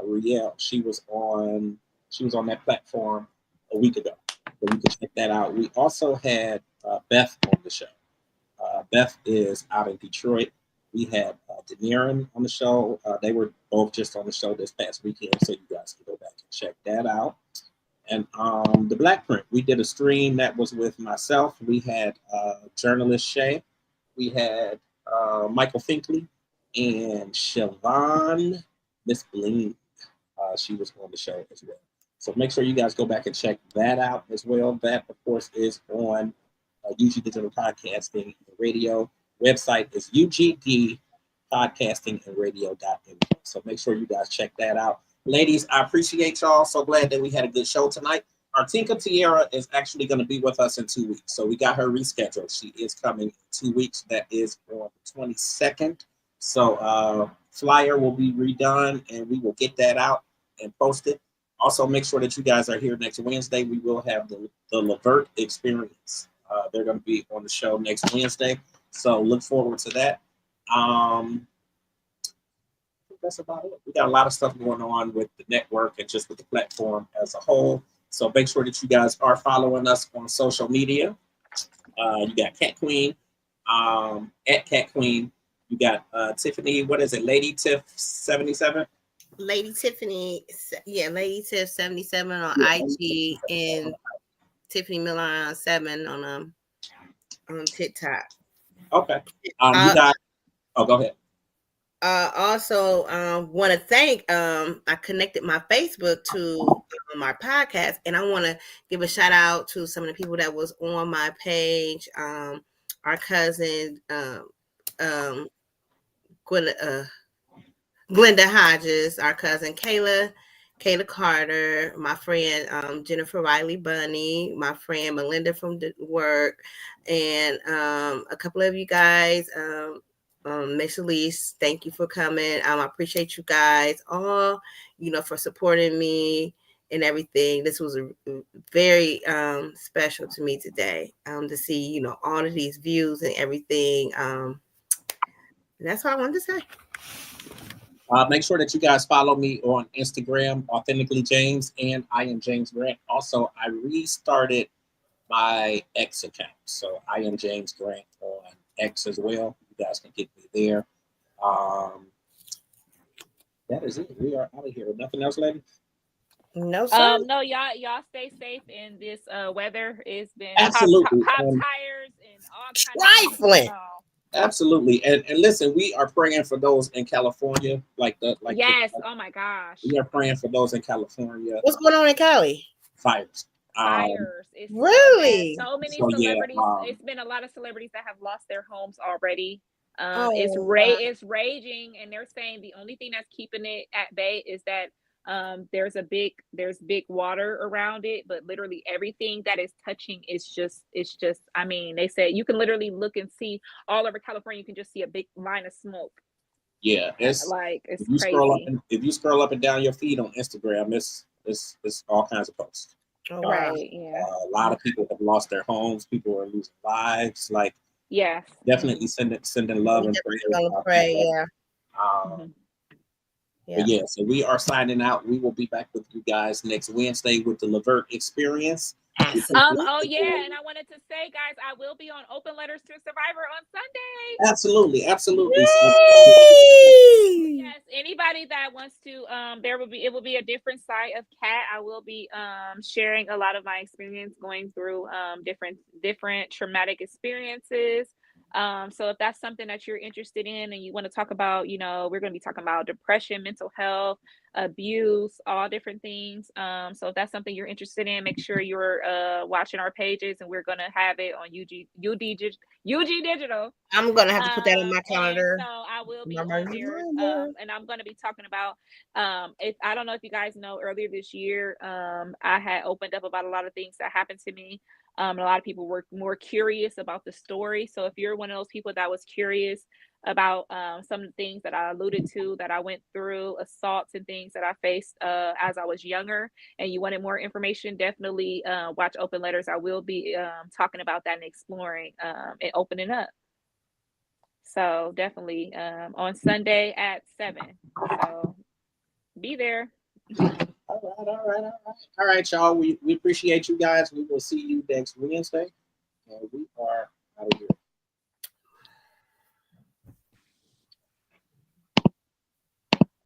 Riel, she was on that platform a week ago, so you can check that out. We also had Beth on the show. Beth is out in Detroit. We had Denirin on the show. They were both just on the show this past weekend, so you guys can go back and check that out. And the Black Print, we did a stream that was with myself. We had journalist Shay. We had Michael Finkley and Siobhan Miss Bling. She was on the show as well. So make sure you guys go back and check that out as well. That, of course, is on UG Digital Podcasting and Radio. Website is ugdpodcastingandradio.info. So make sure you guys check that out. Ladies, I appreciate y'all. So glad that we had a good show tonight. Artinka Teaira is actually going to be with us in 2 weeks. So we got her rescheduled. She is coming in 2 weeks. That is on the 22nd. So flyer will be redone and we will get that out and post it. Also, make sure that you guys are here next Wednesday. We will have the Levert Experience. They're going to be on the show next Wednesday. So look forward to that. I think that's about it. We got a lot of stuff going on with the network and just with the platform as a whole. So make sure that you guys are following us on social media. You got Cat Queen, at Cat Queen. You got Tiffany, what is it, Lady Tiff 77? Lady Tiffany, Lady Tiff 77 on IG and Tiffany Miller on 7 on TikTok. Okay. You got. Oh, go ahead. Also, want to thank. I connected my Facebook to my podcast, and I want to give a shout out to some of the people that was on my page. Our cousin, Glenda Hodges, our cousin Kayla Carter, my friend Jennifer Riley Bunny, my friend Melinda from work, and a couple of you guys. Miss Elise, thank you for coming. I appreciate you guys all, for supporting me and everything. This was a very special to me today to see, all of these views and everything. That's all I wanted to say. Make sure that you guys follow me on Instagram, Authentically James, and I am James Grant. Also, I restarted my X account, so I am James Grant on X as well. You guys can get me there. That is it. We are out of here. Nothing else, ladies? No, sir. No, y'all stay safe in this weather. It's been absolutely pop tires and all kinds trifling. Absolutely, and listen, we are praying for those in California, yes. Oh my gosh, we are praying for those in California. What's going on in Cali? Fires. It's really? so many celebrities. It's been a lot of celebrities that have lost their homes already. It's raging, and they're saying the only thing that's keeping it at bay is that there's big water around it, but literally everything that is touching it's just I mean, they said you can literally look and see all over California, you can just see a big line of smoke. Yeah, it's crazy. If you scroll up and down your feed on Instagram, it's all kinds of posts. Oh, wow. Right, yeah. A lot of people have lost their homes. People are losing lives. Yes, definitely sending love and prayers. But yeah, so we are signing out. We will be back with you guys next Wednesday with the Levert Experience. Oh yeah, and I wanted to say, guys, I will be on Open Letters to a Survivor on Sunday. Absolutely. Yes, anybody that wants to, it will be a different side of Kat. I will be sharing a lot of my experience going through different traumatic experiences. So if that's something that you're interested in and you want to talk about, we're going to be talking about depression, mental health, abuse, all different things. So if that's something you're interested in, make sure you're watching our pages, and we're going to have it on UG Digital. I'm going to have to put that on my calendar. So I will be Remember on there, reminder. and I'm going to be talking about. If I don't know if you guys know, earlier this year, I had opened up about a lot of things that happened to me. A lot of people were more curious about the story. So if you're one of those people that was curious about some of the things that I alluded to, that I went through, assaults and things that I faced as I was younger, and you wanted more information, definitely watch Open Letters. I will be talking about that and exploring and opening up. So definitely on Sunday at 7. So be there. All right, y'all. We appreciate you guys. We will see you next Wednesday. And we are out of here.